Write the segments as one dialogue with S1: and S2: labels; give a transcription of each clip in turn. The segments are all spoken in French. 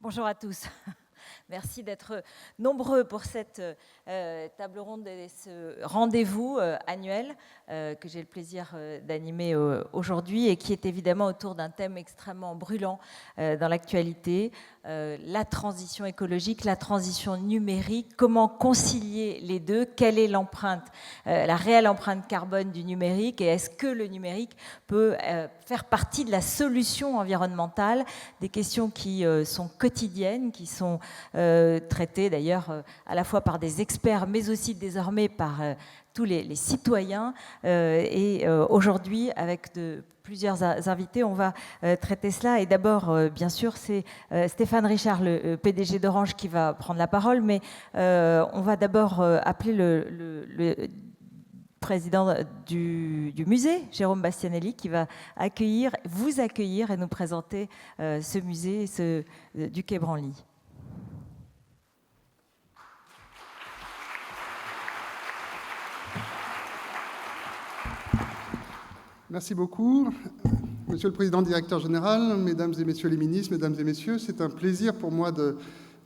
S1: Bonjour à tous. Merci d'être nombreux pour cette table ronde et ce rendez-vous annuel que j'ai le plaisir d'animer aujourd'hui et qui est évidemment autour d'un thème extrêmement brûlant dans l'actualité, la transition écologique, la transition numérique, comment concilier les deux, quelle est l'empreinte, la réelle empreinte carbone du numérique et est-ce que le numérique peut faire partie de la solution environnementale, des questions qui sont quotidiennes, qui sont traitées d'ailleurs à la fois par des experts mais aussi désormais par tous les citoyens et aujourd'hui avec plusieurs invités on va traiter cela et d'abord bien sûr c'est Stéphane Richard le PDG d'Orange qui va prendre la parole mais on va d'abord appeler le président du musée, Jérôme Bastianelli, qui va vous accueillir et nous présenter ce musée du Quai Branly.
S2: Merci beaucoup. Monsieur le Président, Directeur Général, Mesdames et Messieurs les ministres, Mesdames et Messieurs, c'est un plaisir pour moi de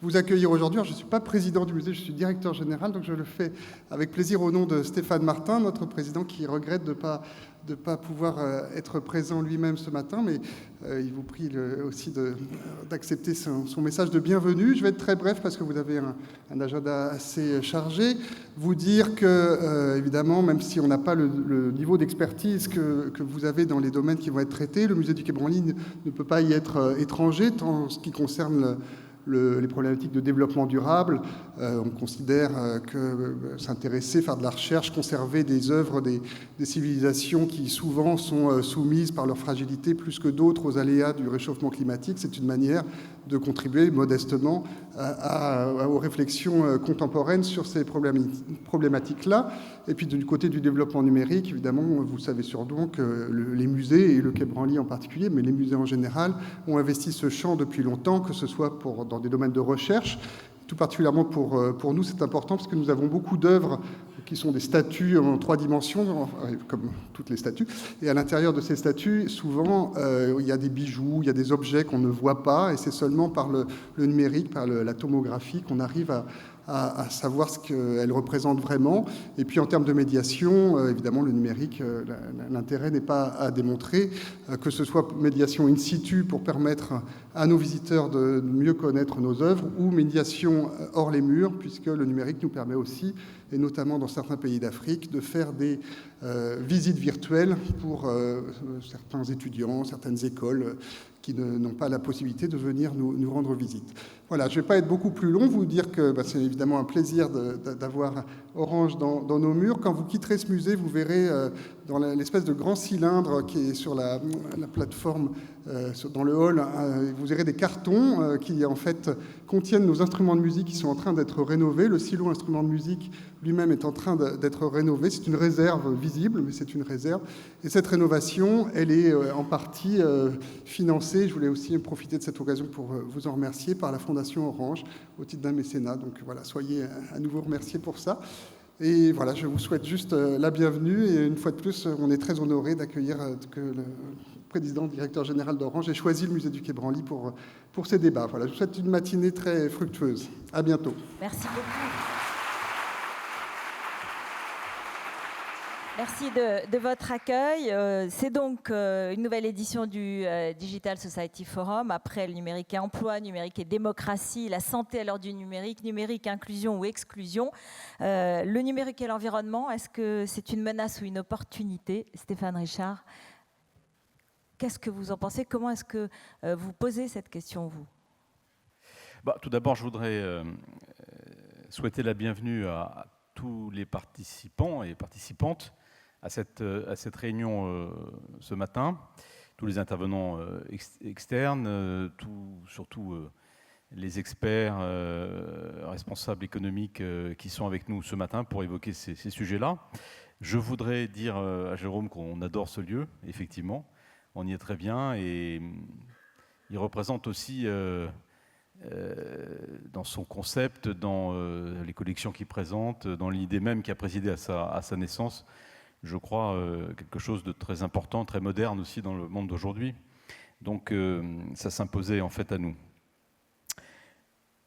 S2: vous accueillir aujourd'hui. Je ne suis pas président du musée, je suis directeur général, donc je le fais avec plaisir au nom de Stéphane Martin, notre président qui regrette de ne pas pouvoir être présent lui-même ce matin, mais il vous prie aussi d'accepter son message de bienvenue. Je vais être très bref parce que vous avez un agenda assez chargé. Vous dire que, évidemment, même si on n'a pas le niveau d'expertise que vous avez dans les domaines qui vont être traités, le musée du Quai Branly ne peut pas y être étranger, tant en ce qui concerne les problématiques de développement durable. On considère que s'intéresser, faire de la recherche, conserver des œuvres des civilisations qui souvent sont soumises par leur fragilité plus que d'autres aux aléas du réchauffement climatique, c'est une manière de contribuer modestement aux réflexions contemporaines sur ces problématiques-là. Et puis du côté du développement numérique, évidemment, vous savez sûrement que les musées, et le Quai Branly en particulier, mais les musées en général, ont investi ce champ depuis longtemps, que ce soit dans des domaines de recherche. Tout particulièrement pour nous, c'est important parce que nous avons beaucoup d'œuvres qui sont des statues en 3 dimensions, comme toutes les statues. Et à l'intérieur de ces statues, souvent, il y a des bijoux, il y a des objets qu'on ne voit pas, et c'est seulement par le numérique, par la tomographie, qu'on arrive à savoir ce qu'elle représente vraiment. Et puis en termes de médiation, évidemment, le numérique, l'intérêt n'est pas à démontrer, que ce soit médiation in situ pour permettre à nos visiteurs de mieux connaître nos œuvres, ou médiation hors les murs, puisque le numérique nous permet aussi, et notamment dans certains pays d'Afrique, de faire des visites virtuelles pour certains étudiants, certaines écoles qui n'ont pas la possibilité de venir nous rendre visite. Voilà, je ne vais pas être beaucoup plus long, vous dire que c'est évidemment un plaisir d'avoir Orange dans nos murs. Quand vous quitterez ce musée, vous verrez dans l'espèce de grand cylindre qui est sur la plateforme dans le hall, vous verrez des cartons qui en fait contiennent nos instruments de musique qui sont en train d'être rénovés. Le silo instrument de musique lui-même est en train d'être rénové. C'est une réserve visible, mais c'est une réserve. Et cette rénovation, elle est en partie financée. Je voulais aussi profiter de cette occasion pour vous en remercier par la Fondation Orange au titre d'un mécénat. Donc voilà, soyez à nouveau remerciés pour ça. Et voilà, je vous souhaite juste la bienvenue. Et une fois de plus, on est très honorés d'accueillir que le président, directeur général d'Orange ait choisi le musée du Quai Branly pour ces débats. Voilà, je vous souhaite une matinée très fructueuse. À bientôt.
S1: Merci beaucoup. Merci de votre accueil. C'est donc une nouvelle édition du Digital Society Forum, après le numérique et emploi, numérique et démocratie, la santé à l'heure du numérique, numérique, inclusion ou exclusion. Le numérique et l'environnement, est-ce que c'est une menace ou une opportunité? Stéphane Richard, qu'est-ce que vous en pensez? Comment est-ce que vous posez cette question, vous?
S3: Tout d'abord, je voudrais souhaiter la bienvenue à tous les participants et participantes à cette réunion ce matin, tous les intervenants externes, surtout les experts responsables économiques qui sont avec nous ce matin pour évoquer ces sujets-là. Je voudrais dire à Jérôme qu'on adore ce lieu, effectivement, on y est très bien, et il représente aussi dans son concept, dans les collections qu'il présente, dans l'idée même qui a présidé à sa naissance, je crois, quelque chose de très important, très moderne aussi dans le monde d'aujourd'hui. Donc ça s'imposait en fait à nous.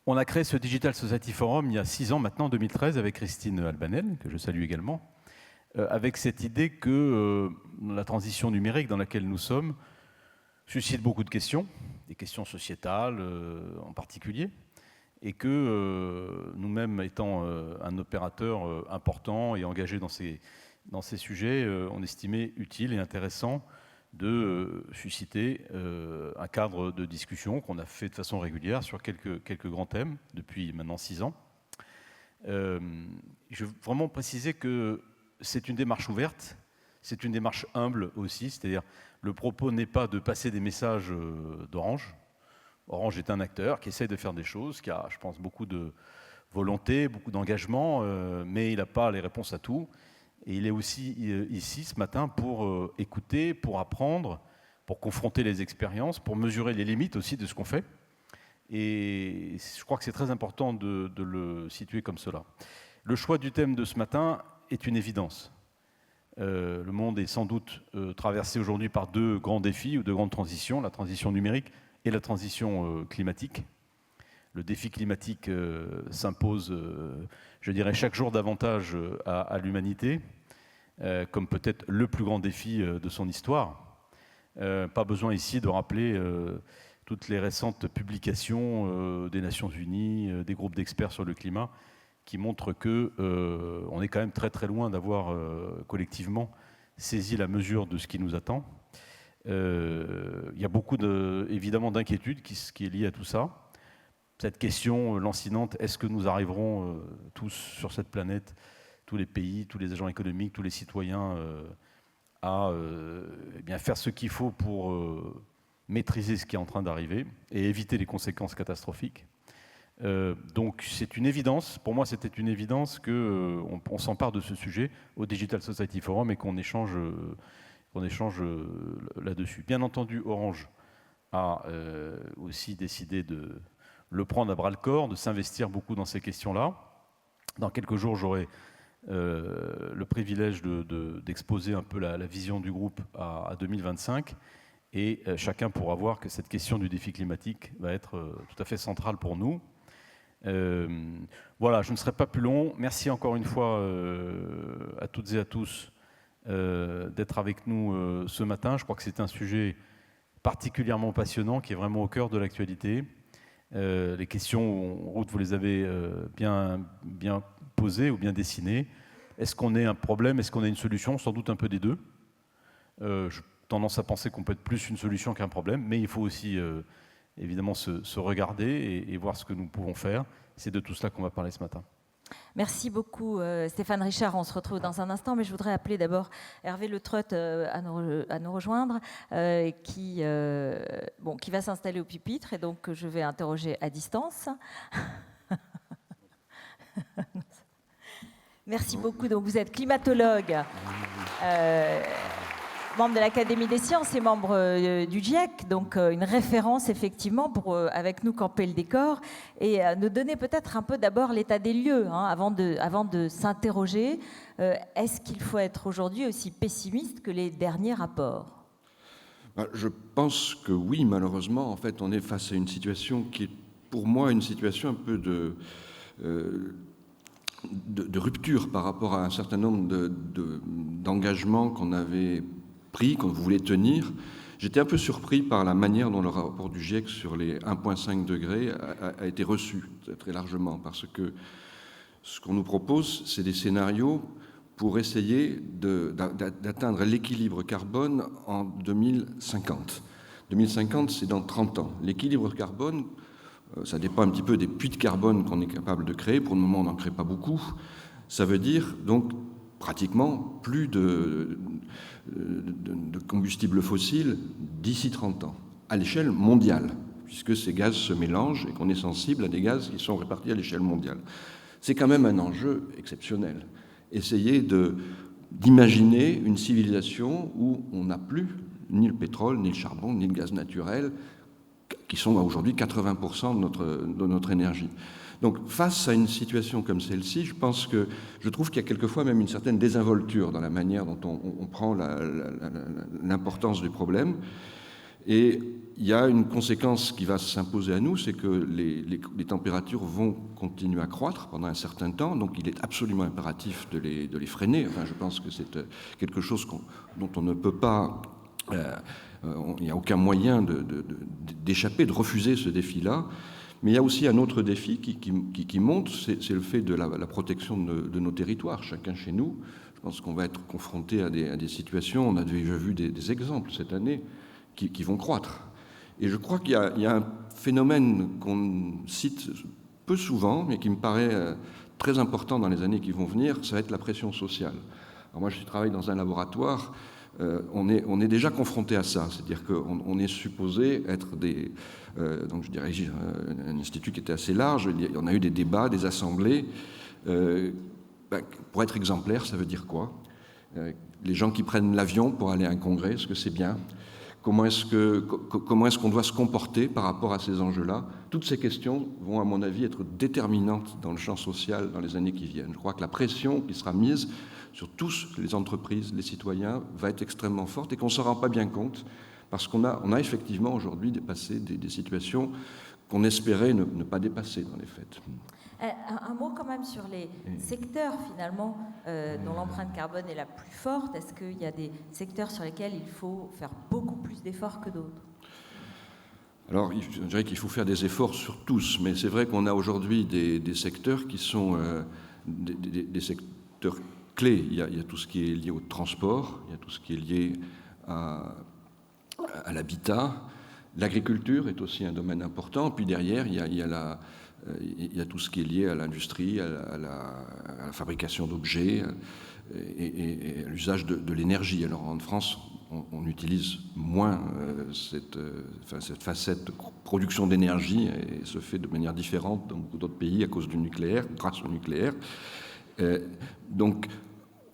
S3: On a créé ce Digital Society Forum il y a 6 ans maintenant, en 2013, avec Christine Albanel, que je salue également, avec cette idée que la transition numérique dans laquelle nous sommes suscite beaucoup de questions, des questions sociétales en particulier, et que nous-mêmes étant un opérateur important et engagé dans ces sujets, on estimait utile et intéressant de susciter un cadre de discussion qu'on a fait de façon régulière sur quelques grands thèmes depuis maintenant 6 ans. Je veux vraiment préciser que c'est une démarche ouverte, c'est une démarche humble aussi, c'est-à-dire le propos n'est pas de passer des messages d'Orange. Orange est un acteur qui essaie de faire des choses, qui a, je pense, beaucoup de volonté, beaucoup d'engagement, mais il n'a pas les réponses à tout. Et il est aussi ici ce matin pour écouter, pour apprendre, pour confronter les expériences, pour mesurer les limites aussi de ce qu'on fait. Et je crois que c'est très important de le situer comme cela. Le choix du thème de ce matin est une évidence. Le monde est sans doute traversé aujourd'hui par 2 grands défis ou 2 grandes transitions, la transition numérique et la transition climatique. Le défi climatique s'impose, je dirais, chaque jour davantage à l'humanité, comme peut-être le plus grand défi de son histoire. Pas besoin ici de rappeler toutes les récentes publications des Nations Unies, des groupes d'experts sur le climat, qui montrent qu'on est quand même très très loin d'avoir collectivement saisi la mesure de ce qui nous attend. Il y a beaucoup évidemment d'inquiétudes qui est liée à tout ça. Cette question lancinante, est-ce que nous arriverons tous sur cette planète, tous les pays, tous les agents économiques, tous les citoyens, à bien faire ce qu'il faut pour maîtriser ce qui est en train d'arriver et éviter les conséquences catastrophiques. Donc c'est une évidence, pour moi c'était une évidence qu'on s'empare de ce sujet au Digital Society Forum et qu'on échange là-dessus. Bien entendu, Orange a aussi décidé de le prendre à bras-le-corps, de s'investir beaucoup dans ces questions-là. Dans quelques jours, j'aurai le privilège d'exposer un peu la vision du groupe à 2025 et chacun pourra voir que cette question du défi climatique va être tout à fait centrale pour nous. Voilà, je ne serai pas plus long. Merci encore une fois à toutes et à tous d'être avec nous ce matin. Je crois que c'est un sujet particulièrement passionnant qui est vraiment au cœur de l'actualité. Les questions, Ruth, vous les avez bien posées ou bien dessinées. Est-ce qu'on est un problème? Est-ce qu'on a une solution? Sans doute un peu des deux. J'ai tendance à penser qu'on peut être plus une solution qu'un problème, mais il faut aussi évidemment se regarder et voir ce que nous pouvons faire. C'est de tout cela qu'on va parler ce matin.
S1: Merci beaucoup Stéphane Richard, on se retrouve dans un instant, mais je voudrais appeler d'abord Hervé Le Trott à nous rejoindre, qui va s'installer au pupitre et donc je vais interroger à distance. Merci beaucoup, donc vous êtes climatologue, membre de l'Académie des sciences et membre du GIEC, donc une référence effectivement pour avec nous camper le décor et nous donner peut-être un peu d'abord l'état des lieux avant de s'interroger. Est-ce qu'il faut être aujourd'hui aussi pessimiste que les derniers rapports?
S4: Je pense que oui, malheureusement. En fait, on est face à une situation qui est pour moi une situation un peu de rupture par rapport à un certain nombre d'engagements qu'on avait qu'on voulait tenir. J'étais un peu surpris par la manière dont le rapport du GIEC sur les 1,5 degrés a été reçu très largement, parce que ce qu'on nous propose, c'est des scénarios pour essayer d'atteindre l'équilibre carbone en 2050. 2050, c'est dans 30 ans. L'équilibre carbone, ça dépend un petit peu des puits de carbone qu'on est capable de créer. Pour le moment, on n'en crée pas beaucoup. Ça veut dire donc pratiquement plus de combustibles fossiles d'ici 30 ans, à l'échelle mondiale, puisque ces gaz se mélangent et qu'on est sensible à des gaz qui sont répartis à l'échelle mondiale. C'est quand même un enjeu exceptionnel. Essayer d'imaginer une civilisation où on n'a plus ni le pétrole, ni le charbon, ni le gaz naturel, qui sont aujourd'hui 80% de notre énergie. Donc, face à une situation comme celle-ci, je trouve qu'il y a quelquefois même une certaine désinvolture dans la manière dont on prend l'importance du problème. Et il y a une conséquence qui va s'imposer à nous, c'est que les températures vont continuer à croître pendant un certain temps, donc il est absolument impératif de les freiner. Enfin, je pense que c'est quelque chose dont on ne peut pas... il n'y a aucun moyen d'échapper, de refuser ce défi-là. Mais il y a aussi un autre défi qui monte, c'est le fait de la protection de nos territoires, chacun chez nous. Je pense qu'on va être confronté à des situations, on a déjà vu des exemples cette année, qui vont croître. Et je crois qu'il y a un phénomène qu'on cite peu souvent, mais qui me paraît très important dans les années qui vont venir, ça va être la pression sociale. Alors moi, je travaille dans un laboratoire, on est déjà confronté à ça, c'est-à-dire qu'on est supposé être donc je dirige un institut qui était assez large, on a eu des débats, des assemblées. Pour être exemplaire, ça veut dire quoi? Les gens qui prennent l'avion pour aller à un congrès, est-ce que c'est bien? Comment est-ce qu'on doit se comporter par rapport à ces enjeux-là? Toutes ces questions vont, à mon avis, être déterminantes dans le champ social dans les années qui viennent. Je crois que la pression qui sera mise sur tous les entreprises, les citoyens, va être extrêmement forte et qu'on ne s'en rend pas bien compte parce qu'on a effectivement aujourd'hui dépassé des situations qu'on espérait ne pas dépasser dans les faits.
S1: Un mot quand même sur les secteurs finalement dont l'empreinte carbone est la plus forte. Est-ce qu'il y a des secteurs sur lesquels il faut faire beaucoup plus d'efforts que d'autres?
S4: Alors, je dirais qu'il faut faire des efforts sur tous, mais c'est vrai qu'on a aujourd'hui des secteurs qui sont des secteurs clés. Il y a tout ce qui est lié au transport, il y a tout ce qui est lié à l'habitat. L'agriculture est aussi un domaine important. Puis derrière, il y a tout ce qui est lié à l'industrie, à la fabrication d'objets et à l'usage de l'énergie. Alors en France, on utilise moins cette facette de production d'énergie et se fait de manière différente dans beaucoup d'autres pays à cause du nucléaire, grâce au nucléaire. Donc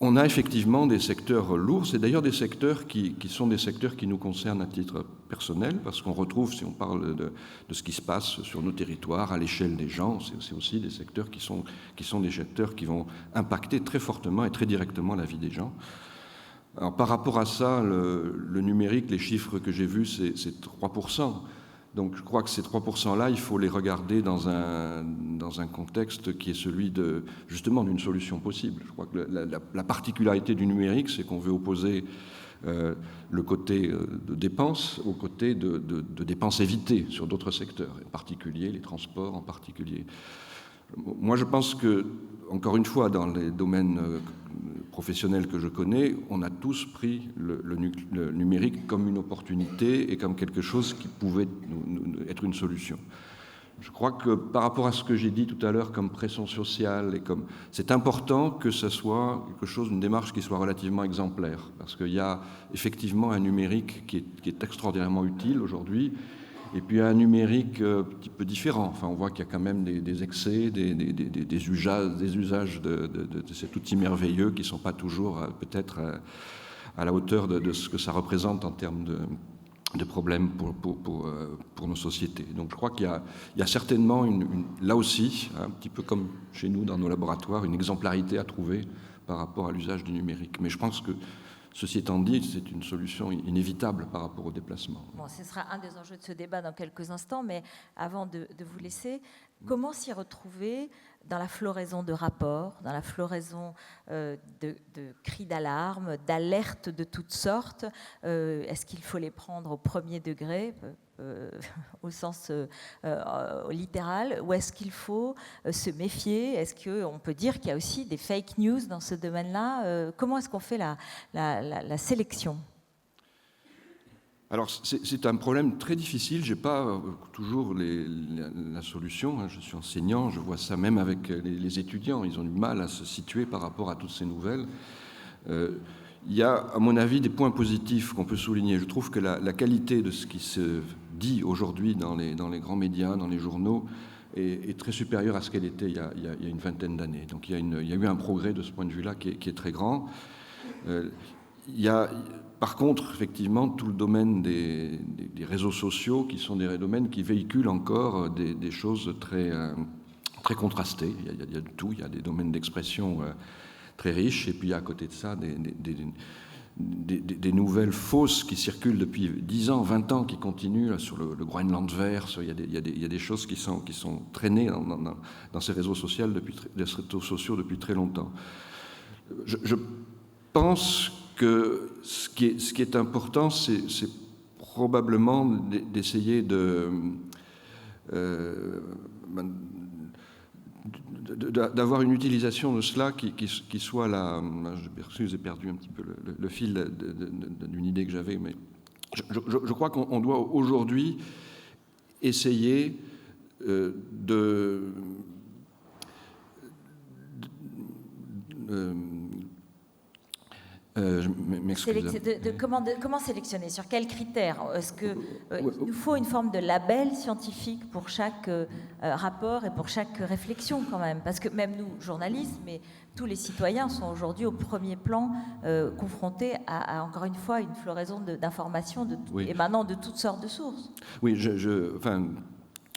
S4: on a effectivement des secteurs lourds, c'est d'ailleurs des secteurs qui sont des secteurs qui nous concernent à titre personnel, parce qu'on retrouve, si on parle de ce qui se passe sur nos territoires, à l'échelle des gens, c'est aussi des secteurs qui sont des secteurs qui vont impacter très fortement et très directement la vie des gens. Alors, par rapport à ça, le numérique, les chiffres que j'ai vus, c'est 3%. Donc je crois que ces 3%-là, il faut les regarder dans un contexte qui est celui justement d'une solution possible. Je crois que la particularité du numérique, c'est qu'on veut opposer le côté de dépenses au côté de dépenses évitées sur d'autres secteurs, en particulier les transports en particulier. Moi, je pense que, encore une fois, dans les domaines professionnels que je connais, on a tous pris le numérique comme une opportunité et comme quelque chose qui pouvait être une solution. Je crois que par rapport à ce que j'ai dit tout à l'heure comme pression sociale, c'est important que ce soit quelque chose, une démarche qui soit relativement exemplaire, parce qu'il y a effectivement un numérique qui est extraordinairement utile aujourd'hui. Et puis un numérique un petit peu différent. Enfin, on voit qu'il y a quand même des excès, des usages de cet outil merveilleux qui ne sont pas toujours peut-être à la hauteur de ce que ça représente en termes de problèmes pour nos sociétés. Donc je crois qu'il y a certainement là aussi, un petit peu comme chez nous dans nos laboratoires, une exemplarité à trouver par rapport à l'usage du numérique. Mais je pense que ceci étant dit, c'est une solution inévitable par rapport au déplacement.
S1: Bon, ce sera un des enjeux de ce débat dans quelques instants, mais avant de vous laisser, comment s'y retrouver dans la floraison de rapports, dans la floraison de cris d'alarme, d'alertes de toutes sortes? Est-ce qu'il faut les prendre au premier degré, au sens littéral, ou est-ce qu'il faut se méfier? Est-ce qu'on peut dire qu'il y a aussi des fake news dans ce domaine-là? Comment est-ce qu'on fait la sélection?
S4: Alors, c'est un problème très difficile. Je n'ai pas toujours la solution. Je suis enseignant, je vois ça même avec les étudiants. Ils ont du mal à se situer par rapport à toutes ces nouvelles. Il y a, à mon avis, des points positifs qu'on peut souligner. Je trouve que la qualité de ce qui se dit aujourd'hui dans les grands médias, dans les journaux, est très supérieure à ce qu'elle était il y a une vingtaine d'années. Donc il y a eu un progrès de ce point de vue-là qui est très grand. Il y a, par contre, effectivement, tout le domaine des réseaux sociaux, qui sont des domaines qui véhiculent encore des choses très, très contrastées. Il y a de tout. Il y a des domaines d'expression très riches, et puis à côté de ça, des nouvelles fausses qui circulent depuis 10 ans, 20 ans, qui continuent là, sur le Groenland vert. Il y a des choses qui sont traînées dans ces réseaux sociaux depuis très longtemps. Je pense que ce qui est important, c'est probablement d'essayer d'avoir une utilisation de cela qui soit la... J'ai perdu un petit peu le fil d'une idée que j'avais, mais je crois qu'on doit aujourd'hui essayer
S1: Comment sélectionner? Sur quels critères? Est-ce qu'il nous faut une forme de label scientifique pour chaque rapport et pour chaque réflexion quand même? Parce que même nous, journalistes, mais tous les citoyens sont aujourd'hui au premier plan confrontés à, encore une fois, une floraison d'informations émanant de toutes sortes de sources.
S4: Oui, je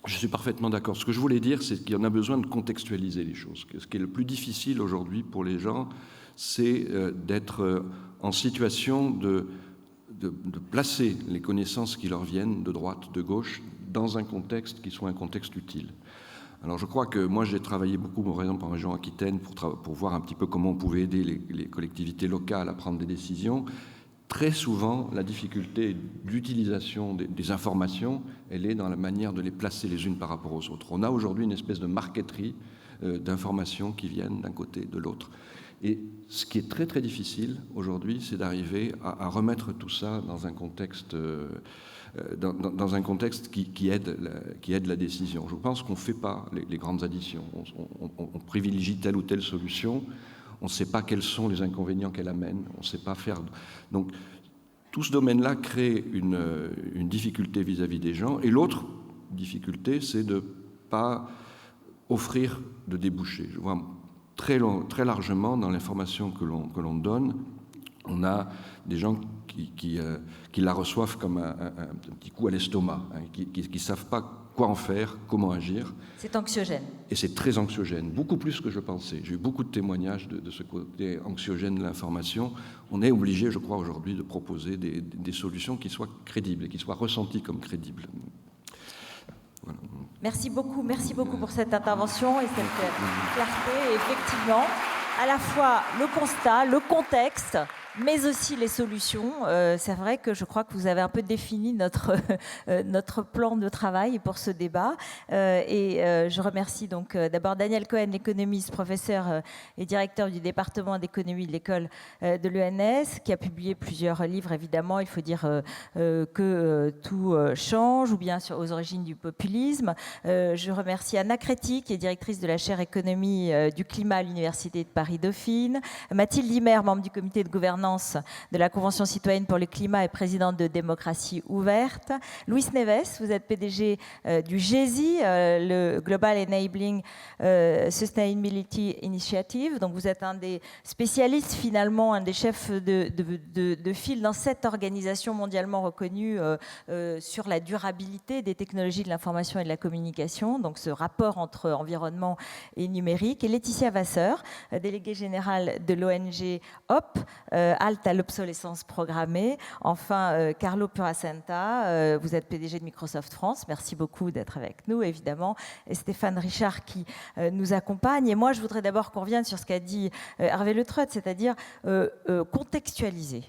S4: suis parfaitement d'accord. Ce que je voulais dire, c'est qu'il y en a besoin de contextualiser les choses. Ce qui est le plus difficile aujourd'hui pour les gens, c'est d'être en situation de placer les connaissances qui leur viennent de droite, de gauche, dans un contexte qui soit un contexte utile. Alors je crois que moi j'ai travaillé beaucoup, par exemple en région Aquitaine, pour voir un petit peu comment on pouvait aider les collectivités locales à prendre des décisions. Très souvent, la difficulté d'utilisation des informations, elle est dans la manière de les placer les unes par rapport aux autres. On a aujourd'hui une espèce de marqueterie d'informations qui viennent d'un côté, de l'autre. Et ce qui est très très difficile aujourd'hui, c'est d'arriver à remettre tout ça dans un contexte, qui aide la décision. Je pense qu'on ne fait pas les grandes additions. On privilégie telle ou telle solution. On ne sait pas quels sont les inconvénients qu'elle amène. On ne sait pas faire. Donc tout ce domaine-là crée une difficulté vis-à-vis des gens. Et l'autre difficulté, c'est de ne pas offrir de débouchés. Je vois très largement dans l'information que l'on donne, on a des gens qui la reçoivent comme un petit coup à l'estomac, hein, qui ne savent pas quoi en faire, comment agir.
S1: C'est anxiogène.
S4: Et c'est très anxiogène, beaucoup plus que je pensais. J'ai eu beaucoup de témoignages de ce côté anxiogène de l'information. On est obligé, je crois, aujourd'hui de proposer des solutions qui soient crédibles et qui soient ressenties comme crédibles. Voilà.
S1: Merci beaucoup pour cette intervention et cette clarté. Et effectivement, à la fois le constat, le contexte, mais aussi les solutions. C'est vrai que je crois que vous avez un peu défini notre plan de travail pour ce débat. Je remercie donc d'abord Daniel Cohen, économiste, professeur et directeur du département d'économie de l'école de l'ENS, qui a publié plusieurs livres, évidemment. Il faut dire que tout change, ou bien aux origines du populisme. Je remercie Anna Créti, qui est directrice de la chaire économie du climat à l'Université de Paris-Dauphine. Mathilde Himer, membre du comité de gouvernance de la Convention citoyenne pour le climat et présidente de Démocratie ouverte. Luis Neves, vous êtes PDG du GESI, le Global Enabling Sustainability Initiative. Donc vous êtes un des spécialistes finalement, un des chefs de file dans cette organisation mondialement reconnue sur la durabilité des technologies de l'information et de la communication. Donc ce rapport entre environnement et numérique. Et Laetitia Vasseur, déléguée générale de l'ONG HOP, halte à l'obsolescence programmée. Enfin, Carlo Puracenta, vous êtes PDG de Microsoft France. Merci beaucoup d'être avec nous, évidemment. Et Stéphane Richard qui nous accompagne. Et moi, je voudrais d'abord qu'on revienne sur ce qu'a dit Hervé Le Treut, c'est-à-dire contextualiser.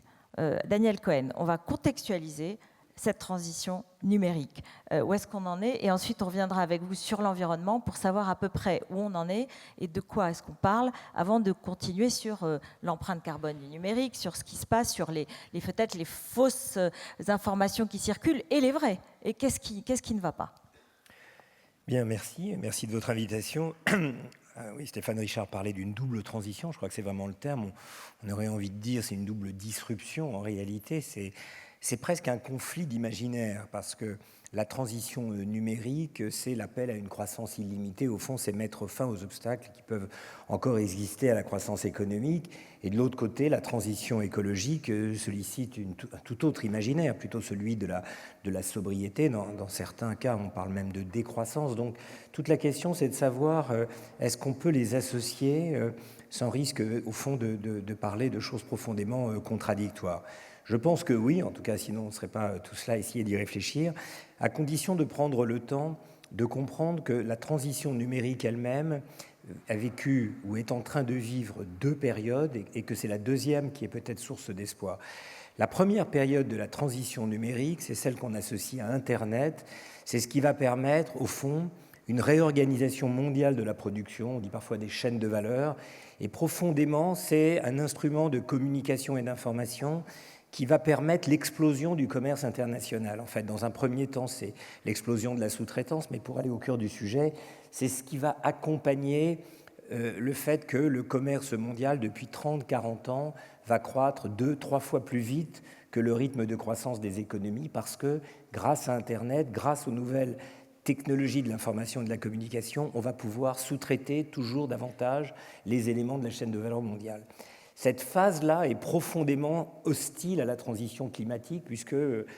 S1: Daniel Cohen, on va contextualiser cette transition numérique. Où est-ce qu'on en est? Et ensuite, on reviendra avec vous sur l'environnement pour savoir à peu près où on en est et de quoi est-ce qu'on parle avant de continuer sur l'empreinte carbone du numérique, sur ce qui se passe, sur peut-être les fausses informations qui circulent et les vraies. Et qu'est-ce qui ne va pas?
S5: Bien, merci. Merci de votre invitation. Oui, Stéphane Richard parlait d'une double transition. Je crois que c'est vraiment le terme. On aurait envie de dire c'est une double disruption. En réalité, C'est presque un conflit d'imaginaire, parce que la transition numérique, c'est l'appel à une croissance illimitée. Au fond, c'est mettre fin aux obstacles qui peuvent encore exister à la croissance économique. Et de l'autre côté, la transition écologique sollicite un tout autre imaginaire, plutôt celui de la sobriété. Dans certains cas, on parle même de décroissance. Donc, toute la question, c'est de savoir est-ce qu'on peut les associer sans risque, au fond, de parler de choses profondément contradictoires. Je pense que oui, en tout cas, sinon on ne serait pas tous là à essayer d'y réfléchir, à condition de prendre le temps de comprendre que la transition numérique elle-même a vécu ou est en train de vivre 2 périodes et que c'est la deuxième qui est peut-être source d'espoir. La première période de la transition numérique, c'est celle qu'on associe à Internet. C'est ce qui va permettre, au fond, une réorganisation mondiale de la production, on dit parfois des chaînes de valeur, et profondément, c'est un instrument de communication et d'information qui va permettre l'explosion du commerce international. En fait, dans un premier temps, c'est l'explosion de la sous-traitance, mais pour aller au cœur du sujet, c'est ce qui va accompagner le fait que le commerce mondial, depuis 30-40 ans, va croître 2-3 fois plus vite que le rythme de croissance des économies, parce que grâce à Internet, grâce aux nouvelles technologies de l'information et de la communication, on va pouvoir sous-traiter toujours davantage les éléments de la chaîne de valeur mondiale. Cette phase-là est profondément hostile à la transition climatique, puisque,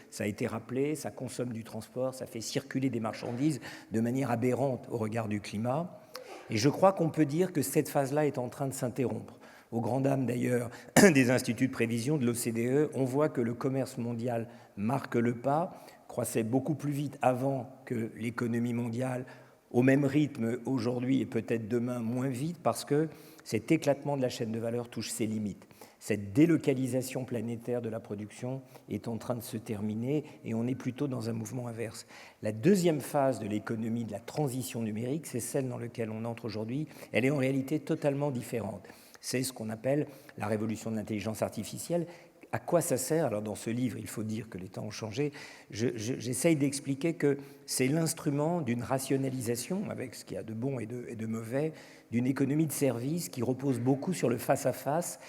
S5: ça a été rappelé, ça consomme du transport, ça fait circuler des marchandises de manière aberrante au regard du climat. Et je crois qu'on peut dire que cette phase-là est en train de s'interrompre. Aux grandes dames d'ailleurs des instituts de prévision de l'OCDE, on voit que le commerce mondial marque le pas, croissait beaucoup plus vite avant que l'économie mondiale, au même rythme aujourd'hui et peut-être demain moins vite, parce que cet éclatement de la chaîne de valeur touche ses limites. Cette délocalisation planétaire de la production est en train de se terminer et on est plutôt dans un mouvement inverse. La deuxième phase de l'économie de la transition numérique, c'est celle dans laquelle on entre aujourd'hui. Elle est en réalité totalement différente. C'est ce qu'on appelle la révolution de l'intelligence artificielle. À quoi ça sert? Alors dans ce livre, il faut dire que les temps ont changé. J'essaye d'expliquer que c'est l'instrument d'une rationalisation, avec ce qu'il y a de bon et de mauvais, d'une économie de services qui repose beaucoup sur le face-à-face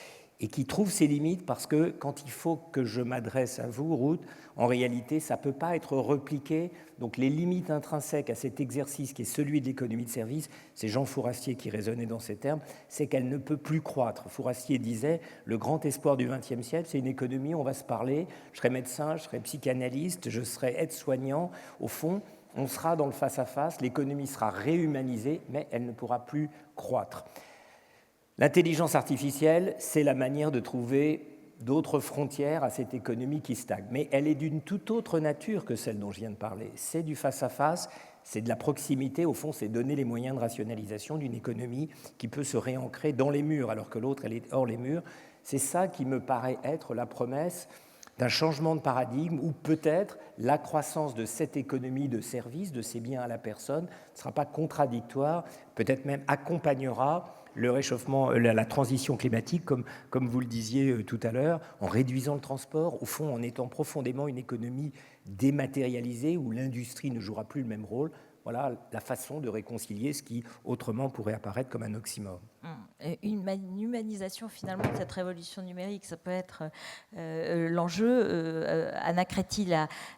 S5: et qui trouve ses limites parce que quand il faut que je m'adresse à vous, Ruth, en réalité, ça ne peut pas être repliqué. Donc les limites intrinsèques à cet exercice qui est celui de l'économie de service, c'est Jean Fourastier qui raisonnait dans ces termes, c'est qu'elle ne peut plus croître. Fourastier disait, le grand espoir du XXe siècle, c'est une économie où on va se parler, je serai médecin, je serai psychanalyste, je serai aide-soignant. Au fond, on sera dans le face-à-face, l'économie sera réhumanisée, mais elle ne pourra plus croître. L'intelligence artificielle, c'est la manière de trouver d'autres frontières à cette économie qui stagne. Mais elle est d'une toute autre nature que celle dont je viens de parler. C'est du face-à-face, c'est de la proximité. Au fond, c'est donner les moyens de rationalisation d'une économie qui peut se réancrer dans les murs, alors que l'autre, elle est hors les murs. C'est ça qui me paraît être la promesse d'un changement de paradigme où peut-être la croissance de cette économie de services, de ces biens à la personne, ne sera pas contradictoire, peut-être même accompagnera le réchauffement, la transition climatique, comme vous le disiez tout à l'heure, en réduisant le transport, au fond en étant profondément une économie dématérialisée où l'industrie ne jouera plus le même rôle. Voilà la façon de réconcilier ce qui autrement pourrait apparaître comme un oxymore.
S1: Une humanisation finalement de cette révolution numérique, ça peut être l'enjeu. Anna Créti,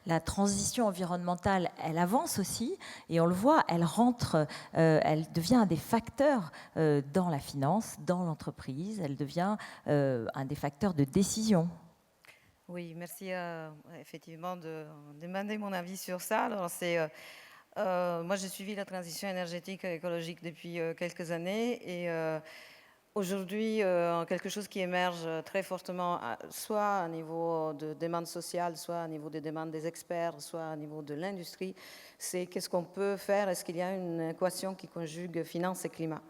S1: la transition environnementale, elle avance aussi et on le voit, elle rentre, elle devient un des facteurs dans la finance, dans l'entreprise, elle devient un des facteurs de décision.
S6: Oui, merci effectivement de demander mon avis sur ça. Alors moi, j'ai suivi la transition énergétique et écologique depuis quelques années et aujourd'hui, quelque chose qui émerge très fortement, soit au niveau de demande sociale, soit au niveau des demandes des experts, soit au niveau de l'industrie, c'est qu'est-ce qu'on peut faire? Est-ce qu'il y a une équation qui conjugue finance et climat?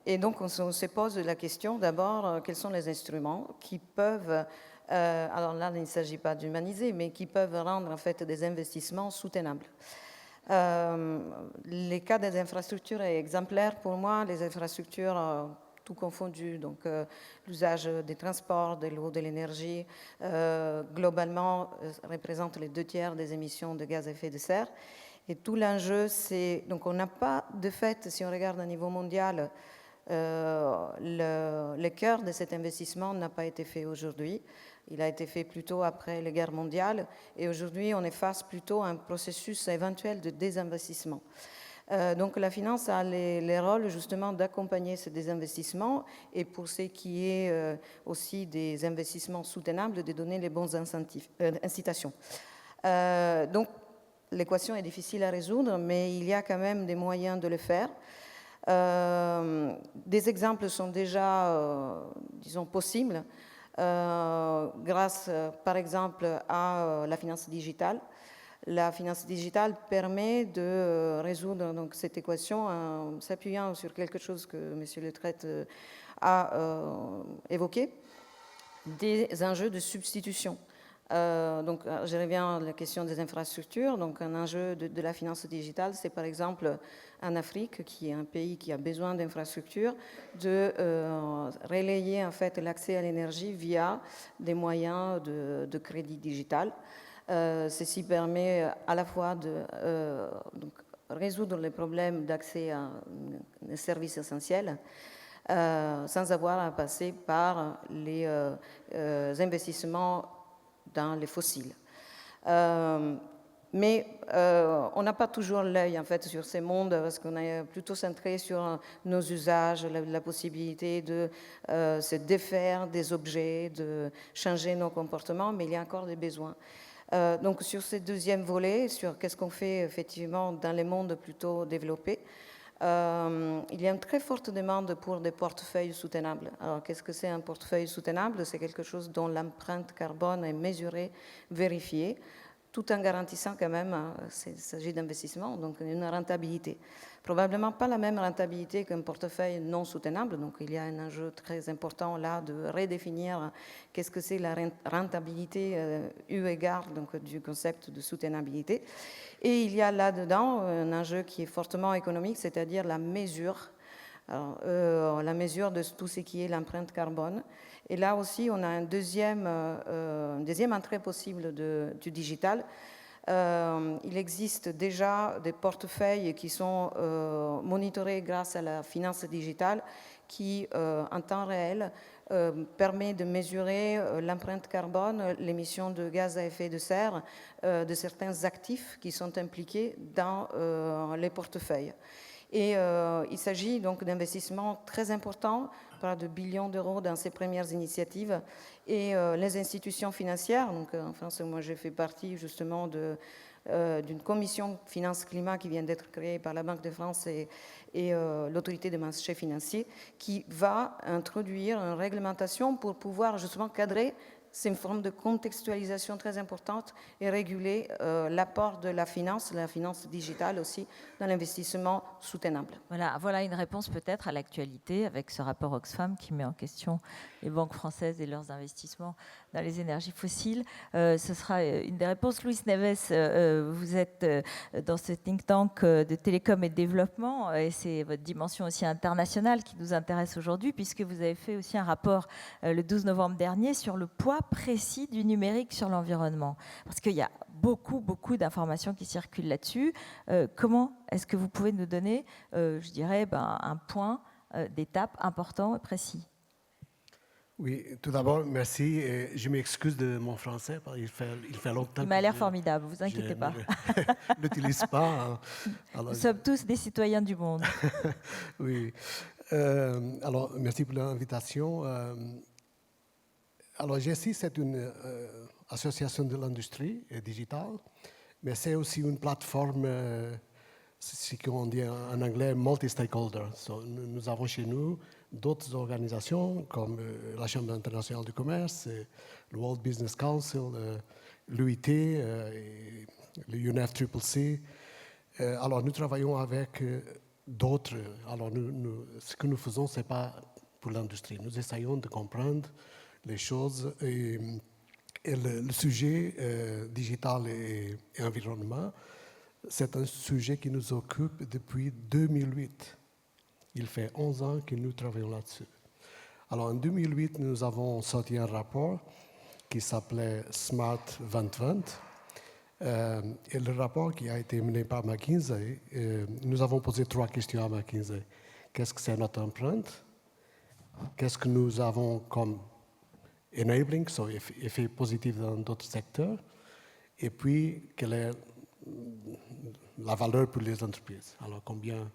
S6: Et donc, on se pose la question d'abord, quels sont les instruments qui peuvent... alors là, il ne s'agit pas d'humaniser, mais qui peuvent rendre en fait des investissements soutenables. Les cas des infrastructures est exemplaire pour moi. Les infrastructures, tout confondu, donc l'usage des transports, de l'eau, de l'énergie, globalement représente les 2/3 des émissions de gaz à effet de serre. Et tout l'enjeu, c'est... Donc on n'a pas, de fait, si on regarde à niveau mondial, le cœur de cet investissement n'a pas été fait aujourd'hui. Il a été fait plutôt après les guerres mondiales et aujourd'hui on est face plutôt à un processus éventuel de désinvestissement. Donc la finance a les rôles justement d'accompagner ce désinvestissement et pour ce qui est aussi des investissements soutenables, de donner les bons incitations. Donc l'équation est difficile à résoudre, mais il y a quand même des moyens de le faire. Des exemples sont déjà, disons, possibles grâce, par exemple, à la finance digitale. La finance digitale permet de résoudre donc, cette équation en s'appuyant sur quelque chose que M. Letraite a évoqué, des enjeux de substitution. Donc, je reviens à la question des infrastructures. Donc, un enjeu de la finance digitale, c'est par exemple en Afrique, qui est un pays qui a besoin d'infrastructures, de relayer en fait l'accès à l'énergie via des moyens de crédit digital. Ceci permet à la fois de donc, résoudre les problèmes d'accès à des services essentiels sans avoir à passer par les investissements dans les fossiles. Mais on n'a pas toujours l'œil en fait sur ces mondes parce qu'on est plutôt centré sur nos usages, la possibilité de se défaire des objets, de changer nos comportements, mais il y a encore des besoins. Donc sur ce deuxième volet, sur qu'est-ce qu'on fait effectivement dans les mondes plutôt développés, il y a une très forte demande pour des portefeuilles soutenables. Alors qu'est-ce que c'est un portefeuille soutenable? C'est quelque chose dont l'empreinte carbone est mesurée, vérifiée, tout en garantissant quand même, il s'agit d'investissement, donc une rentabilité. Probablement pas la même rentabilité qu'un portefeuille non soutenable, donc il y a un enjeu très important là de redéfinir qu'est-ce que c'est la rentabilité eu égard donc, du concept de soutenabilité. Et il y a là-dedans un enjeu qui est fortement économique, c'est-à-dire la mesure. Alors, la mesure de tout ce qui est l'empreinte carbone. Et là aussi, on a une deuxième entrée possible du digital. Il existe déjà des portefeuilles qui sont monitorés grâce à la finance digitale qui, en temps réel, permet de mesurer l'empreinte carbone, l'émission de gaz à effet de serre de certains actifs qui sont impliqués dans les portefeuilles. Et il s'agit donc d'investissements très importants, par de billions d'euros dans ces premières initiatives. Et les institutions financières, donc en France, moi j'ai fait partie justement d'une commission finance-climat qui vient d'être créée par la Banque de France et l'autorité des marchés financiers, qui va introduire une réglementation pour pouvoir justement cadrer. C'est une forme de contextualisation très importante et réguler l'apport de la finance digitale aussi, dans l'investissement soutenable.
S1: Voilà une réponse peut-être à l'actualité avec ce rapport Oxfam qui met en question les banques françaises et leurs investissements dans les énergies fossiles. Ce sera une des réponses. Luis Neves, vous êtes dans ce think tank de télécom et de développement et c'est votre dimension aussi internationale qui nous intéresse aujourd'hui puisque vous avez fait aussi un rapport le 12 novembre dernier sur le poids précis du numérique sur l'environnement. Parce qu'il y a beaucoup d'informations qui circulent là-dessus. Comment est-ce que vous pouvez nous donner, je dirais, un point d'étape important et précis?
S7: Oui, tout d'abord, merci. Je m'excuse de mon français, parce qu'il fait longtemps.
S1: Il m'a l'air formidable, vous inquiétez pas.
S7: Je ne l'utilise pas.
S1: Alors, nous sommes tous des citoyens du monde.
S7: Oui. Alors, merci pour l'invitation. Alors, GESI, c'est une association de l'industrie digitale, mais c'est aussi une plateforme, ce qu'on dit en anglais, multi-stakeholder. Nous avons chez nous d'autres organisations comme la Chambre internationale du commerce, le World Business Council, l'UIT, le UNFCCC. Alors, nous travaillons avec d'autres. Alors, ce que nous faisons, ce n'est pas pour l'industrie. Nous essayons de comprendre les choses et le sujet digital et environnement, c'est un sujet qui nous occupe depuis 2008. Il fait 11 ans que nous travaillons là-dessus. Alors en 2008, nous avons sorti un rapport qui s'appelait Smart 2020. Et le rapport qui a été mené par McKinsey, nous avons posé 3 questions à McKinsey. Qu'est-ce que c'est notre empreinte? Qu'est-ce que nous avons comme enabling, so effet positif dans d'autres secteurs, et puis quelle est la valeur pour les entreprises. Alors combien...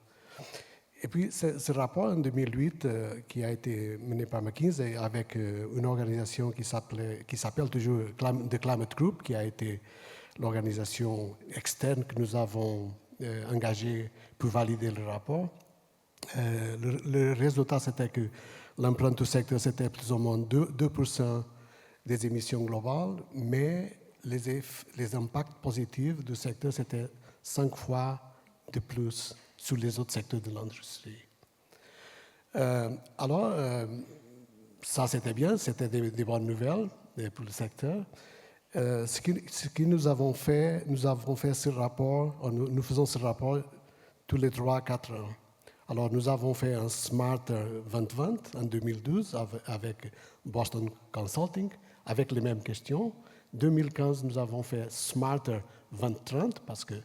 S7: Et puis ce rapport en 2008 qui a été mené par McKinsey avec une organisation qui s'appelle toujours The Climate Group, qui a été l'organisation externe que nous avons engagée pour valider le rapport. Le résultat, c'était que l'empreinte du secteur, c'était plus ou moins 2% des émissions globales, mais les impacts positifs du secteur, c'était 5 fois de plus sur les autres secteurs de l'industrie. Ça c'était bien, c'était des bonnes nouvelles pour le secteur. Ce que nous avons fait ce rapport, nous faisons ce rapport tous les 3-4 ans. Alors nous avons fait un Smarter 2020 en 2012 avec Boston Consulting, avec les mêmes questions. En 2015, nous avons fait Smarter 2030 parce que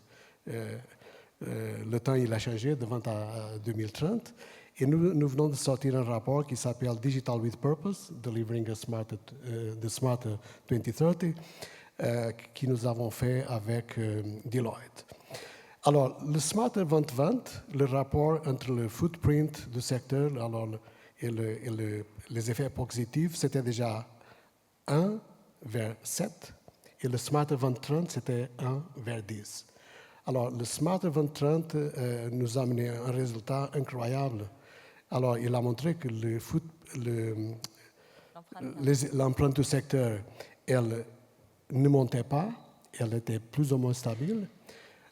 S7: le temps il a changé de 20 à 2030. Et nous venons de sortir un rapport qui s'appelle Digital with Purpose, Delivering the Smarter 2030, que nous avons fait avec Deloitte. Alors, le Smarter 2020, le rapport entre le footprint du secteur et les effets positifs, c'était déjà 1 vers 7, et le Smarter 2030, c'était 1 vers 10. Alors, le Smarter 2030 nous a amené un résultat incroyable. Alors, il a montré que l'empreinte du secteur, elle ne montait pas, elle était plus ou moins stable,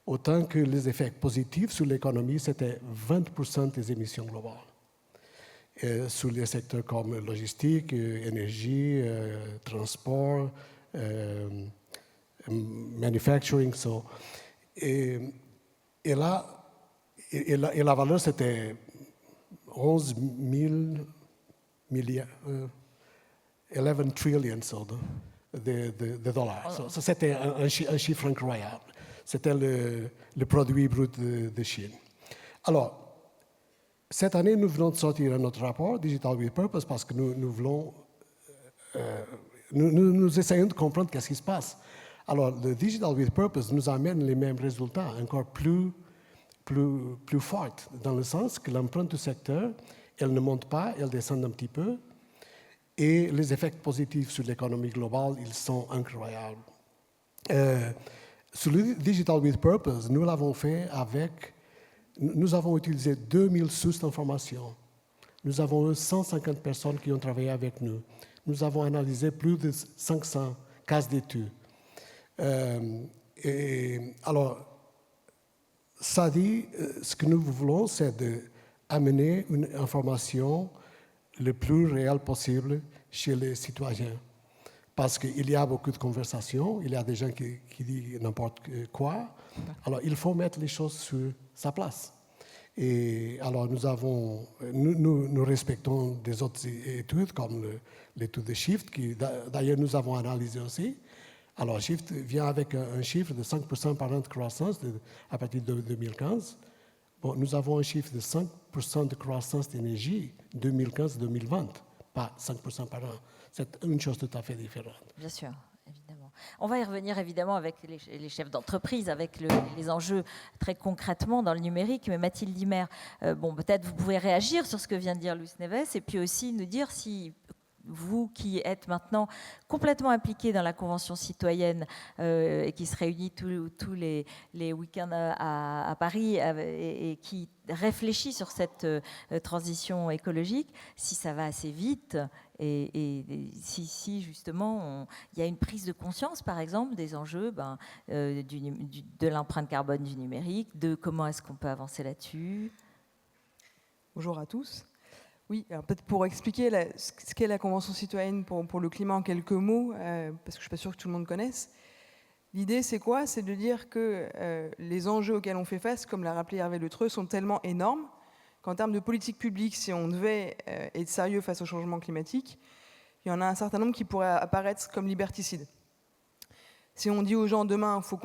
S7: autant que les effets positifs sur l'économie, c'était 20% des émissions globales. Et sur les secteurs comme logistique, énergie, transport, manufacturing. Et la valeur, c'était 11 000 milliards, 11 trillions de dollars. C'était un chiffre incroyable. C'était le produit brut de Chine. Alors, cette année, nous venons de sortir notre rapport, Digital with Purpose, parce que nous essayons de comprendre qu'est-ce qui se passe. Alors, le Digital with Purpose nous amène les mêmes résultats, encore plus fortes, dans le sens que l'empreinte du secteur, elle ne monte pas, elle descend un petit peu, et les effets positifs sur l'économie globale, ils sont incroyables. Sur le Digital with Purpose, nous l'avons fait nous avons utilisé 2000 sources d'informations. Nous avons eu 150 personnes qui ont travaillé avec nous. Nous avons analysé plus de 500 cas d'études. Alors, ça dit, ce que nous voulons, c'est d'amener une information le plus réelle possible chez les citoyens. Parce qu'il y a beaucoup de conversations, il y a des gens qui disent n'importe quoi. Alors, il faut mettre les choses sur sa place. Et alors, nous respectons des autres études, comme l'étude de Shift, qui d'ailleurs nous avons analysé aussi. Alors, Shift vient avec un chiffre de 5% par an de croissance à partir de 2015. Bon, nous avons un chiffre de 5% de croissance d'énergie 2015-2020, pas 5% par an. C'est une chose tout à fait différente.
S1: Bien sûr, évidemment. On va y revenir évidemment avec les chefs d'entreprise, avec les enjeux très concrètement dans le numérique. Mais Mathilde Dimer, peut-être vous pouvez réagir sur ce que vient de dire Luis Neves et puis aussi nous dire si vous qui êtes maintenant complètement impliqué dans la Convention citoyenne et qui se réunit tous les week-ends à Paris et qui réfléchit sur cette transition écologique, si ça va assez vite et si justement il y a une prise de conscience, par exemple, des enjeux de l'empreinte carbone du numérique, de comment est-ce qu'on peut avancer là-dessus.
S8: Bonjour à tous. Oui, peut-être pour expliquer ce qu'est la Convention citoyenne pour le climat en quelques mots, parce que je ne suis pas sûre que tout le monde connaisse. L'idée, c'est quoi? C'est de dire que les enjeux auxquels on fait face, comme l'a rappelé Hervé Le Treut, sont tellement énormes qu'en termes de politique publique, si on devait être sérieux face au changement climatique, il y en a un certain nombre qui pourraient apparaître comme liberticides. Si on dit aux gens demain, faut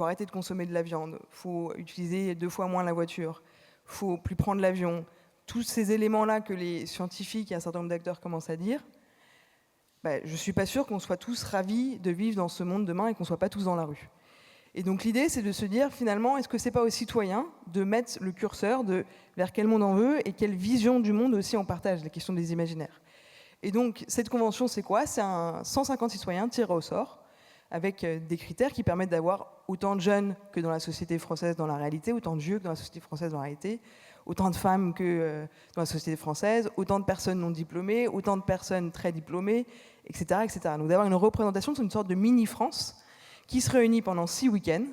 S8: arrêter de consommer de la viande, il faut utiliser 2 fois moins la voiture, il ne faut plus prendre l'avion, tous ces éléments-là que les scientifiques et un certain nombre d'acteurs commencent à dire, je ne suis pas sûre qu'on soit tous ravis de vivre dans ce monde demain et qu'on ne soit pas tous dans la rue. Et donc l'idée, c'est de se dire, finalement, est-ce que ce n'est pas aux citoyens de mettre le curseur vers quel monde on veut et quelle vision du monde aussi on partage, la question des imaginaires. Et donc, cette convention, c'est quoi? C'est 150 citoyens tirés au sort, avec des critères qui permettent d'avoir autant de jeunes que dans la société française dans la réalité, autant de vieux que dans la société française dans la réalité, autant de femmes que dans la société française, autant de personnes non diplômées, autant de personnes très diplômées, etc. etc. Donc d'avoir une représentation, c'est une sorte de mini-France qui se réunit pendant 6 week-ends,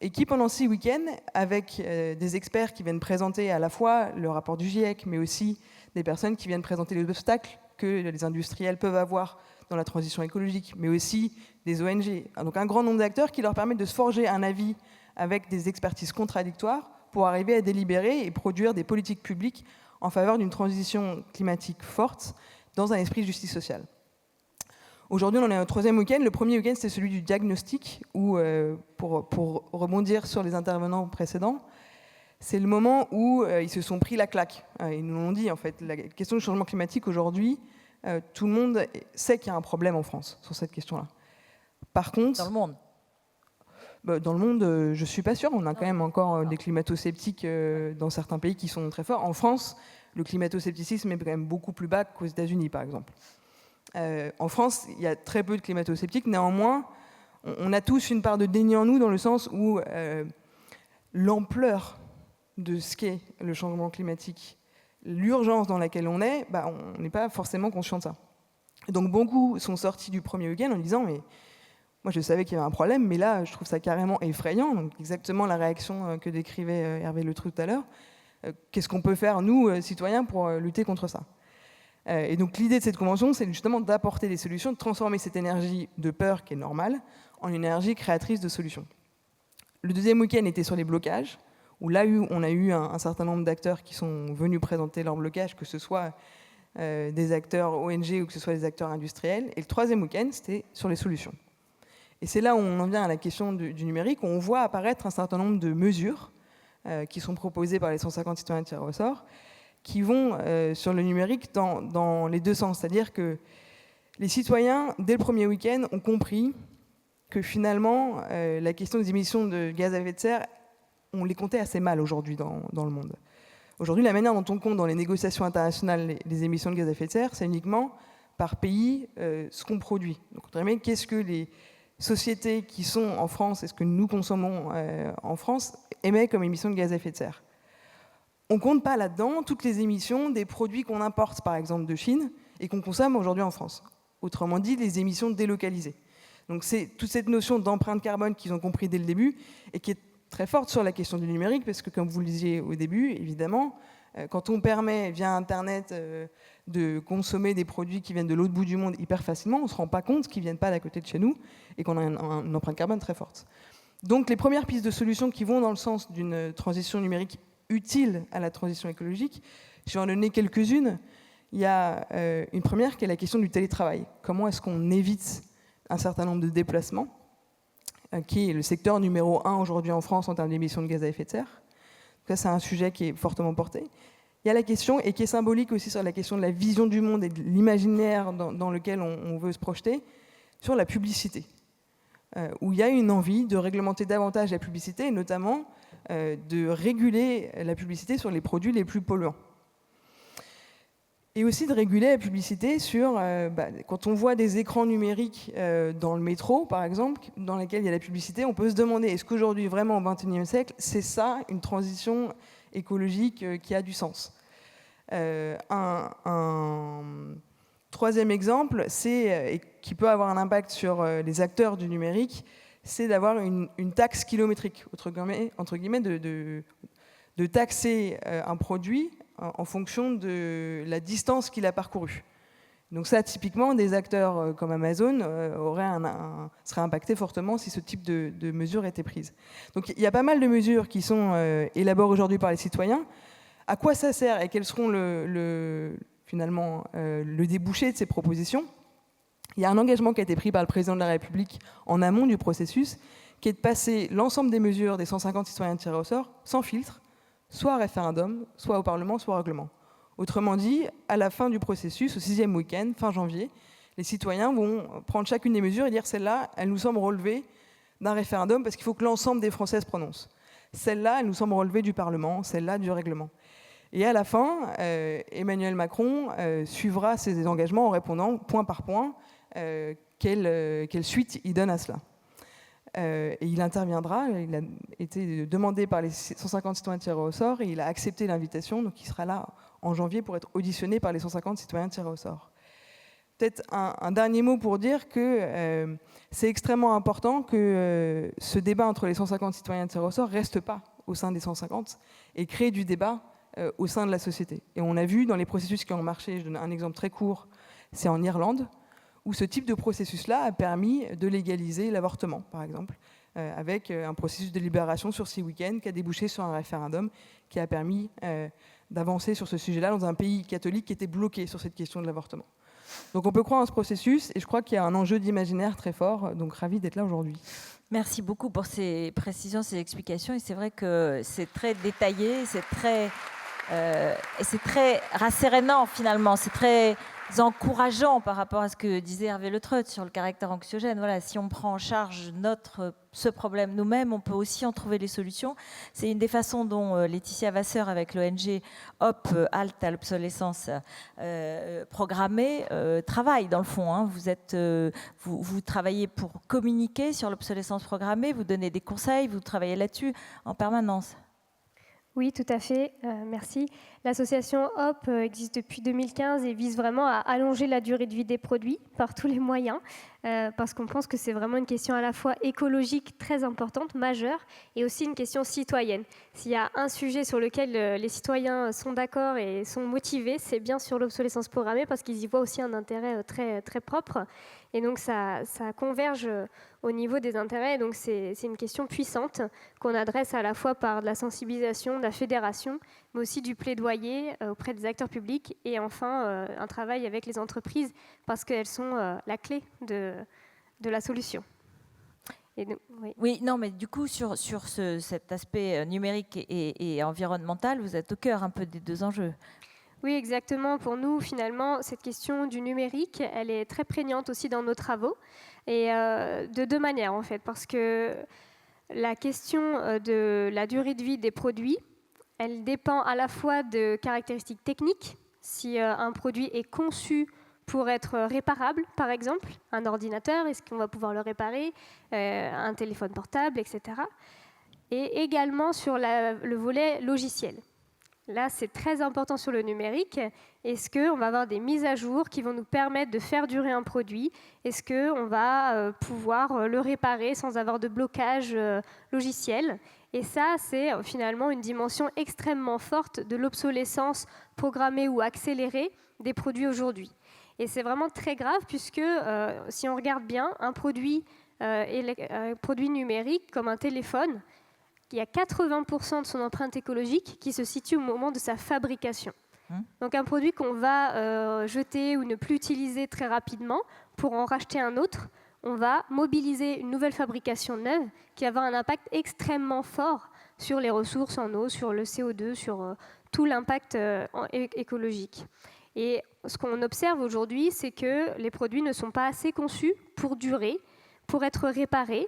S8: et qui, pendant 6 week-ends, avec des experts qui viennent présenter à la fois le rapport du GIEC, mais aussi des personnes qui viennent présenter les obstacles que les industriels peuvent avoir dans la transition écologique, mais aussi des ONG. Donc un grand nombre d'acteurs qui leur permettent de se forger un avis avec des expertises contradictoires pour arriver à délibérer et produire des politiques publiques en faveur d'une transition climatique forte dans un esprit de justice sociale. Aujourd'hui, on en est au 3e week-end. Le premier week-end, c'était celui du diagnostic, où, pour rebondir sur les intervenants précédents, c'est le moment où ils se sont pris la claque. Ils nous l'ont dit, en fait. La question du changement climatique, aujourd'hui, tout le monde sait qu'il y a un problème en France sur cette question-là. Par contre...
S1: Dans le monde?
S8: Dans le monde, je ne suis pas sûre. On a quand même encore des climato-sceptiques dans certains pays qui sont très forts. En France, le climato-scepticisme est quand même beaucoup plus bas qu'aux États-Unis, par exemple. En France, il y a très peu de climato-sceptiques. Néanmoins, on a tous une part de déni en nous, dans le sens où l'ampleur de ce qu'est le changement climatique, l'urgence dans laquelle on est, on n'est pas forcément conscient de ça. Donc beaucoup sont sortis du premier week-end en disant « mais moi je savais qu'il y avait un problème, mais là je trouve ça carrément effrayant ». Donc exactement la réaction que décrivait Hervé Le Trou tout à l'heure. Qu'est-ce qu'on peut faire, nous, citoyens, pour lutter contre ça? Et donc l'idée de cette convention, c'est justement d'apporter des solutions, de transformer cette énergie de peur qui est normale en une énergie créatrice de solutions. Le deuxième week-end était sur les blocages, où là on a eu un certain nombre d'acteurs qui sont venus présenter leur blocage, que ce soit des acteurs ONG ou que ce soit des acteurs industriels. Et le troisième week-end, c'était sur les solutions. Et c'est là où on en vient à la question du numérique, où on voit apparaître un certain nombre de mesures qui sont proposées par les 150 citoyens tirés au sort, qui vont sur le numérique dans les deux sens. C'est-à-dire que les citoyens, dès le premier week-end, ont compris que finalement, la question des émissions de gaz à effet de serre, on les comptait assez mal aujourd'hui dans le monde. Aujourd'hui, la manière dont on compte dans les négociations internationales les émissions de gaz à effet de serre, c'est uniquement par pays ce qu'on produit. Donc, qu'est-ce que les sociétés qui sont en France et ce que nous consommons en France émettent comme émissions de gaz à effet de serre? On ne compte pas là-dedans toutes les émissions des produits qu'on importe, par exemple, de Chine et qu'on consomme aujourd'hui en France. Autrement dit, les émissions délocalisées. Donc c'est toute cette notion d'empreinte carbone qu'ils ont compris dès le début et qui est très forte sur la question du numérique, parce que, comme vous le disiez au début, évidemment, quand on permet, via Internet, de consommer des produits qui viennent de l'autre bout du monde hyper facilement, on ne se rend pas compte qu'ils ne viennent pas d'à côté de chez nous et qu'on a une empreinte carbone très forte. Donc les premières pistes de solutions qui vont dans le sens d'une transition numérique utile à la transition écologique, je vais en donner quelques-unes. Il y a une première qui est la question du télétravail. Comment est-ce qu'on évite un certain nombre de déplacements, qui est le secteur numéro 1 aujourd'hui en France en termes d'émissions de gaz à effet de serre. Ça, c'est un sujet qui est fortement porté. Il y a la question, et qui est symbolique aussi sur la question de la vision du monde et de l'imaginaire dans lequel on veut se projeter, sur la publicité, où il y a une envie de réglementer davantage la publicité, et notamment de réguler la publicité sur les produits les plus polluants. Et aussi de réguler la publicité sur, quand on voit des écrans numériques dans le métro, par exemple, dans lesquels il y a la publicité, on peut se demander, est-ce qu'aujourd'hui, vraiment au XXIe siècle, c'est ça, une transition écologique qui a du sens? Un troisième exemple, et qui peut avoir un impact sur les acteurs du numérique, c'est d'avoir une taxe kilométrique, entre guillemets, de taxer un produit en fonction de la distance qu'il a parcourue. Donc ça, typiquement, des acteurs comme Amazon seraient impactés fortement si ce type de mesures était prise. Donc il y a pas mal de mesures qui sont élaborées aujourd'hui par les citoyens. À quoi ça sert et quels seront finalement le débouché de ces propositions? Il y a un engagement qui a été pris par le président de la République en amont du processus, qui est de passer l'ensemble des mesures des 150 citoyens tirés au sort, sans filtre, soit à référendum, soit au Parlement, soit au règlement. Autrement dit, à la fin du processus, au 6e week-end, fin janvier, Les citoyens vont prendre chacune des mesures et dire celle-là, elle nous semble relever d'un référendum parce qu'il faut que l'ensemble des Français se prononcent. Celle-là, elle nous semble relever du Parlement, celle-là du règlement. Et à la fin, Emmanuel Macron suivra ses engagements en répondant point par point quelle suite il donne à cela. Et il interviendra, il a été demandé par les 150 citoyens tirés au sort et il a accepté l'invitation, donc il sera là en janvier pour être auditionné par les 150 citoyens tirés au sort. Peut-être un dernier mot pour dire que c'est extrêmement important que ce débat entre les 150 citoyens tirés au sort ne reste pas au sein des 150 et crée du débat au sein de la société. Et on a vu dans les processus qui ont marché, je donne un exemple très court, c'est en Irlande, où ce type de processus-là a permis de légaliser l'avortement, par exemple, avec un processus de libération sur 6 week-ends qui a débouché sur un référendum qui a permis d'avancer sur ce sujet-là dans un pays catholique qui était bloqué sur cette question de l'avortement. Donc on peut croire en ce processus et je crois qu'il y a un enjeu d'imaginaire très fort, donc ravi d'être là aujourd'hui.
S1: Merci beaucoup pour ces précisions, ces explications. Et c'est vrai que c'est très détaillé, c'est très rassérénant finalement, c'est très encourageant par rapport à ce que disait Hervé Le Treut sur le caractère anxiogène. Voilà, si on prend en charge ce problème nous-mêmes, on peut aussi en trouver les solutions. C'est une des façons dont Laetitia Vasseur, avec l'ONG HOP, Halte à l'obsolescence programmée, travaille dans le fond. Hein. Vous travaillez pour communiquer sur l'obsolescence programmée, vous donnez des conseils, vous travaillez là-dessus en permanence.
S9: Oui, tout à fait. Merci. L'association HOP existe depuis 2015 et vise vraiment à allonger la durée de vie des produits par tous les moyens, parce qu'on pense que c'est vraiment une question à la fois écologique très importante, majeure, et aussi une question citoyenne. S'il y a un sujet sur lequel les citoyens sont d'accord et sont motivés, c'est bien sur l'obsolescence programmée, parce qu'ils y voient aussi un intérêt très, très propre. Et donc ça converge au niveau des intérêts. Et donc c'est une question puissante qu'on adresse à la fois par de la sensibilisation, de la fédération, mais aussi du plaidoyer auprès des acteurs publics. Et enfin, un travail avec les entreprises, parce qu'elles sont la clé de la solution. Et donc,
S1: oui, non, mais du coup, sur cet aspect numérique et environnemental, vous êtes au cœur un peu des deux enjeux.
S9: Oui, exactement. Pour nous, finalement, cette question du numérique, elle est très prégnante aussi dans nos travaux, et de deux manières, en fait, parce que la question de la durée de vie des produits, elle dépend à la fois de caractéristiques techniques, si un produit est conçu pour être réparable, par exemple, un ordinateur, est-ce qu'on va pouvoir le réparer, un téléphone portable, etc. Et également sur le volet logiciel. Là, c'est très important sur le numérique. Est-ce qu'on va avoir des mises à jour qui vont nous permettre de faire durer un produit? Est-ce qu'on va pouvoir le réparer sans avoir de blocage logiciel? Et ça, c'est finalement une dimension extrêmement forte de l'obsolescence programmée ou accélérée des produits aujourd'hui. Et c'est vraiment très grave puisque, si on regarde bien, un produit numérique comme un téléphone, il y a 80% de son empreinte écologique qui se situe au moment de sa fabrication. Donc un produit qu'on va jeter ou ne plus utiliser très rapidement pour en racheter un autre, on va mobiliser une nouvelle fabrication neuve qui va avoir un impact extrêmement fort sur les ressources en eau, sur le CO2, sur tout l'impact écologique. Et ce qu'on observe aujourd'hui, c'est que les produits ne sont pas assez conçus pour durer, pour être réparés,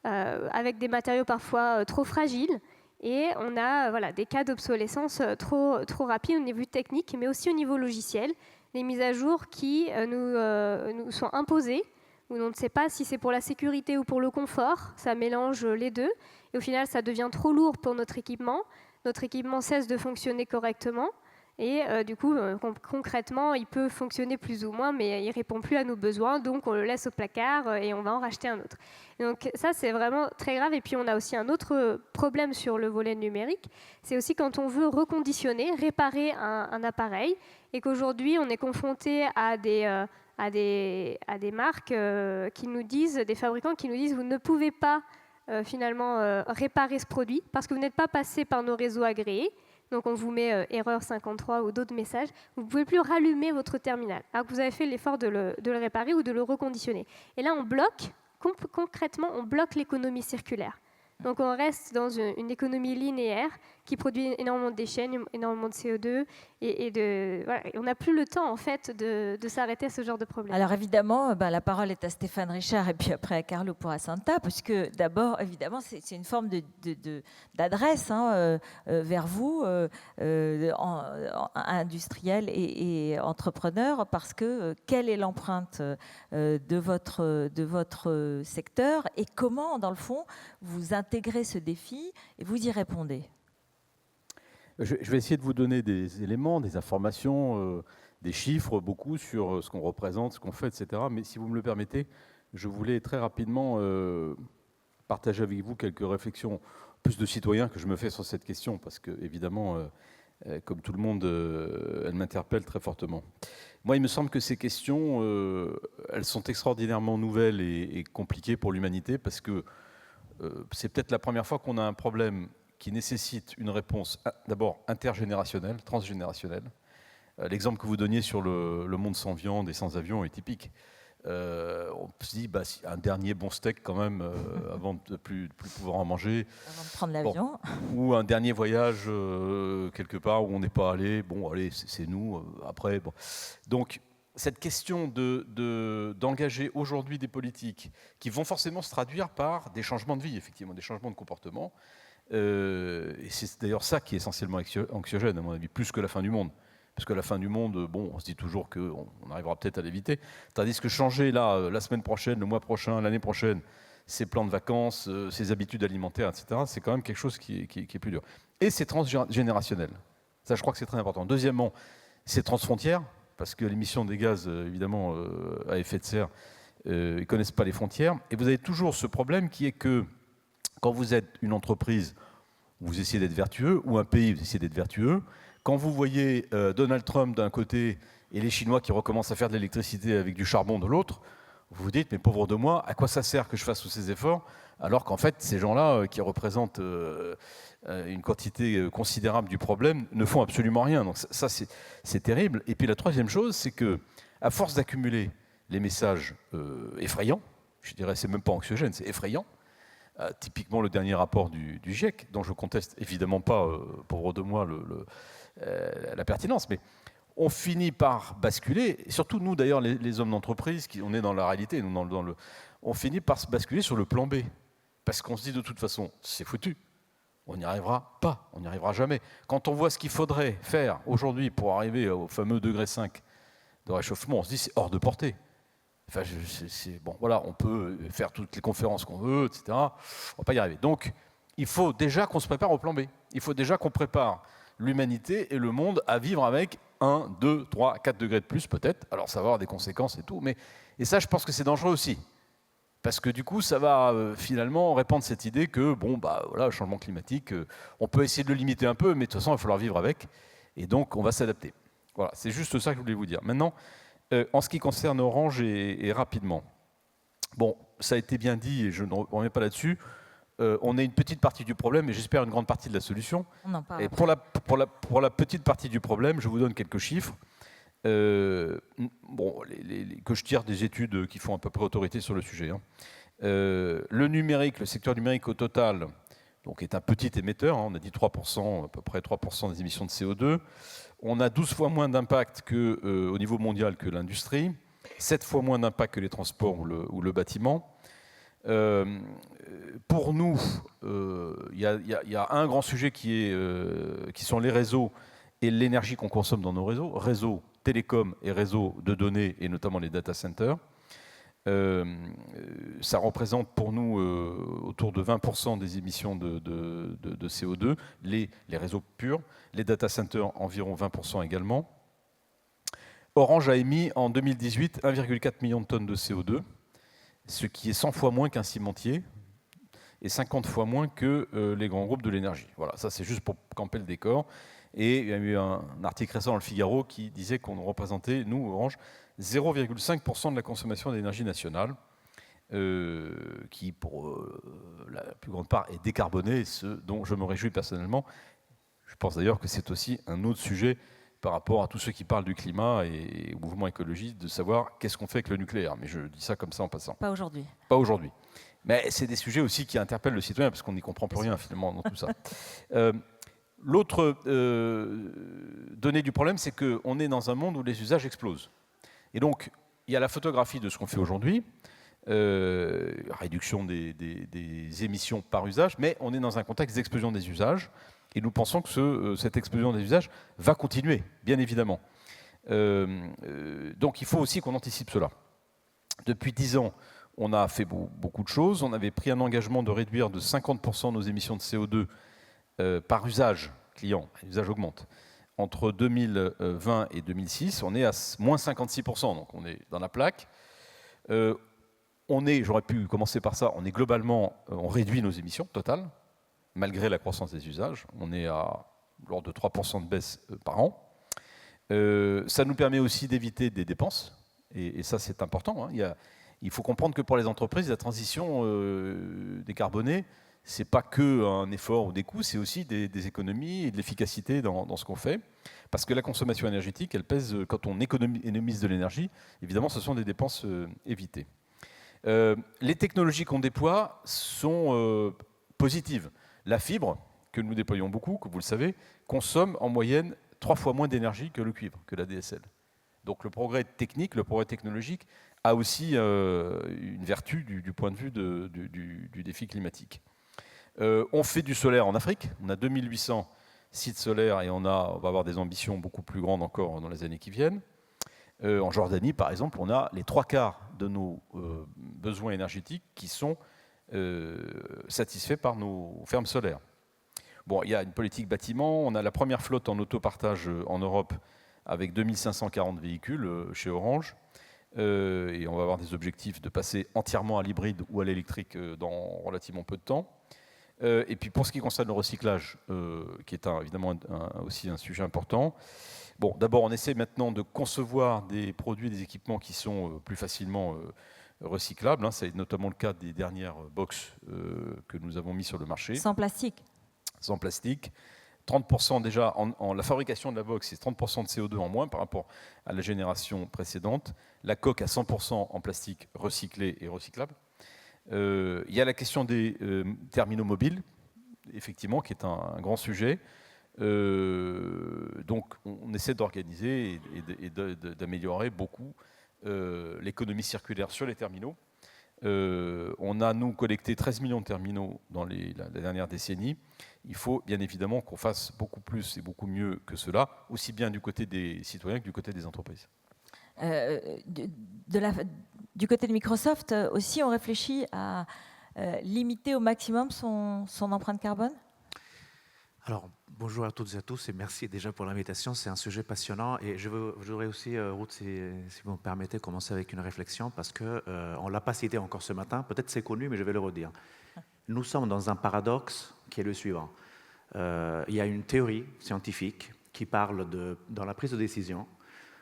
S9: avec des matériaux parfois trop fragiles. Et on a des cas d'obsolescence trop rapides au niveau technique, mais aussi au niveau logiciel. Des mises à jour qui nous sont imposées, où on ne sait pas si c'est pour la sécurité ou pour le confort. Ça mélange les deux. Et au final, ça devient trop lourd pour notre équipement. Notre équipement cesse de fonctionner correctement. Et du coup, concrètement, il peut fonctionner plus ou moins, mais il ne répond plus à nos besoins, donc on le laisse au placard et on va en racheter un autre. Et donc ça, c'est vraiment très grave. Et puis, on a aussi un autre problème sur le volet numérique. C'est aussi quand on veut reconditionner, réparer un appareil, et qu'aujourd'hui, on est confronté à des marques qui nous disent, des fabricants qui nous disent, vous ne pouvez pas finalement réparer ce produit parce que vous n'êtes pas passé par nos réseaux agréés. Donc on vous met erreur 53 ou d'autres messages. Vous ne pouvez plus rallumer votre terminal, alors que vous avez fait l'effort de le réparer ou de le reconditionner. Et là, on bloque, concrètement, on bloque l'économie circulaire. Donc on reste dans une économie linéaire qui produit énormément de déchets, énormément de CO2, et on n'a plus le temps en fait de s'arrêter à ce genre de problème.
S1: Alors évidemment, la parole est à Stéphane Richard et puis après à Carlo Porasanta, parce que d'abord, évidemment, c'est une forme d'adresse vers vous, industriels et entrepreneurs, parce que quelle est l'empreinte de votre secteur et comment, dans le fond, vous intégrez ce défi et vous y répondez?
S3: Je vais essayer de vous donner des éléments, des informations, des chiffres, beaucoup sur ce qu'on représente, ce qu'on fait, etc. Mais si vous me le permettez, je voulais très rapidement partager avec vous quelques réflexions, plus de citoyens que je me fais sur cette question, parce que, évidemment, comme tout le monde, elle m'interpelle très fortement. Moi, il me semble que ces questions, elles sont extraordinairement nouvelles et compliquées pour l'humanité, parce que c'est peut-être la première fois qu'on a un problème qui nécessite une réponse d'abord intergénérationnelle, transgénérationnelle. L'exemple que vous donniez sur le monde sans viande et sans avion est typique. On se dit, un dernier bon steak quand même, avant de ne plus pouvoir en manger.
S1: Avant de prendre l'avion.
S3: Ou un dernier voyage quelque part où on n'est pas allé. Bon, allez, c'est nous. Après, bon. Donc, cette question d'engager aujourd'hui des politiques qui vont forcément se traduire par des changements de vie, effectivement, des changements de comportement. Et c'est d'ailleurs ça qui est essentiellement anxiogène, à mon avis, plus que la fin du monde. Parce que la fin du monde, on se dit toujours qu'on arrivera peut-être à l'éviter. Tandis que changer là, la semaine prochaine, le mois prochain, l'année prochaine, ses plans de vacances, ses habitudes alimentaires, etc., c'est quand même quelque chose qui est plus dur. Et c'est transgénérationnel. Ça, je crois que c'est très important. Deuxièmement, c'est transfrontière, parce que l'émission des gaz, évidemment, à effet de serre, ils ne connaissent pas les frontières. Et vous avez toujours ce problème qui est que quand vous êtes une entreprise, vous essayez d'être vertueux, ou un pays, vous essayez d'être vertueux. Quand vous voyez Donald Trump d'un côté et les Chinois qui recommencent à faire de l'électricité avec du charbon de l'autre, vous vous dites, mais pauvre de moi, à quoi ça sert que je fasse tous ces efforts, alors qu'en fait, ces gens-là, qui représentent une quantité considérable du problème, ne font absolument rien. Donc ça, c'est terrible. Et puis la troisième chose, c'est que, à force d'accumuler les messages effrayants, je dirais, c'est même pas anxiogène, c'est effrayant. Typiquement le dernier rapport du GIEC, dont je conteste évidemment pas, pauvre de moi, la pertinence, mais on finit par basculer, et surtout nous d'ailleurs les hommes d'entreprise, on est dans la réalité, on finit par se basculer sur le plan B, parce qu'on se dit de toute façon, c'est foutu, on n'y arrivera pas, on n'y arrivera jamais. Quand on voit ce qu'il faudrait faire aujourd'hui pour arriver au fameux degré 5 de réchauffement, on se dit c'est hors de portée. Enfin, bon, voilà, on peut faire toutes les conférences qu'on veut, etc. On ne va pas y arriver. Donc, il faut déjà qu'on se prépare au plan B. Il faut déjà qu'on prépare l'humanité et le monde à vivre avec 1, 2, 3, 4 degrés de plus, peut-être. Alors, ça va avoir des conséquences et tout. Et ça, je pense que c'est dangereux aussi. Parce que du coup, ça va finalement répandre cette idée que, voilà, le changement climatique, on peut essayer de le limiter un peu, mais de toute façon, il va falloir vivre avec. Et donc, on va s'adapter. Voilà, c'est juste ça que je voulais vous dire. Maintenant, en ce qui concerne Orange et rapidement, bon, ça a été bien dit et je ne reviens pas là-dessus, on est une petite partie du problème et j'espère une grande partie de la solution.
S1: On en parle.
S3: Et pour la petite partie du problème, je vous donne quelques chiffres que je tire des études qui font à peu près autorité sur le sujet. Le numérique, le secteur numérique au total, donc est un petit émetteur, on a dit 3%, à peu près 3% des émissions de CO2. On a 12 fois moins d'impact au niveau mondial que l'industrie, 7 fois moins d'impact que les transports ou le bâtiment. Pour nous, il y a un grand sujet qui sont les réseaux et l'énergie qu'on consomme dans nos réseaux télécoms et réseaux de données, et notamment les data centers. Ça représente pour nous autour de 20% des émissions de CO2, les réseaux purs, les data centers environ 20% également. Orange a émis en 2018 1,4 million de tonnes de CO2, ce qui est 100 fois moins qu'un cimentier et 50 fois moins que les grands groupes de l'énergie. Voilà, ça c'est juste pour camper le décor. Et il y a eu un article récent dans le Figaro qui disait qu'on représentait, nous, Orange, 0,5% de la consommation d'énergie nationale, qui, pour la plus grande part, est décarbonée, ce dont je me réjouis personnellement. Je pense d'ailleurs que c'est aussi un autre sujet par rapport à tous ceux qui parlent du climat et au mouvement écologiste, de savoir qu'est-ce qu'on fait avec le nucléaire. Mais je dis ça comme ça en passant.
S1: Pas aujourd'hui.
S3: Pas aujourd'hui. Mais c'est des sujets aussi qui interpellent le citoyen, parce qu'on n'y comprend plus rien finalement dans tout ça. L'autre donnée du problème, c'est qu'on est dans un monde où les usages explosent. Et donc, il y a la photographie de ce qu'on fait aujourd'hui, réduction des émissions par usage, mais on est dans un contexte d'explosion des usages, et nous pensons que cette explosion des usages va continuer, bien évidemment. Donc il faut aussi qu'on anticipe cela. Depuis 10 ans, on a fait beaucoup de choses. On avait pris un engagement de réduire de 50% nos émissions de CO2 par usage client, l'usage augmente. Entre 2020 et 2006, on est à moins 56%, donc on est dans la plaque. J'aurais pu commencer par ça, on est globalement, on réduit nos émissions totales, malgré la croissance des usages. On est à l'ordre de 3% de baisse par an. Ça nous permet aussi d'éviter des dépenses, et ça c'est important. Hein. Il faut comprendre que pour les entreprises, la transition décarbonée, ce n'est pas qu'un effort ou des coûts, c'est aussi des économies et de l'efficacité dans ce qu'on fait. Parce que la consommation énergétique, elle pèse, quand on économise de l'énergie, évidemment, ce sont des dépenses évitées. Les technologies qu'on déploie sont positives. La fibre, que nous déployons beaucoup, que vous le savez, consomme en moyenne 3 fois moins d'énergie que le cuivre, que la DSL. Donc le progrès technique, le progrès technologique a aussi une vertu du point de vue du défi climatique. On fait du solaire en Afrique, on a 2800 sites solaires et on va avoir des ambitions beaucoup plus grandes encore dans les années qui viennent. En Jordanie, par exemple, on a les 3/4 de nos besoins énergétiques qui sont satisfaits par nos fermes solaires. Bon, il y a une politique bâtiment, on a la première flotte en autopartage en Europe avec 2540 véhicules chez Orange. Et on va avoir des objectifs de passer entièrement à l'hybride ou à l'électrique dans relativement peu de temps. Et puis pour ce qui concerne le recyclage, qui est évidemment aussi un sujet important, bon, d'abord on essaie maintenant de concevoir des produits, des équipements qui sont plus facilement recyclables. Hein. C'est notamment le cas des dernières box que nous avons mis sur le marché.
S1: Sans plastique.
S3: Sans plastique. 30% déjà, la fabrication de la box, c'est 30% de CO2 en moins par rapport à la génération précédente. La coque à 100% en plastique recyclé et recyclable. Il y a la question des terminaux mobiles, effectivement, qui est un grand sujet. Donc on essaie d'organiser et d'améliorer beaucoup l'économie circulaire sur les terminaux. On a, nous, collecté 13 millions de terminaux dans la dernière décennie. Il faut bien évidemment qu'on fasse beaucoup plus et beaucoup mieux que cela, aussi bien du côté des citoyens que du côté des entreprises.
S1: Du côté de Microsoft aussi, on réfléchit à limiter au maximum son empreinte carbone ?
S10: Alors, bonjour à toutes et à tous et merci déjà pour l'invitation. C'est un sujet passionnant et je voudrais aussi, Ruth, si vous me permettez, commencer avec une réflexion parce qu'on ne l'a pas cité encore ce matin, peut-être c'est connu, mais je vais le redire. Nous sommes dans un paradoxe qui est le suivant. Il y a une théorie scientifique qui parle dans la prise de décision.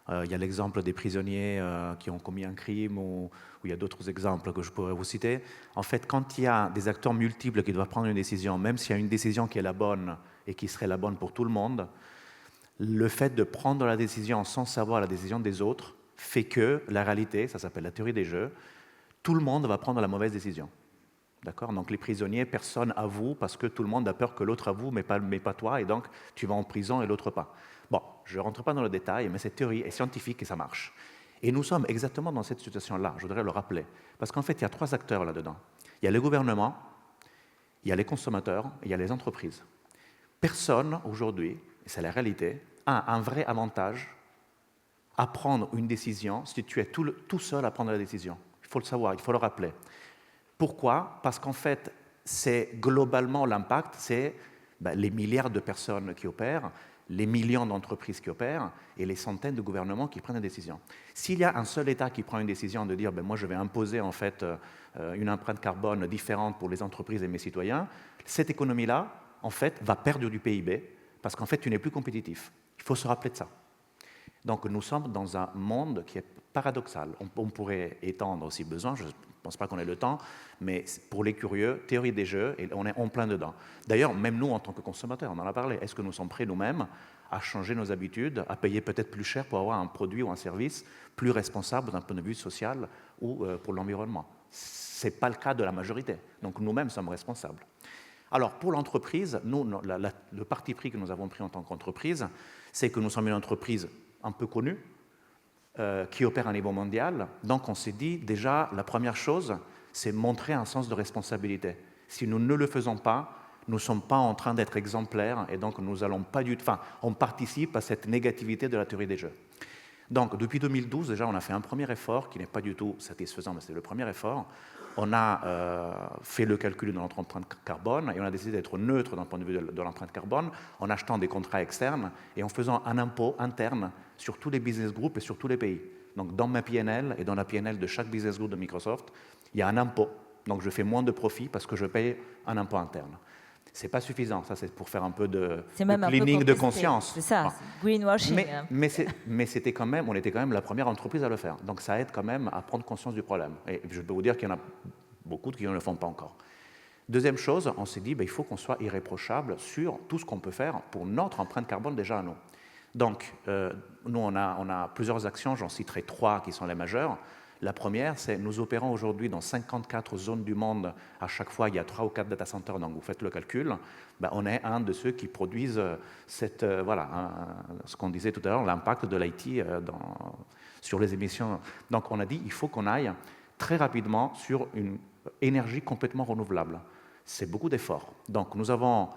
S10: Il y a l'exemple des prisonniers qui ont commis un crime ou il y a d'autres exemples que je pourrais vous citer. En fait, quand il y a des acteurs multiples qui doivent prendre une décision, même s'il y a une décision qui est la bonne et qui serait la bonne pour tout le monde, le fait de prendre la décision sans savoir la décision des autres fait que la réalité, ça s'appelle la théorie des jeux, tout le monde va prendre la mauvaise décision. D'accord ? Donc les prisonniers, personne avoue parce que tout le monde a peur que l'autre avoue, mais pas toi, et donc tu vas en prison et l'autre pas. Bon, je ne rentre pas dans le détail, mais cette théorie est scientifique et ça marche. Et nous sommes exactement dans cette situation-là, je voudrais le rappeler. Parce qu'en fait, il y a 3 acteurs là-dedans. Il y a le gouvernement, il y a les consommateurs, et il y a les entreprises. Personne, aujourd'hui, et c'est la réalité, a un vrai avantage à prendre une décision si tu es tout seul à prendre la décision. Il faut le savoir, il faut le rappeler. Pourquoi ? Parce qu'en fait, c'est globalement l'impact, c'est les milliards de personnes qui opèrent, les millions d'entreprises qui opèrent et les centaines de gouvernements qui prennent des décisions. S'il y a un seul État qui prend une décision de dire moi je vais imposer en fait une empreinte carbone différente pour les entreprises et mes citoyens, cette économie-là en fait va perdre du PIB parce qu'en fait tu n'es plus compétitif. Il faut se rappeler de ça. Donc nous sommes dans un monde qui est paradoxal. On pourrait étendre si besoin, je ne pense pas qu'on ait le temps, mais pour les curieux, théorie des jeux, et on est en plein dedans. D'ailleurs, même nous, en tant que consommateurs, on en a parlé, est-ce que nous sommes prêts nous-mêmes à changer nos habitudes, à payer peut-être plus cher pour avoir un produit ou un service plus responsable d'un point de vue social ou pour l'environnement ? Ce n'est pas le cas de la majorité, donc nous-mêmes sommes responsables. Alors, pour l'entreprise, nous, le parti pris que nous avons pris en tant qu'entreprise, c'est que nous sommes une entreprise un peu connue, qui opère à un niveau mondial. Donc, on s'est dit, déjà, la première chose, c'est montrer un sens de responsabilité. Si nous ne le faisons pas, nous ne sommes pas en train d'être exemplaires, et donc nous allons pas du tout... Enfin, on participe à cette négativité de la théorie des jeux. Donc, depuis 2012, déjà, on a fait un premier effort qui n'est pas du tout satisfaisant, mais c'est le premier effort. On a fait le calcul de notre empreinte carbone et on a décidé d'être neutre d'un point de vue de l'empreinte carbone en achetant des contrats externes et en faisant un impôt interne sur tous les business groups et sur tous les pays. Donc, dans ma PNL et dans la PNL de chaque business group de Microsoft, il y a un impôt. Donc, je fais moins de profit parce que je paye un impôt interne. Ce n'est pas suffisant, ça c'est pour faire un peu de cleaning de conscience.
S1: C'est ça, greenwashing.
S10: Mais c'était quand même, on était quand même la première entreprise à le faire. Donc ça aide quand même à prendre conscience du problème. Et je peux vous dire qu'il y en a beaucoup qui ne le font pas encore. Deuxième chose, on s'est dit il faut qu'on soit irréprochable sur tout ce qu'on peut faire pour notre empreinte carbone déjà à nous. Donc nous on a plusieurs actions, j'en citerai 3 qui sont les majeures. La première, c'est nous opérons aujourd'hui dans 54 zones du monde. À chaque fois, il y a 3 ou 4 data centers, donc vous faites le calcul. On est un de ceux qui produisent ce qu'on disait tout à l'heure, l'impact de l'IT sur les émissions. Donc on a dit il faut qu'on aille très rapidement sur une énergie complètement renouvelable. C'est beaucoup d'efforts. Donc nous avons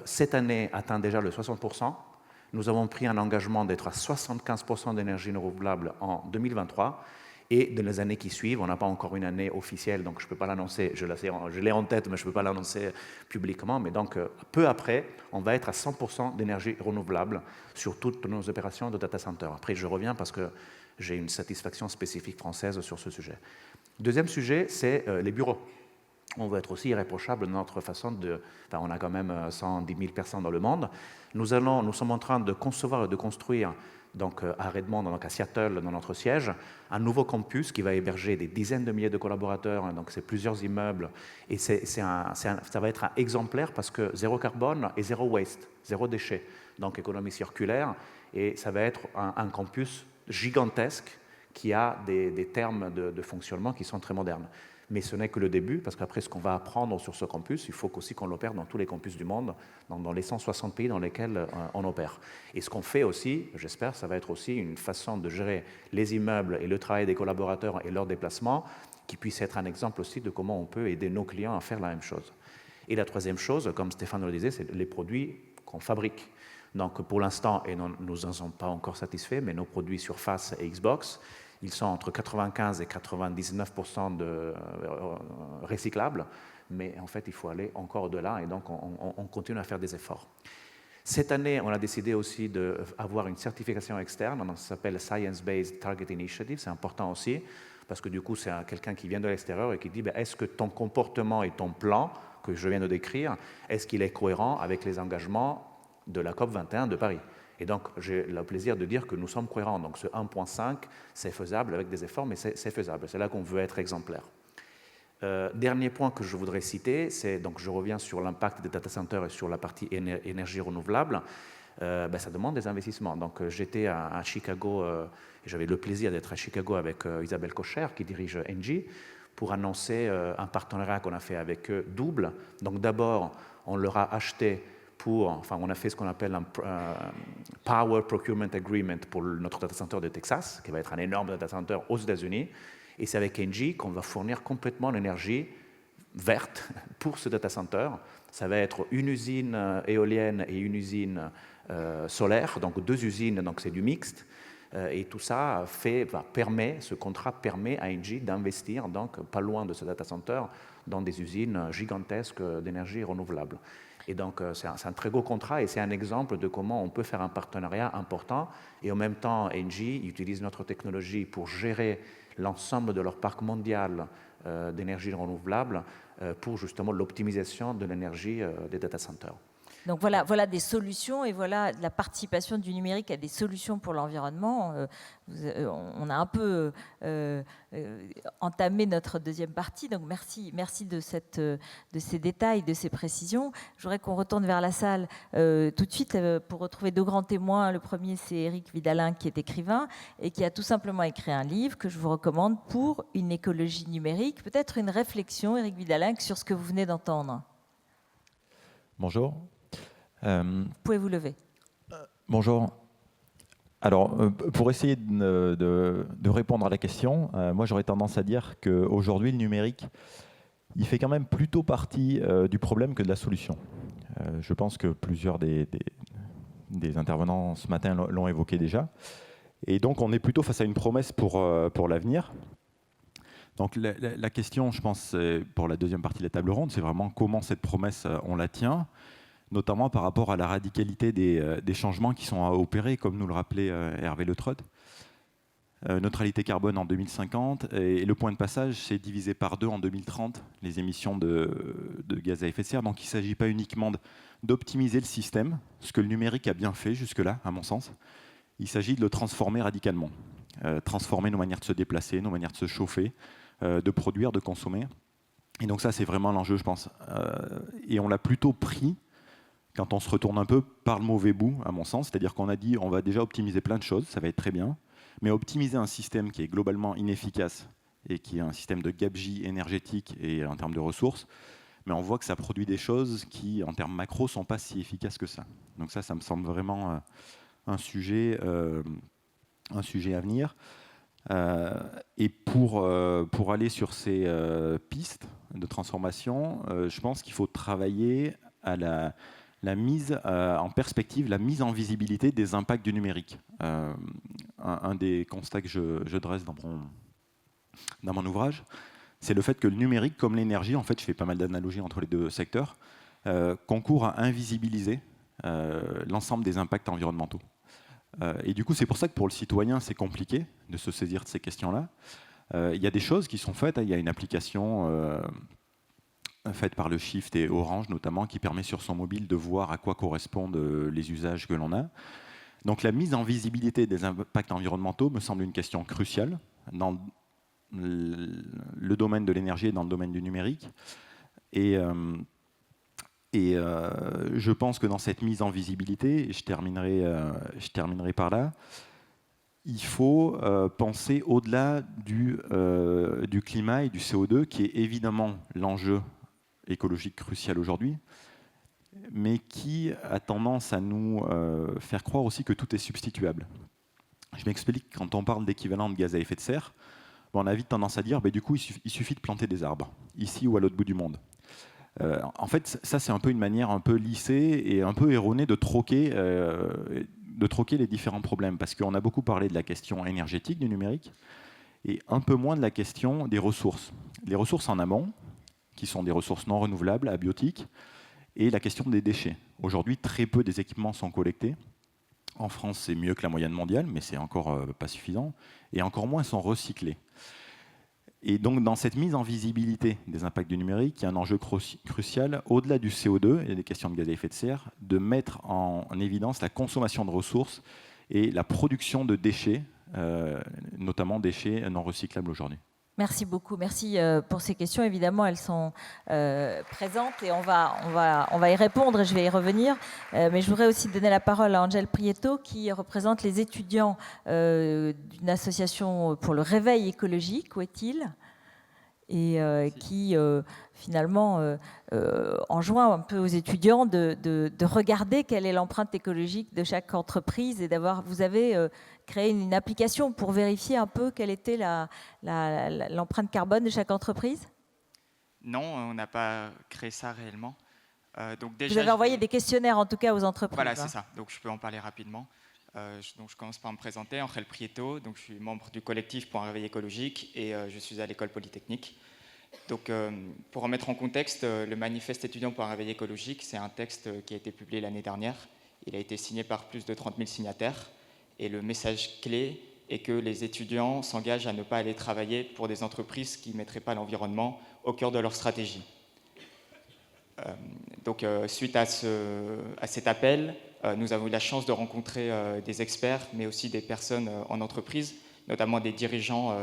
S10: cette année atteint déjà le 60%. Nous avons pris un engagement d'être à 75% d'énergie renouvelable en 2023. Et dans les années qui suivent, on n'a pas encore une année officielle, donc je ne peux pas l'annoncer, je l'ai en tête, mais je ne peux pas l'annoncer publiquement. Mais donc, peu après, on va être à 100% d'énergie renouvelable sur toutes nos opérations de data center. Après, je reviens parce que j'ai une satisfaction spécifique française sur ce sujet. Deuxième sujet, c'est les bureaux. On veut être aussi irréprochable dans notre façon de... Enfin, on a quand même 110 000 personnes dans le monde. Nous sommes en train de concevoir et de construire donc à Redmond, donc à Seattle, dans notre siège, un nouveau campus qui va héberger des dizaines de milliers de collaborateurs, donc c'est plusieurs immeubles, et ça va être un exemplaire parce que zéro carbone et zéro waste, zéro déchet, donc économie circulaire, et ça va être un campus gigantesque qui a des termes de fonctionnement qui sont très modernes. Mais ce n'est que le début, parce qu'après, ce qu'on va apprendre sur ce campus, il faut aussi qu'on l'opère dans tous les campus du monde, dans les 160 pays dans lesquels on opère. Et ce qu'on fait aussi, j'espère, ça va être aussi une façon de gérer les immeubles et le travail des collaborateurs et leurs déplacements, qui puisse être un exemple aussi de comment on peut aider nos clients à faire la même chose. Et la troisième chose, comme Stéphane le disait, c'est les produits qu'on fabrique. Donc pour l'instant, et nous n'en sommes pas encore satisfaits, mais nos produits Surface et Xbox, ils sont entre 95 et 99% de recyclables, mais en fait, il faut aller encore au-delà, et donc on continue à faire des efforts. Cette année, on a décidé aussi d'avoir une certification externe, donc ça s'appelle Science Based Target Initiative, c'est important aussi, parce que du coup, c'est quelqu'un qui vient de l'extérieur et qui dit est-ce que ton comportement et ton plan, que je viens de décrire, est-ce qu'il est cohérent avec les engagements de la COP21 de Paris ? Et donc, j'ai le plaisir de dire que nous sommes cohérents. Donc, ce 1,5, c'est faisable avec des efforts, mais c'est faisable. C'est là qu'on veut être exemplaire. Dernier point que je voudrais citer, c'est, donc je reviens sur l'impact des data centers et sur la partie énergie renouvelable. Ça demande des investissements. Donc, j'étais à Chicago, et j'avais le plaisir d'être à Chicago avec Isabelle Kocher, qui dirige Engie, pour annoncer un partenariat qu'on a fait avec eux double. Donc, d'abord, on leur a acheté on a fait ce qu'on appelle un Power Procurement Agreement pour notre data center de Texas, qui va être un énorme data center aux États-Unis. Et c'est avec Engie qu'on va fournir complètement l'énergie verte pour ce data center. Ça va être une usine éolienne et une usine solaire, donc 2 usines, donc c'est du mixte. Et tout ça ce contrat permet à Engie d'investir, donc pas loin de ce data center, dans des usines gigantesques d'énergie renouvelable. Et donc, c'est un très gros contrat et c'est un exemple de comment on peut faire un partenariat important. Et en même temps, Engie utilise notre technologie pour gérer l'ensemble de leur parc mondial d'énergie renouvelable pour justement l'optimisation de l'énergie des data centers.
S1: Donc voilà des solutions et voilà la participation du numérique à des solutions pour l'environnement. On a un peu entamé notre deuxième partie, donc merci de ces détails, de ces précisions. Je voudrais qu'on retourne vers la salle tout de suite pour retrouver 2 grands témoins. Le premier, c'est Éric Vidalin, qui est écrivain et qui a tout simplement écrit un livre que je vous recommande pour une écologie numérique. Peut-être une réflexion, Éric Vidalin, sur ce que vous venez d'entendre.
S11: Bonjour.
S1: Pouvez-vous lever?
S11: Bonjour. Alors, pour essayer de répondre à la question, moi j'aurais tendance à dire qu'aujourd'hui le numérique, il fait quand même plutôt partie du problème que de la solution. Je pense que plusieurs des intervenants ce matin l'ont évoqué déjà. Et donc on est plutôt face à une promesse pour l'avenir. Donc la question, je pense, pour la deuxième partie de la table ronde, c'est vraiment comment cette promesse, on la tient, notamment par rapport à la radicalité des changements qui sont à opérer, comme nous le rappelait Hervé Le Trott. Neutralité carbone en 2050, et le point de passage, c'est divisé par 2 en 2030, les émissions de gaz à effet de serre. Donc il ne s'agit pas uniquement d'optimiser le système, ce que le numérique a bien fait jusque-là, à mon sens. Il s'agit de le transformer radicalement. Transformer nos manières de se déplacer, nos manières de se chauffer, de produire, de consommer. Et donc ça, c'est vraiment l'enjeu, je pense. Et on l'a plutôt pris, quand on se retourne un peu, par le mauvais bout, à mon sens. C'est-à-dire qu'on a dit, on va déjà optimiser plein de choses, ça va être très bien. Mais optimiser un système qui est globalement inefficace et qui est un système de gabegie énergétique et en termes de ressources, mais on voit que ça produit des choses qui, en termes macro, ne sont pas si efficaces que ça. Donc ça me semble vraiment un sujet à venir. Et pour aller sur ces pistes de transformation, je pense qu'il faut travailler à la mise en perspective, la mise en visibilité des impacts du numérique. Un des constats que je dresse dans mon ouvrage, c'est le fait que le numérique, comme l'énergie, en fait, je fais pas mal d'analogies entre les deux secteurs, concourt à invisibiliser l'ensemble des impacts environnementaux. Et du coup, c'est pour ça que pour le citoyen, c'est compliqué de se saisir de ces questions-là. Il y a des choses qui sont faites. Il y a une application faite par le Shift et Orange, notamment, qui permet sur son mobile de voir à quoi correspondent les usages que l'on a. Donc la mise en visibilité des impacts environnementaux me semble une question cruciale dans le domaine de l'énergie et dans le domaine du numérique. Et je pense que dans cette mise en visibilité, et je terminerai par là, il faut penser au-delà du climat et du CO2, qui est évidemment l'enjeu écologique crucial aujourd'hui, mais qui a tendance à nous faire croire aussi que tout est substituable. Je m'explique, quand on parle d'équivalent de gaz à effet de serre, on a vite tendance à dire, du coup, il suffit de planter des arbres, ici ou à l'autre bout du monde. En fait, ça, c'est un peu une manière un peu lissée et un peu erronée de troquer les différents problèmes, parce qu'on a beaucoup parlé de la question énergétique du numérique et un peu moins de la question des ressources. Les ressources en amont, qui sont des ressources non renouvelables, abiotiques, et la question des déchets. Aujourd'hui, très peu des équipements sont collectés. En France, c'est mieux que la moyenne mondiale, mais c'est encore pas suffisant, et encore moins sont recyclés. Et donc, dans cette mise en visibilité des impacts du numérique, il y a un enjeu crucial, au-delà du CO2 et des questions de gaz à effet de serre, de mettre en évidence la consommation de ressources et la production de déchets, notamment déchets non recyclables aujourd'hui.
S1: Merci beaucoup. Merci pour ces questions. Évidemment, elles sont présentes et on va y répondre et je vais y revenir. Mais je voudrais aussi donner la parole à Angel Prieto, qui représente les étudiants d'une association pour le réveil écologique, où est-il ? Et qui finalement enjoint un peu aux étudiants de regarder quelle est l'empreinte écologique de chaque entreprise et vous avez créé une application pour vérifier un peu quelle était l'empreinte carbone de chaque entreprise ?
S12: Non, on n'a pas créé ça réellement. Donc déjà,
S1: vous avez envoyé des questionnaires en tout cas aux entreprises.
S12: Voilà, c'est ça. Donc je peux en parler rapidement. Donc je commence par me présenter, Angel Prieto, donc je suis membre du collectif pour un réveil écologique et je suis à l'école polytechnique. Donc pour remettre en contexte, le manifeste étudiant pour un réveil écologique, c'est un texte qui a été publié l'année dernière. Il a été signé par plus de 30 000 signataires et le message clé est que les étudiants s'engagent à ne pas aller travailler pour des entreprises qui ne mettraient pas l'environnement au cœur de leur stratégie. Donc suite à cet appel, nous avons eu la chance de rencontrer des experts, mais aussi des personnes en entreprise, notamment des dirigeants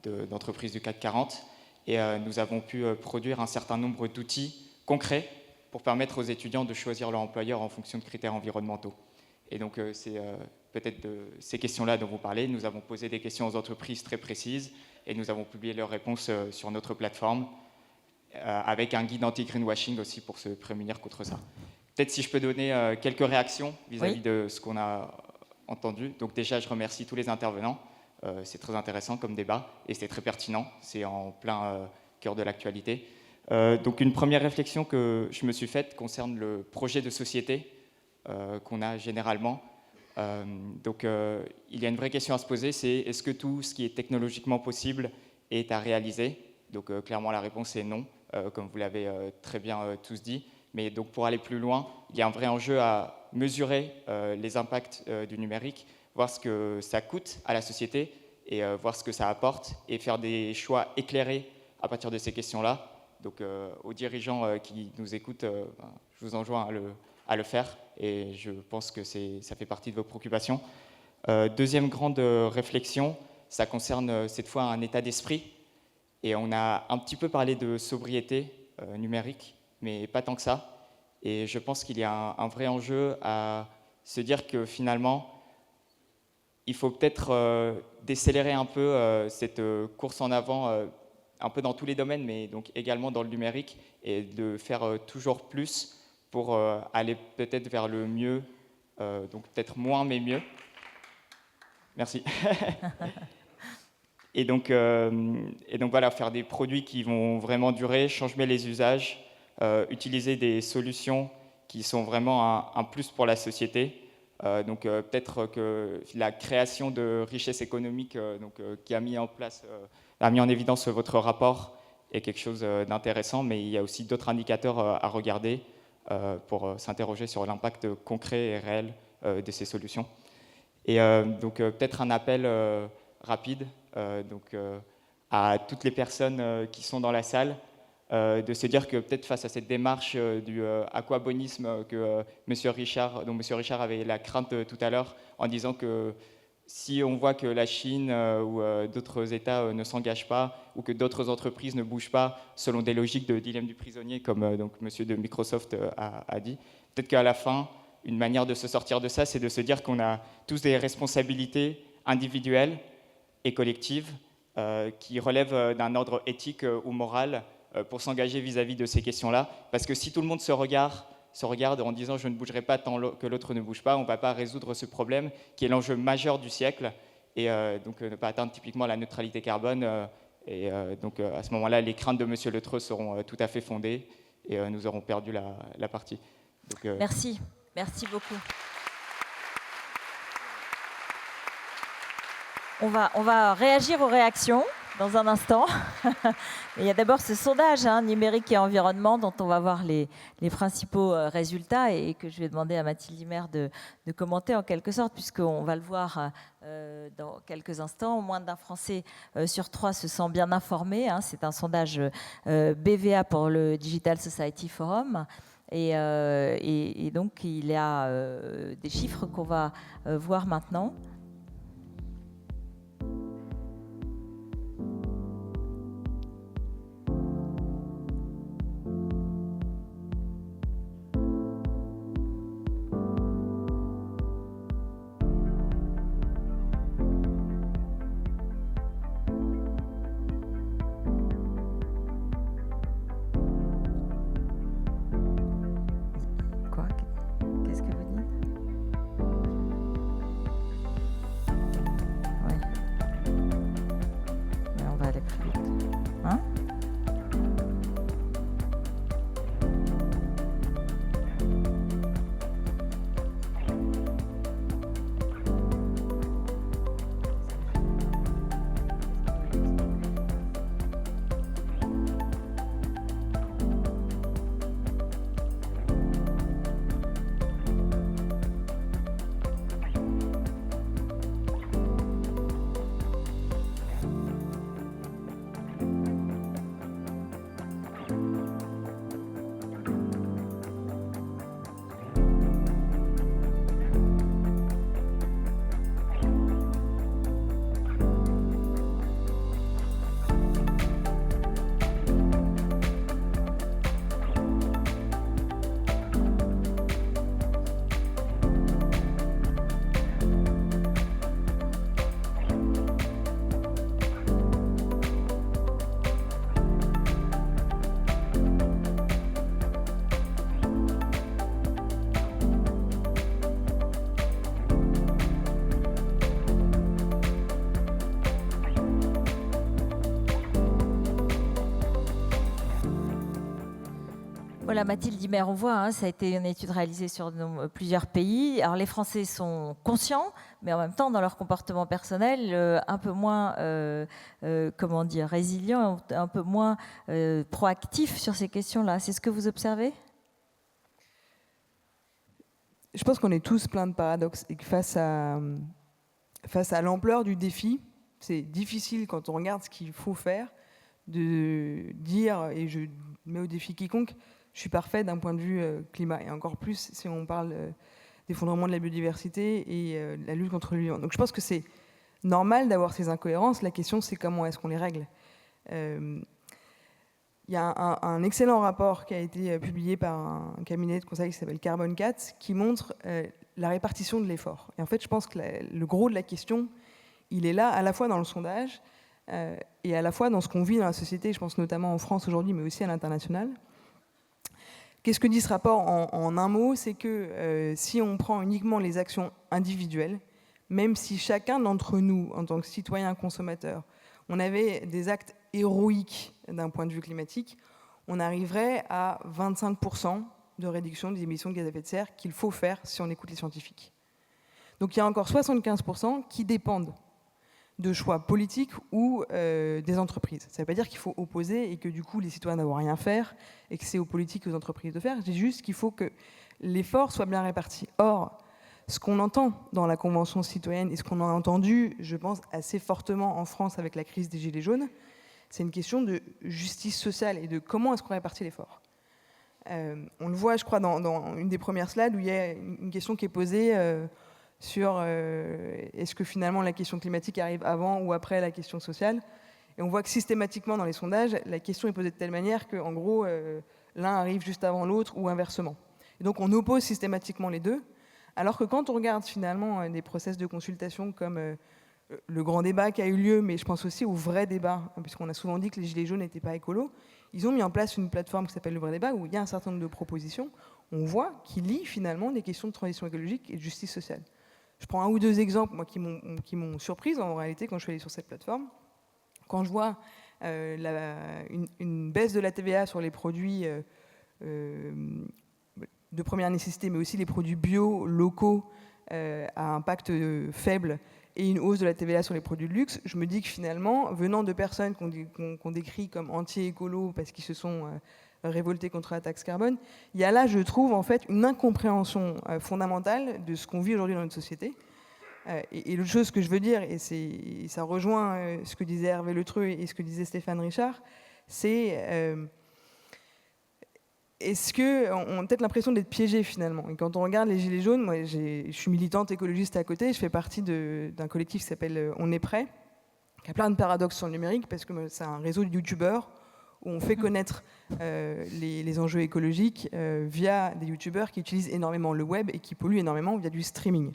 S12: d'entreprises du CAC 40. Et nous avons pu produire un certain nombre d'outils concrets pour permettre aux étudiants de choisir leur employeur en fonction de critères environnementaux. Et donc c'est peut-être de ces questions-là dont vous parlez. Nous avons posé des questions aux entreprises très précises et nous avons publié leurs réponses sur notre plateforme avec un guide anti-greenwashing aussi pour se prémunir contre ça. peut-être si je peux donner quelques réactions vis-à-vis de ce qu'on a entendu. Donc déjà, je remercie tous les intervenants. C'est très intéressant comme débat et c'est très pertinent. C'est en plein cœur de l'actualité. Donc une première réflexion que je me suis faite concerne le projet de société qu'on a généralement. Donc il y a une vraie question à se poser, c'est est-ce que tout ce qui est technologiquement possible est à réaliser? Donc clairement la réponse est non, comme vous l'avez très bien tous dit. Mais donc pour aller plus loin, il y a un vrai enjeu à mesurer les impacts du numérique, voir ce que ça coûte à la société et voir ce que ça apporte et faire des choix éclairés à partir de ces questions-là. Donc aux dirigeants qui nous écoutent, je vous enjoins à le faire et je pense que ça fait partie de vos préoccupations. Deuxième grande réflexion, ça concerne cette fois un état d'esprit et on a un petit peu parlé de sobriété numérique, mais pas tant que ça. Et je pense qu'il y a un vrai enjeu à se dire que finalement, il faut peut-être décélérer un peu cette course en avant un peu dans tous les domaines, mais donc également dans le numérique, et de faire toujours plus pour aller peut-être vers le mieux, donc peut-être moins mais mieux. Merci. Et donc voilà, faire des produits qui vont vraiment durer, changer les usages, utiliser des solutions qui sont vraiment un plus pour la société. Donc peut-être que la création de richesse économique qui a mis en évidence votre rapport est quelque chose d'intéressant, mais il y a aussi d'autres indicateurs à regarder pour s'interroger sur l'impact concret et réel de ces solutions. Et donc peut-être un appel rapide à toutes les personnes qui sont dans la salle, de se dire que peut-être face à cette démarche du aquabonisme que Monsieur Richard avait la crainte tout à l'heure en disant que si on voit que la Chine ou d'autres États ne s'engagent pas ou que d'autres entreprises ne bougent pas selon des logiques de dilemme du prisonnier comme donc Monsieur de Microsoft a dit, peut-être qu'à la fin, une manière de se sortir de ça, c'est de se dire qu'on a tous des responsabilités individuelles et collectives qui relèvent d'un ordre éthique ou moral pour s'engager vis-à-vis de ces questions-là. Parce que si tout le monde se regarde en disant « je ne bougerai pas tant que l'autre ne bouge pas », on ne va pas résoudre ce problème qui est l'enjeu majeur du siècle, et donc ne pas atteindre typiquement la neutralité carbone. Donc à ce moment-là, les craintes de M. Lettreux seront tout à fait fondées, et nous aurons perdu la partie. Donc,
S1: Merci beaucoup. On va réagir aux réactions dans un instant. Il y a d'abord ce sondage numérique et environnement dont on va voir les principaux résultats et que je vais demander à Mathilde Limer de commenter en quelque sorte, puisqu'on va le voir dans quelques instants. Moins d'un Français sur 3 se sent bien informé. C'est un sondage BVA pour le Digital Society Forum. Et donc, il y a des chiffres qu'on va voir maintenant. Voilà, Mathilde Himer, on voit, hein, ça a été une étude réalisée sur plusieurs pays. Alors les Français sont conscients, mais en même temps, dans leur comportement personnel, un peu moins, comment dire, résilients, un peu moins proactifs sur ces questions-là. C'est ce que vous observez ?
S8: Je pense qu'on est tous pleins de paradoxes et que face à l'ampleur du défi, c'est difficile quand on regarde ce qu'il faut faire de dire, et je mets au défi quiconque, je suis parfait d'un point de vue climat, et encore plus si on parle d'effondrement de la biodiversité et la lutte contre le vivant. Donc je pense que c'est normal d'avoir ces incohérences. La question, c'est comment est-ce qu'on les règle. Il y a un excellent rapport qui a été publié par un cabinet de conseil qui s'appelle Carbon 4 qui montre la répartition de l'effort. Et en fait, je pense que le gros de la question, il est là à la fois dans le sondage et à la fois dans ce qu'on vit dans la société, je pense notamment en France aujourd'hui, mais aussi à l'international. Qu'est-ce que dit ce rapport en un mot? C'est que si on prend uniquement les actions individuelles, même si chacun d'entre nous, en tant que citoyen consommateur, on avait des actes héroïques d'un point de vue climatique, on arriverait à 25% de réduction des émissions de gaz à effet de serre qu'il faut faire si on écoute les scientifiques. Donc il y a encore 75% qui dépendent de choix politiques ou des entreprises. Ça ne veut pas dire qu'il faut opposer et que du coup les citoyens n'ont rien à faire et que c'est aux politiques et aux entreprises de faire. Je dis juste qu'il faut que l'effort soit bien réparti. Or, ce qu'on entend dans la Convention citoyenne et ce qu'on a entendu, je pense, assez fortement en France avec la crise des Gilets jaunes, c'est une question de justice sociale et de comment est-ce qu'on répartit l'effort. On le voit, je crois, dans une des premières slides où il y a une question qui est posée sur est-ce que finalement la question climatique arrive avant ou après la question sociale. Et on voit que systématiquement dans les sondages, la question est posée de telle manière qu'en gros, l'un arrive juste avant l'autre ou inversement. Et donc on oppose systématiquement les deux, alors que quand on regarde finalement des process de consultation comme le grand débat qui a eu lieu, mais je pense aussi au vrai débat, puisqu'on a souvent dit que les Gilets jaunes n'étaient pas écolos, ils ont mis en place une plateforme qui s'appelle le vrai débat, où il y a un certain nombre de propositions, on voit qu'ils lient finalement des questions de transition écologique et de justice sociale. Je prends un ou deux exemples moi, qui m'ont surprise en réalité quand je suis allée sur cette plateforme. Quand je vois une baisse de la TVA sur les produits de première nécessité, mais aussi les produits bio, locaux, à impact faible, et une hausse de la TVA sur les produits de luxe, je me dis que finalement, venant de personnes qu'on décrit comme anti-écolos parce qu'ils se sont révoltés contre la taxe carbone, il y a là, je trouve, en fait, une incompréhension fondamentale de ce qu'on vit aujourd'hui dans notre société. Et l'autre chose que je veux dire, et ça rejoint ce que disait Hervé Letreux et ce que disait Stéphane Richard, c'est est-ce qu'on a peut-être l'impression d'être piégé finalement. Et quand on regarde les Gilets jaunes, moi je suis militante écologiste à côté, je fais partie d'un collectif qui s'appelle On est prêt, qui a plein de paradoxes sur le numérique, parce que c'est un réseau de youtubeurs où on fait connaître les enjeux écologiques via des youtubeurs qui utilisent énormément le web et qui polluent énormément via du streaming.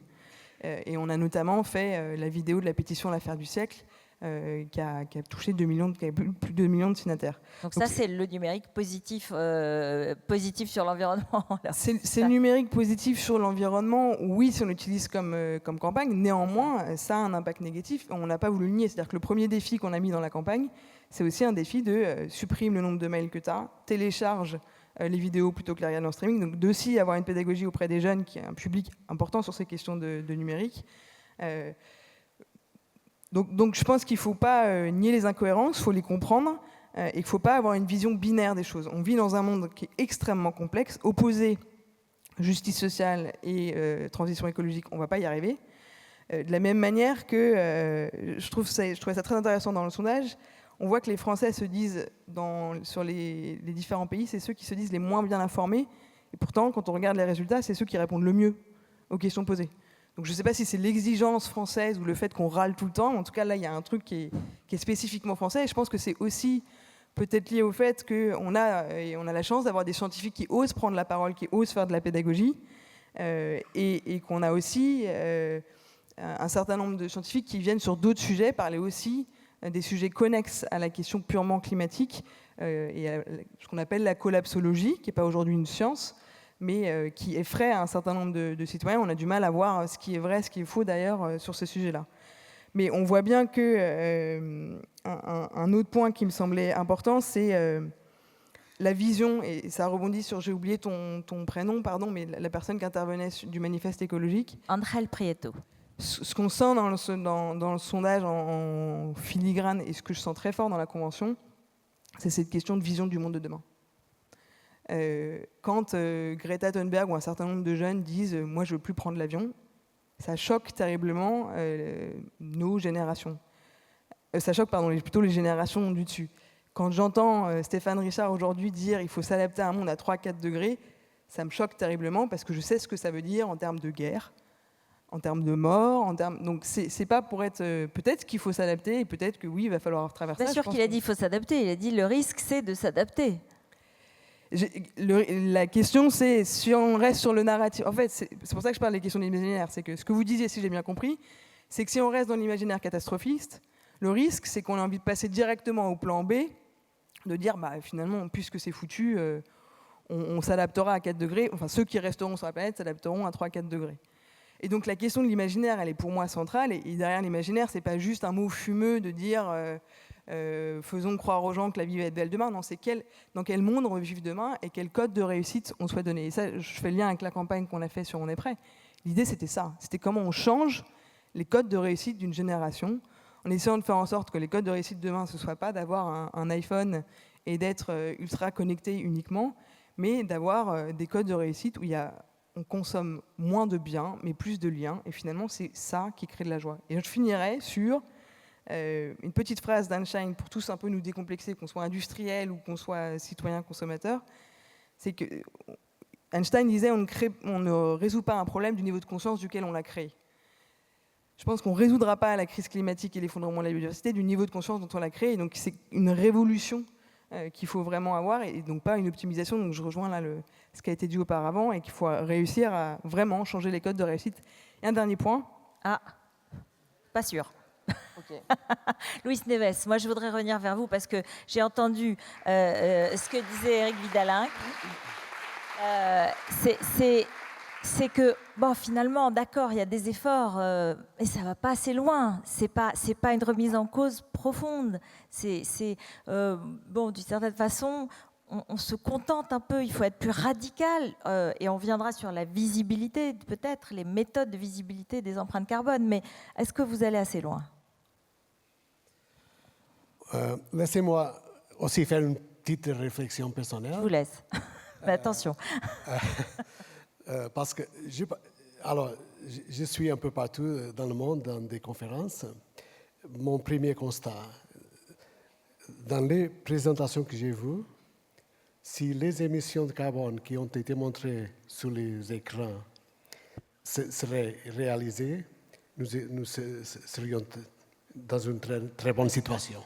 S8: Et on a notamment fait la vidéo de la pétition L'affaire du siècle, qui a touché plus de 2 millions de signataires.
S1: Donc ça, c'est le numérique positif, positif sur l'environnement.
S8: C'est le numérique positif sur l'environnement, oui, si on l'utilise comme campagne. Néanmoins, ça a un impact négatif. On n'a pas voulu le nier. C'est-à-dire que le premier défi qu'on a mis dans la campagne, c'est aussi un défi de supprime le nombre de mails que tu as, télécharge les vidéos plutôt que les regarder en streaming. Donc d'aussi avoir une pédagogie auprès des jeunes, qui est un public important sur ces questions de numérique. Donc je pense qu'il ne faut pas nier les incohérences, il faut les comprendre et qu'il ne faut pas avoir une vision binaire des choses. On vit dans un monde qui est extrêmement complexe, opposé justice sociale et transition écologique, on ne va pas y arriver. De la même manière que je trouvais ça très intéressant dans le sondage, on voit que les Français se disent, sur les différents pays, c'est ceux qui se disent les moins bien informés, et pourtant quand on regarde les résultats, c'est ceux qui répondent le mieux aux questions posées. Donc je ne sais pas si c'est l'exigence française ou le fait qu'on râle tout le temps. En tout cas, là, il y a un truc qui est spécifiquement français. Et je pense que c'est aussi peut-être lié au fait qu'on a la chance d'avoir des scientifiques qui osent prendre la parole, qui osent faire de la pédagogie. Et qu'on a aussi un certain nombre de scientifiques qui viennent sur d'autres sujets, parler aussi des sujets connexes à la question purement climatique, et à ce qu'on appelle la collapsologie, qui n'est pas aujourd'hui une science, mais qui effraie un certain nombre de citoyens. On a du mal à voir ce qui est vrai, ce qui est faux d'ailleurs sur ce sujet-là. Mais on voit bien que un autre point qui me semblait important, c'est la vision, et ça rebondit sur, j'ai oublié ton prénom, pardon, mais la personne qui intervenait du manifeste écologique.
S1: Angel Prieto.
S8: Ce qu'on sent dans le sondage en filigrane, et ce que je sens très fort dans la Convention, c'est cette question de vision du monde de demain. Quand Greta Thunberg ou un certain nombre de jeunes disent « moi, je veux plus prendre l'avion », ça choque terriblement nos générations. Ça choque, plutôt les générations du dessus. Quand j'entends Stéphane Richard aujourd'hui dire « il faut s'adapter à un monde à 3-4 degrés », ça me choque terriblement parce que je sais ce que ça veut dire en termes de guerre, en termes de mort, donc c'est pas pour être... peut-être qu'il faut s'adapter et peut-être que oui, il va falloir traverser.
S1: Bien sûr qu'il a dit qu'il faut s'adapter, il a dit le risque c'est de s'adapter.
S8: La question c'est si on reste sur le narratif. En fait, c'est pour ça que je parle des questions de l'imaginaire, c'est que ce que vous disiez, si j'ai bien compris, c'est que si on reste dans l'imaginaire catastrophiste, le risque c'est qu'on a envie de passer directement au plan B, de dire bah, finalement, puisque c'est foutu, on s'adaptera à 4 degrés, enfin ceux qui resteront sur la planète s'adapteront à 3-4 degrés. Et donc la question de l'imaginaire, elle est pour moi centrale. Et derrière l'imaginaire, c'est pas juste un mot fumeux de dire faisons croire aux gens que la vie va être belle demain. Non, c'est dans quel monde on veut vivre demain et quel code de réussite on souhaite donner. Et ça, je fais le lien avec la campagne qu'on a fait sur On est prêt. L'idée, c'était ça. C'était comment on change les codes de réussite d'une génération en essayant de faire en sorte que les codes de réussite de demain, ce ne soit pas d'avoir un iPhone et d'être ultra connecté uniquement, mais d'avoir des codes de réussite où on consomme moins de biens, mais plus de liens. Et finalement, c'est ça qui crée de la joie. Et je finirai sur une petite phrase d'Einstein pour tous un peu nous décomplexer, qu'on soit industriel ou qu'on soit citoyen consommateur. C'est que Einstein disait on ne résout pas un problème du niveau de conscience duquel on l'a créé. Je pense qu'on ne résoudra pas la crise climatique et l'effondrement de la biodiversité du niveau de conscience dont on l'a créé. Et donc c'est une révolution qu'il faut vraiment avoir et donc pas une optimisation. Donc je rejoins là ce qui a été dit auparavant et qu'il faut réussir à vraiment changer les codes de réussite. Et un dernier point.
S1: Ah, pas sûr.
S8: Okay.
S1: Louis Neves, moi je voudrais revenir vers vous parce que j'ai entendu ce que disait Éric Vidalin. C'est que, bon, finalement, d'accord, il y a des efforts, mais ça ne va pas assez loin. Ce n'est pas une remise en cause profonde. Bon, d'une certaine façon, on se contente un peu, il faut être plus radical, et on viendra sur la visibilité, peut-être, les méthodes de visibilité des empreintes carbone. Mais est-ce que vous allez assez loin ?
S7: Laissez-moi aussi faire une petite réflexion personnelle.
S1: Je vous laisse. Mais attention.
S7: Parce que je suis un peu partout dans le monde, dans des conférences. Mon premier constat, dans les présentations que j'ai vues, si les émissions de carbone qui ont été montrées sur les écrans seraient réalisées, nous serions dans une très, très bonne situation.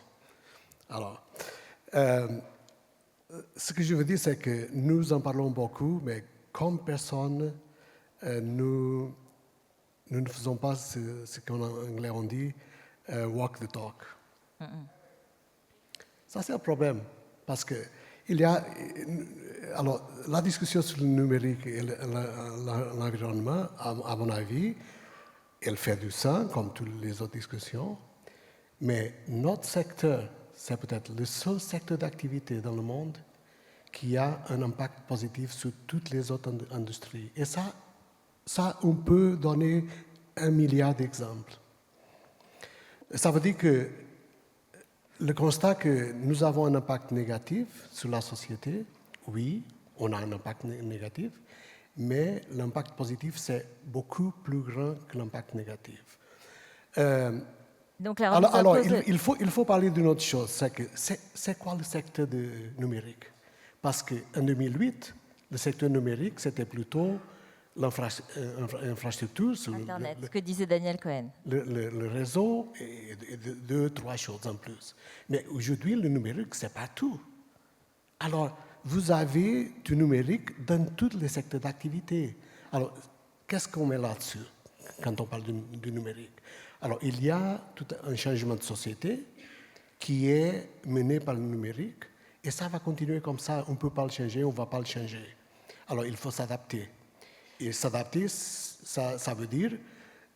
S7: Alors, ce que je veux dire, c'est que nous en parlons beaucoup, mais comme personne, nous ne faisons pas ce qu'en anglais on dit walk the talk. Ça, c'est un problème, parce que alors, la discussion sur le numérique et l'environnement, à mon avis, elle fait du sens, comme toutes les autres discussions, mais notre secteur, c'est peut-être le seul secteur d'activité dans le monde qui a un impact positif sur toutes les autres industries. Et ça, on peut donner 1 milliard d'exemples. Ça veut dire que le constat que nous avons un impact négatif sur la société, oui, on a un impact négatif, mais l'impact positif, c'est beaucoup plus grand que l'impact négatif.
S1: Donc,
S7: il faut parler d'une autre chose, c'est quoi le secteur numérique? Parce qu'en 2008, le secteur numérique, c'était plutôt l'infrastructure.
S1: Internet, ce que disait Daniel Cohen.
S7: Le réseau et 2-3 choses en plus. Mais aujourd'hui, le numérique, ce n'est pas tout. Alors, vous avez du numérique dans tous les secteurs d'activité. Alors, qu'est-ce qu'on met là-dessus quand on parle du numérique? Alors, il y a tout un changement de société qui est mené par le numérique. Et ça va continuer comme ça, on ne peut pas le changer, on ne va pas le changer. Alors il faut s'adapter. Et s'adapter, ça veut dire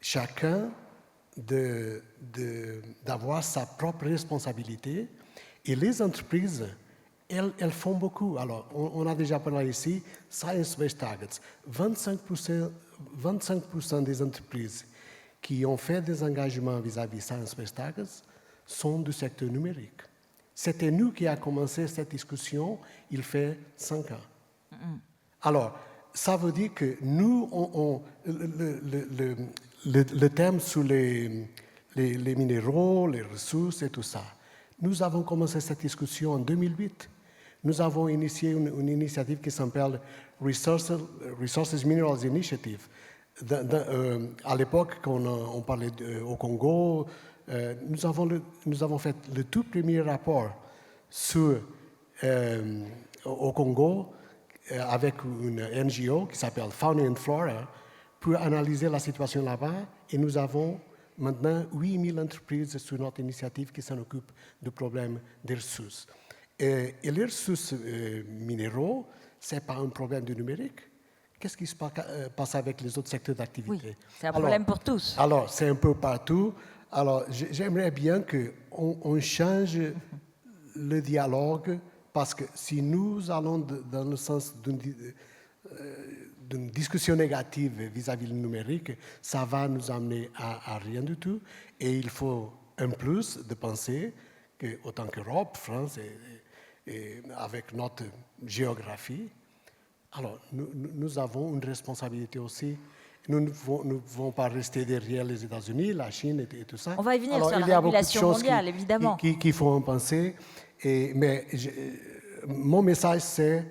S7: chacun d'avoir sa propre responsabilité. Et les entreprises, elles font beaucoup. Alors, on a déjà parlé ici, Science-Based Targets. 25% des entreprises qui ont fait des engagements vis-à-vis Science-Based Targets sont du secteur numérique. C'était nous qui avons commencé cette discussion il fait 5 ans. Alors, ça veut dire que nous, le thème sur les minéraux, les ressources et tout ça, nous avons commencé cette discussion en 2008. Nous avons initié une initiative qui s'appelle Resources Minerals Initiative. À l'époque, quand on parlait au Congo, nous avons fait le tout premier rapport au Congo avec une NGO qui s'appelle Fauna and Flora pour analyser la situation là-bas. Et nous avons maintenant 8000 entreprises sur notre initiative qui s'en occupent du problème des ressources. Et les ressources minéraux, ce n'est pas un problème du numérique. Qu'est-ce qui se passe avec les autres secteurs d'activité?
S1: Oui, c'est un problème pour tous.
S7: Alors, c'est un peu partout. Alors, j'aimerais bien qu'on change le dialogue, parce que si nous allons dans le sens d'une discussion négative vis-à-vis du numérique, ça va nous amener à rien du tout. Et il faut un plus de penser qu'autant qu'Europe, France, et avec notre géographie, alors nous avons une responsabilité aussi. Nous ne pouvons pas rester derrière les États-Unis, la Chine et tout ça.
S1: On va y venir
S7: alors,
S1: sur la régulation mondiale, évidemment.
S7: Qu'il faut en penser. Mais mon message, c'est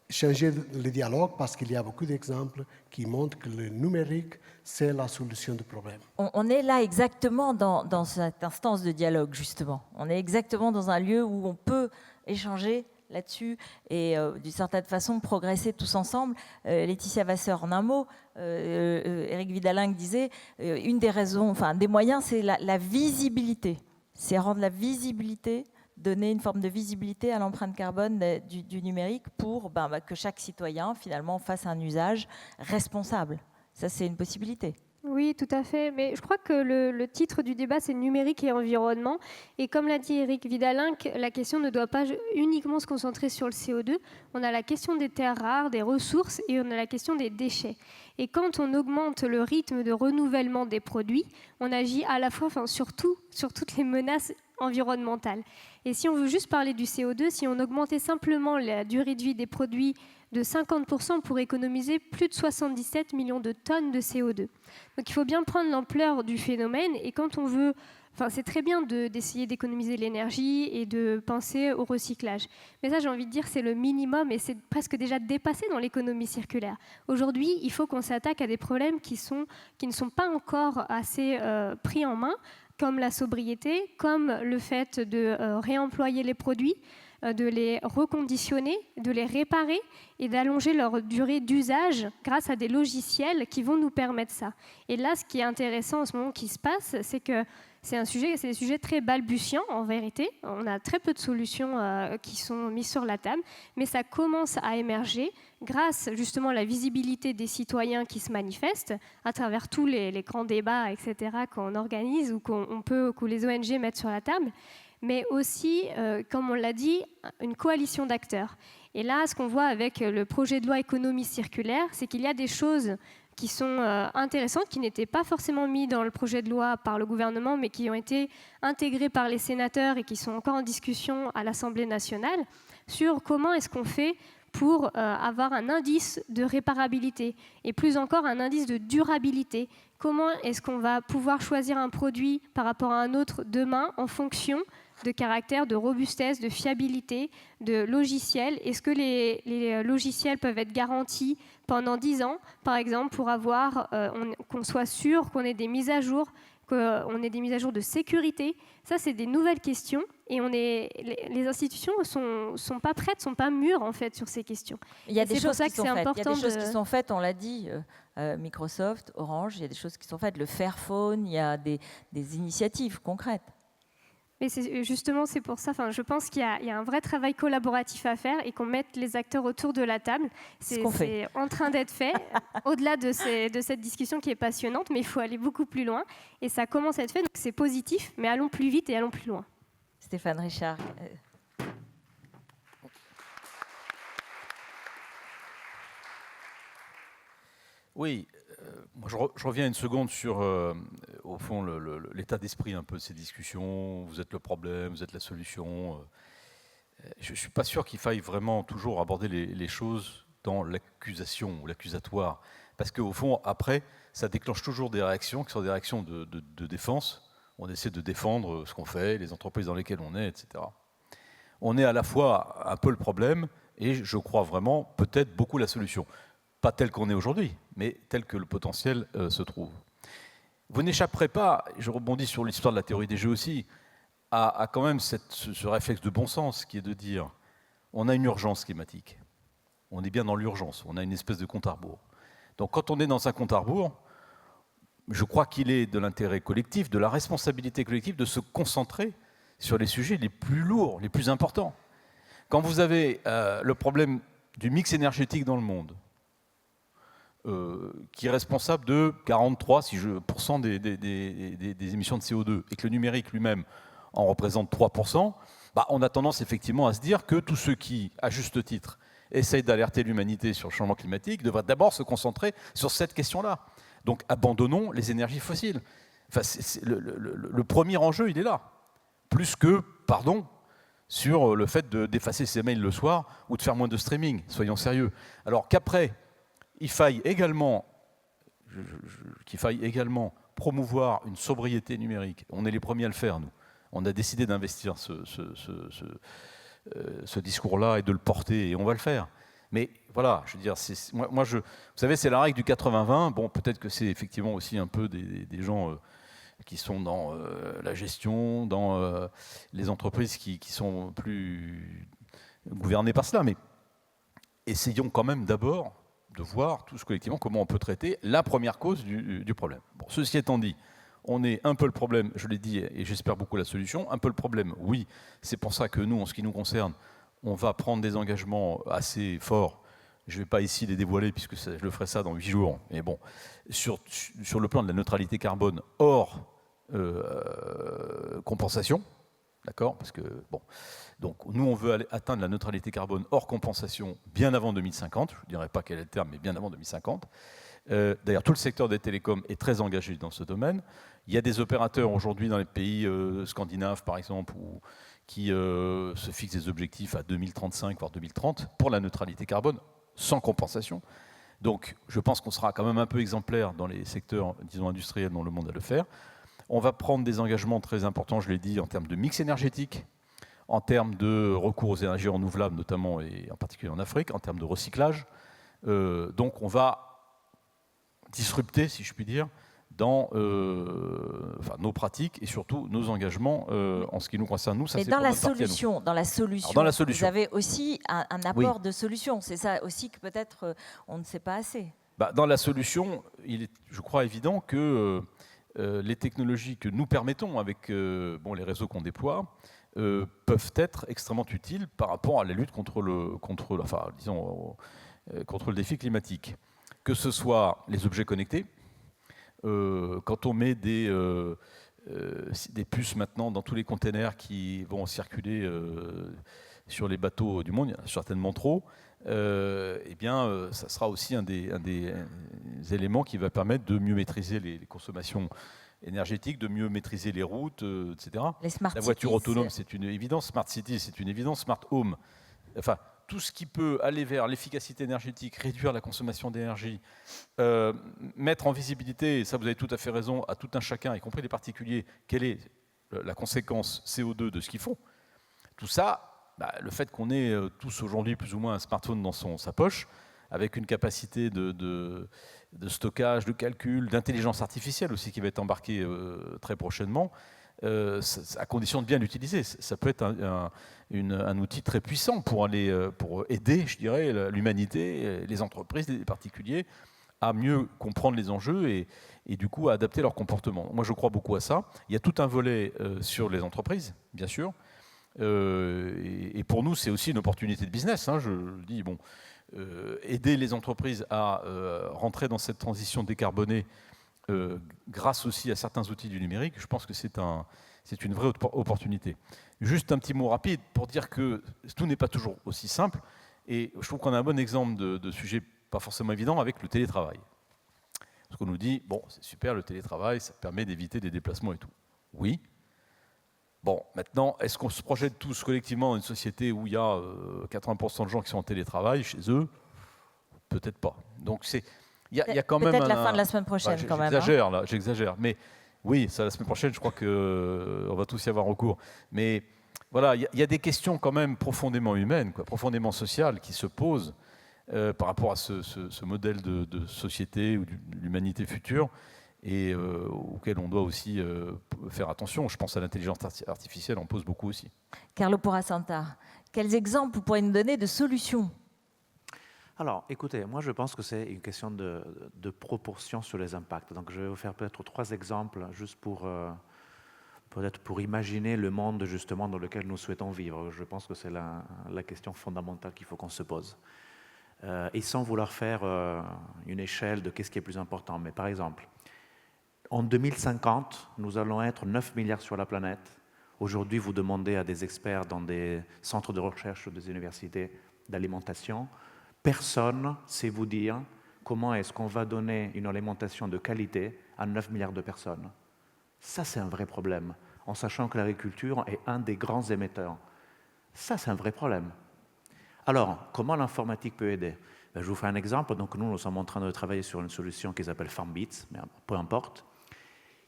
S7: changer le dialogue, parce qu'il y a beaucoup d'exemples qui montrent que le numérique, c'est la solution du problème.
S1: On est là exactement dans cette instance de dialogue, justement. On est exactement dans un lieu où on peut échanger là-dessus et d'une certaine façon progresser tous ensemble. Laetitia Vasseur, en un mot, Éric Vidal-Linghe disait, une des raisons, enfin des moyens, c'est la visibilité. C'est rendre la visibilité, donner une forme de visibilité à l'empreinte carbone du numérique pour que chaque citoyen, finalement, fasse un usage responsable. Ça, c'est une possibilité.
S9: Oui, tout à fait. Mais je crois que le titre du débat, c'est numérique et environnement. Et comme l'a dit Éric Vidal-Linghe, la question ne doit pas uniquement se concentrer sur le CO2. On a la question des terres rares, des ressources, et on a la question des déchets. Et quand on augmente le rythme de renouvellement des produits, on agit à la fois, sur toutes les menaces environnementales. Et si on veut juste parler du CO2, si on augmentait simplement la durée de vie des produits de 50% pour économiser plus de 77 millions de tonnes de CO2. Donc il faut bien prendre l'ampleur du phénomène, et quand on veut... c'est très bien d'essayer d'économiser l'énergie et de penser au recyclage. Mais ça, j'ai envie de dire, c'est le minimum, et c'est presque déjà dépassé dans l'économie circulaire. Aujourd'hui, il faut qu'on s'attaque à des problèmes qui ne sont pas encore assez pris en main, comme la sobriété, comme le fait de réemployer les produits, de les reconditionner, de les réparer et d'allonger leur durée d'usage grâce à des logiciels qui vont nous permettre ça. Et là, ce qui est intéressant en ce moment qui se passe, c'est que c'est des sujets très balbutiants en vérité. On a très peu de solutions qui sont mises sur la table, mais ça commence à émerger grâce justement à la visibilité des citoyens qui se manifestent à travers tous les grands débats, etc., qu'on organise ou que les ONG mettent sur la table, mais aussi, comme on l'a dit, une coalition d'acteurs. Et là, ce qu'on voit avec le projet de loi économie circulaire, c'est qu'il y a des choses qui sont intéressantes, qui n'étaient pas forcément mises dans le projet de loi par le gouvernement, mais qui ont été intégrées par les sénateurs et qui sont encore en discussion à l'Assemblée nationale, sur comment est-ce qu'on fait pour avoir un indice de réparabilité et plus encore un indice de durabilité. Comment est-ce qu'on va pouvoir choisir un produit par rapport à un autre demain en fonction de caractère, de robustesse, de fiabilité, de logiciels. Est-ce que les logiciels peuvent être garantis pendant 10 ans, par exemple, pour qu'on soit sûr qu'on ait des mises à jour, qu'on ait des mises à jour de sécurité? Ça, c'est des nouvelles questions et les institutions ne sont pas prêtes, ne sont pas mûres en fait sur ces questions.
S1: Il y a des choses qui sont faites. Il y a des choses qui sont faites, on l'a dit, Microsoft, Orange, il y a des choses qui sont faites. Le Fairphone, il y a des initiatives concrètes.
S9: Mais justement, c'est pour ça, je pense qu'il y a un vrai travail collaboratif à faire et qu'on mette les acteurs autour de la table. C'est en train d'être fait, au-delà de cette discussion qui est passionnante, mais il faut aller beaucoup plus loin. Et ça commence à être fait, donc c'est positif, mais allons plus vite et allons plus loin.
S1: Stéphane Richard.
S3: Oui, moi je reviens une seconde sur, au fond, l'état d'esprit un peu de ces discussions. Vous êtes le problème, vous êtes la solution. Je ne suis pas sûr qu'il faille vraiment toujours aborder les choses dans l'accusation ou l'accusatoire. Parce qu'au fond, après, ça déclenche toujours des réactions qui sont des réactions de défense. On essaie de défendre ce qu'on fait, les entreprises dans lesquelles on est, etc. On est à la fois un peu le problème et je crois vraiment peut-être beaucoup la solution. Pas tel qu'on est aujourd'hui, mais tel que le potentiel se trouve. Vous n'échapperez pas, je rebondis sur l'histoire de la théorie des jeux aussi, à quand même ce réflexe de bon sens qui est de dire on a une urgence climatique. On est bien dans l'urgence, on a une espèce de compte à rebours. Donc quand on est dans un compte à rebours, je crois qu'il est de l'intérêt collectif, de la responsabilité collective de se concentrer sur les sujets les plus lourds, les plus importants. Quand vous avez le problème du mix énergétique dans le monde, qui est responsable de 43% des émissions de CO2, et que le numérique lui-même en représente 3%, on a tendance effectivement à se dire que tous ceux qui, à juste titre, essayent d'alerter l'humanité sur le changement climatique devraient d'abord se concentrer sur cette question-là. Donc abandonnons les énergies fossiles. Enfin, le premier enjeu, il est là. Plus que, sur le fait d'effacer ses mails le soir ou de faire moins de streaming. Soyons sérieux. Alors qu'après, il faille également promouvoir une sobriété numérique. On est les premiers à le faire, nous. On a décidé d'investir ce discours-là et de le porter, et on va le faire. Mais voilà, je veux dire, vous savez, c'est la règle du 80-20. Bon, peut-être que c'est effectivement aussi un peu des gens qui sont dans la gestion, dans les entreprises qui sont plus gouvernées par cela. Mais essayons quand même d'abord de voir tous collectivement comment on peut traiter la première cause du problème. Bon, ceci étant dit, on est un peu le problème, je l'ai dit, et j'espère beaucoup la solution. Un peu le problème, oui, c'est pour ça que nous, en ce qui nous concerne, on va prendre des engagements assez forts. Je ne vais pas ici les dévoiler, puisque je le ferai ça dans 8 jours. Mais bon, sur le plan de la neutralité carbone hors compensation, d'accord ? Parce que, bon, donc nous, on veut atteindre la neutralité carbone hors compensation bien avant 2050. Je ne dirais pas quel est le terme, mais bien avant 2050. D'ailleurs, tout le secteur des télécoms est très engagé dans ce domaine. Il y a des opérateurs aujourd'hui dans les pays scandinaves, par exemple, qui se fixent des objectifs à 2035, voire 2030, pour la neutralité carbone, sans compensation. Donc, je pense qu'on sera quand même un peu exemplaire dans les secteurs, disons, industriels dont le monde a le faire. On va prendre des engagements très importants, je l'ai dit, en termes de mix énergétique, en termes de recours aux énergies renouvelables, notamment et en particulier en Afrique, en termes de recyclage. Donc, on va disrupter, si je puis dire, dans nos pratiques et surtout nos engagements en ce qui nous concerne. Nous, ça,
S1: mais
S3: c'est
S1: dans
S3: pour
S1: la
S3: notre partie à nous.
S1: solution, dans la solution,
S3: Alors, dans la solution,
S1: vous avez aussi un apport
S3: oui.
S1: de solution. C'est ça aussi que peut-être on ne sait pas assez.
S3: Dans la solution, il est, je crois, évident que les technologies que nous permettons avec les réseaux qu'on déploie peuvent être extrêmement utiles par rapport à la lutte contre le défi climatique. Que ce soit les objets connectés, quand on met des puces maintenant dans tous les containers qui vont circuler sur les bateaux du monde, il y en a certainement trop, ça sera aussi un des éléments qui va permettre de mieux maîtriser les consommations énergétiques, de mieux maîtriser les routes, etc. La voiture autonome, c'est une évidence. Smart City, c'est une évidence. Smart Home, enfin, tout ce qui peut aller vers l'efficacité énergétique, réduire la consommation d'énergie, mettre en visibilité, et ça vous avez tout à fait raison, à tout un chacun, y compris les particuliers, quelle est la conséquence CO2 de ce qu'ils font. Tout ça, le fait qu'on ait tous aujourd'hui plus ou moins un smartphone dans sa poche, avec une capacité de stockage, de calcul, d'intelligence artificielle aussi qui va être embarquée très prochainement, à condition de bien l'utiliser. Ça peut être un outil très puissant pour aider, je dirais, l'humanité, les entreprises, les particuliers, à mieux comprendre les enjeux et du coup à adapter leur comportement. Moi, je crois beaucoup à ça. Il y a tout un volet sur les entreprises, bien sûr. Et pour nous, c'est aussi une opportunité de business. Je le dis, aider les entreprises à rentrer dans cette transition décarbonée grâce aussi à certains outils du numérique, je pense que c'est une vraie opportunité. Juste un petit mot rapide pour dire que tout n'est pas toujours aussi simple. Et je trouve qu'on a un bon exemple de sujet pas forcément évident avec le télétravail. Parce qu'on nous dit, bon, c'est super le télétravail, ça permet d'éviter des déplacements et tout. Oui. Bon, maintenant, est-ce qu'on se projette tous collectivement dans une société où il y a 80% de gens qui sont en télétravail chez eux? Peut-être pas. Donc il y a quand même
S1: peut-être la fin de la semaine prochaine quand même.
S3: J'exagère là, j'exagère. Mais oui, ça la semaine prochaine, je crois qu'on va tous y avoir recours. Mais voilà, il y a des questions quand même profondément humaines, quoi, profondément sociales, qui se posent par rapport à ce modèle de société ou de l'humanité future, et auquel on doit aussi faire attention. Je pense à l'intelligence artificielle, on pose beaucoup aussi.
S1: Carlo Porasanta, quels exemples vous pourriez nous donner de solutions?
S10: Alors, écoutez, moi je pense que c'est une question de proportion sur les impacts. Donc je vais vous faire peut-être 3 exemples, juste peut-être pour imaginer le monde justement dans lequel nous souhaitons vivre. Je pense que c'est la question fondamentale qu'il faut qu'on se pose. Et sans vouloir faire une échelle de qu'est-ce qui est plus important. Mais par exemple, en 2050, nous allons être 9 milliards sur la planète. Aujourd'hui, vous demandez à des experts dans des centres de recherche ou des universités d'alimentation, personne ne sait vous dire comment est-ce qu'on va donner une alimentation de qualité à 9 milliards de personnes. Ça, c'est un vrai problème, en sachant que l'agriculture est un des grands émetteurs. Ça, c'est un vrai problème. Alors, comment l'informatique peut aider? Je vous fais un exemple. Donc, nous sommes en train de travailler sur une solution qui s'appelle FarmBeats, mais peu importe.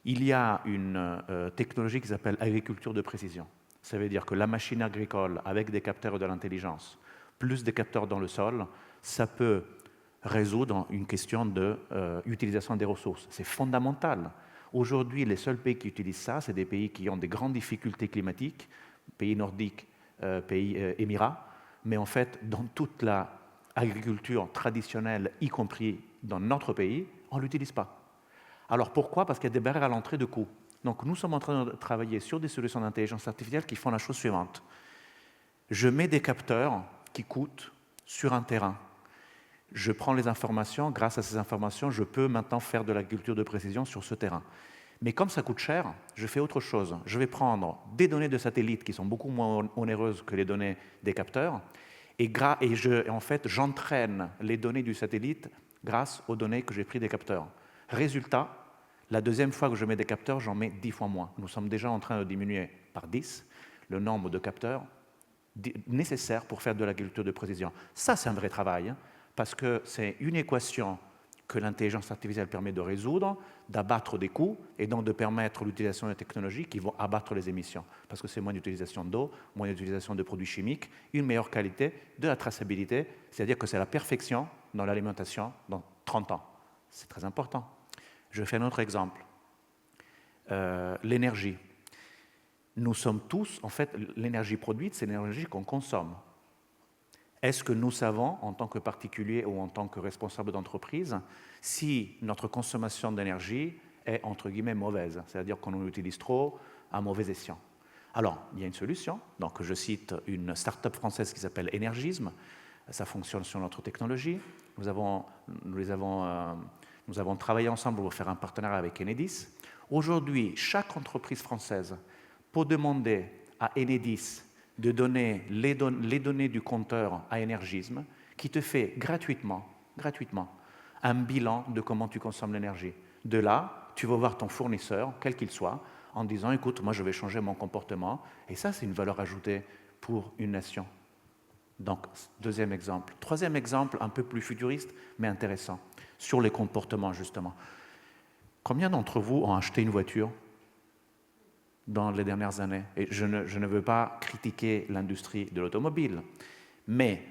S10: Il y a une technologie qui s'appelle agriculture de précision. Ça veut dire que la machine agricole, avec des capteurs de l'intelligence, plus des capteurs dans le sol, ça peut résoudre une question d'utilisation des ressources. C'est fondamental. Aujourd'hui, les seuls pays qui utilisent ça, c'est des pays qui ont des grandes difficultés climatiques, pays nordiques, pays Émirats, mais en fait, dans toute l'agriculture traditionnelle, y compris dans notre pays, on ne l'utilise pas. Alors pourquoi? Parce qu'il y a des barrières à l'entrée de coûts. Donc nous sommes en train de travailler sur des solutions d'intelligence artificielle qui font la chose suivante. Je mets des capteurs qui coûtent sur un terrain. Je prends les informations, grâce à ces informations, je peux maintenant faire de l'agriculture de précision sur ce terrain. Mais comme ça coûte cher, je fais autre chose. Je vais prendre des données de satellites qui sont beaucoup moins onéreuses que les données des capteurs, en fait, j'entraîne les données du satellite grâce aux données que j'ai prises des capteurs. Résultat, la deuxième fois que je mets des capteurs, j'en mets 10 fois moins. Nous sommes déjà en train de diminuer par 10 le nombre de capteurs nécessaires pour faire de l'agriculture de précision. Ça, c'est un vrai travail, hein, parce que c'est une équation que l'intelligence artificielle permet de résoudre, d'abattre des coûts et donc de permettre l'utilisation de technologies qui vont abattre les émissions. Parce que c'est moins d'utilisation d'eau, moins d'utilisation de produits chimiques, une meilleure qualité, de la traçabilité, c'est-à-dire que c'est la perfection dans l'alimentation dans 30 ans. C'est très important. Je fais un autre exemple. L'énergie. Nous sommes tous, en fait, l'énergie produite, c'est l'énergie qu'on consomme. Est-ce que nous savons, en tant que particulier ou en tant que responsable d'entreprise, si notre consommation d'énergie est, entre guillemets, mauvaise, c'est-à-dire qu'on l'utilise trop à mauvais escient? Alors, il y a une solution. Donc, je cite une start-up française qui s'appelle Énergisme. Ça fonctionne sur notre technologie. Nous avons travaillé ensemble pour faire un partenariat avec Enedis. Aujourd'hui, chaque entreprise française peut demander à Enedis de donner les données du compteur à Énergisme, qui te fait gratuitement un bilan de comment tu consommes l'énergie. De là, tu vas voir ton fournisseur, quel qu'il soit, en disant « Écoute, moi je vais changer mon comportement ». Et ça, c'est une valeur ajoutée pour une nation. Donc, deuxième exemple. Troisième exemple, un peu plus futuriste, mais intéressant, sur les comportements, justement. Combien d'entre vous ont acheté une voiture dans les dernières années? Et je ne veux pas critiquer l'industrie de l'automobile, mais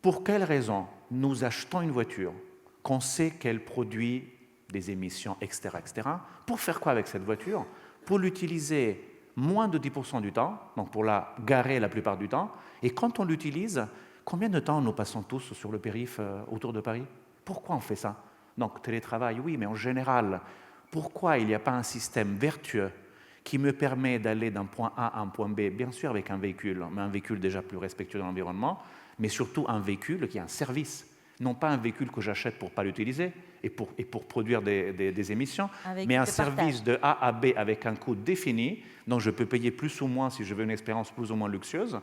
S10: pour quelle raison nous achetons une voiture qu'on sait qu'elle produit des émissions, etc., etc. Pour faire quoi avec cette voiture? Pour l'utiliser moins de 10% du temps, donc pour la garer la plupart du temps. Et quand on l'utilise, combien de temps nous passons tous sur le périph' autour de Paris? Pourquoi on fait ça? Donc télétravail, oui, mais en général, pourquoi il n'y a pas un système vertueux qui me permet d'aller d'un point A à un point B, bien sûr avec un véhicule, mais un véhicule déjà plus respectueux de l'environnement, mais surtout un véhicule qui est un service, non pas un véhicule que j'achète pour ne pas l'utiliser et pour produire des émissions, mais un service de A à B avec un coût défini, donc je peux payer plus ou moins si je veux une expérience plus ou moins luxueuse,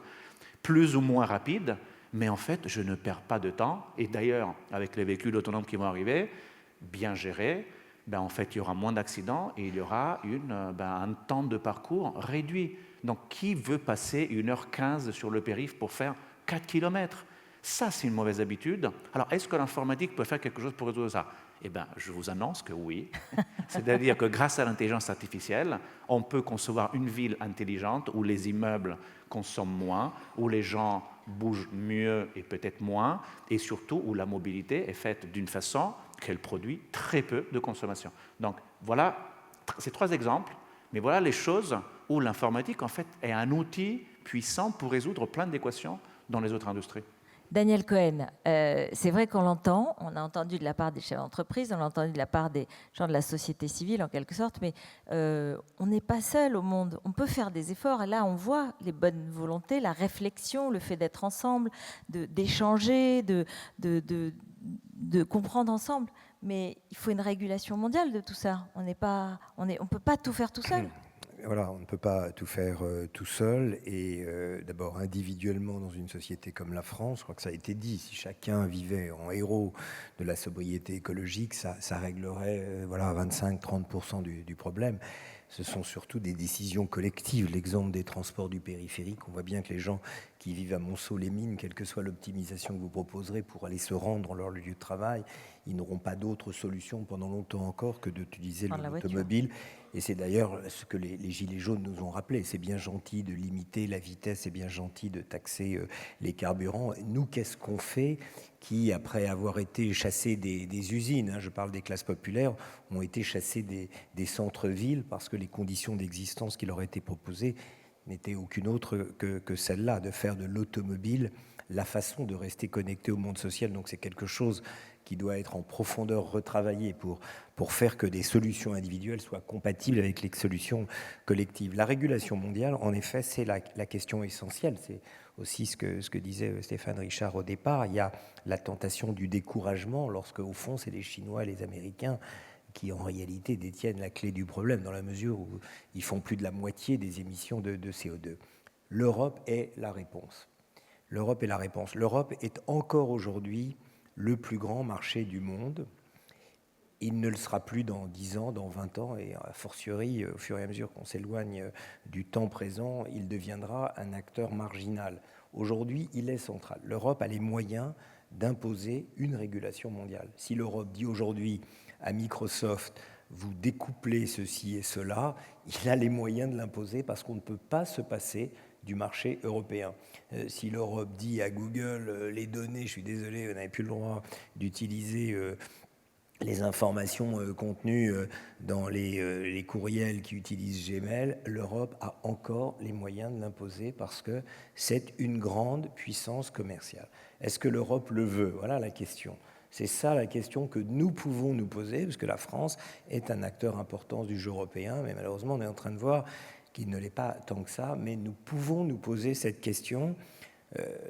S10: plus ou moins rapide, mais en fait, je ne perds pas de temps. Et d'ailleurs, avec les véhicules autonomes qui vont arriver, bien gérée, en fait, il y aura moins d'accidents et il y aura un temps de parcours réduit. Donc, qui veut passer 1h15 sur le périph' pour faire 4 km? Ça, c'est une mauvaise habitude. Alors, est-ce que l'informatique peut faire quelque chose pour résoudre ça? Eh bien, je vous annonce que oui. C'est-à-dire que grâce à l'intelligence artificielle, on peut concevoir une ville intelligente où les immeubles consomment moins, où les gens bougent mieux et peut-être moins, et surtout où la mobilité est faite d'une façon qu'elle produit très peu de consommation. Donc, voilà ces 3 exemples, mais voilà les choses où l'informatique, en fait, est un outil puissant pour résoudre plein d'équations dans les autres industries.
S1: Daniel Cohen, c'est vrai qu'on l'entend, on a entendu de la part des chefs d'entreprise, on a entendu de la part des gens de la société civile en quelque sorte, mais on n'est pas seul au monde, on peut faire des efforts et là on voit les bonnes volontés, la réflexion, le fait d'être ensemble, d'échanger, de comprendre ensemble, mais il faut une régulation mondiale de tout ça, on ne peut pas tout faire tout seul.
S5: Voilà, on ne peut pas tout faire tout seul et d'abord individuellement dans une société comme la France, je crois que ça a été dit, si chacun vivait en héros de la sobriété écologique, ça réglerait 25-30% du problème. Ce sont surtout des décisions collectives. L'exemple des transports du périphérique, on voit bien que les gens qui vivent à Monceau-les-Mines, quelle que soit l'optimisation que vous proposerez pour aller se rendre dans leur lieu de travail, ils n'auront pas d'autre solution pendant longtemps encore que d'utiliser l'automobile. Et c'est d'ailleurs ce que les Gilets jaunes nous ont rappelé. C'est bien gentil de limiter la vitesse, c'est bien gentil de taxer les carburants. Nous, qu'est-ce qu'on fait qui, après avoir été chassés des usines, je parle des classes populaires, ont été chassés des centres-villes parce que les conditions d'existence qui leur étaient proposées n'étaient aucune autre que celle-là, de faire de l'automobile la façon de rester connecté au monde social. Donc c'est quelque chose qui doit être en profondeur retravaillé pour faire que des solutions individuelles soient compatibles avec les solutions collectives. La régulation mondiale, en effet, c'est la question essentielle. C'est aussi ce que disait Stéphane Richard au départ. Il y a la tentation du découragement lorsque, au fond, c'est les Chinois et les Américains qui, en réalité, détiennent la clé du problème dans la mesure où ils font plus de la moitié des émissions de CO2. L'Europe est la réponse. L'Europe est la réponse. L'Europe est encore aujourd'hui le plus grand marché du monde. Il ne le sera plus dans 10 ans, dans 20 ans, et a fortiori, au fur et à mesure qu'on s'éloigne du temps présent, il deviendra un acteur marginal. Aujourd'hui, il est central. L'Europe a les moyens d'imposer une régulation mondiale. Si l'Europe dit aujourd'hui à Microsoft, vous découplez ceci et cela, il a les moyens de l'imposer parce qu'on ne peut pas se passer du marché européen. Si l'Europe dit à Google, les données, je suis désolé, vous n'avez plus le droit d'utiliser les informations contenues dans les courriels qui utilisent Gmail, l'Europe a encore les moyens de l'imposer parce que c'est une grande puissance commerciale. Est-ce que l'Europe le veut? Voilà la question. C'est ça la question que nous pouvons nous poser, parce que la France est un acteur important du jeu européen, mais malheureusement on est en train de voir qu'il ne l'est pas tant que ça, mais nous pouvons nous poser cette question.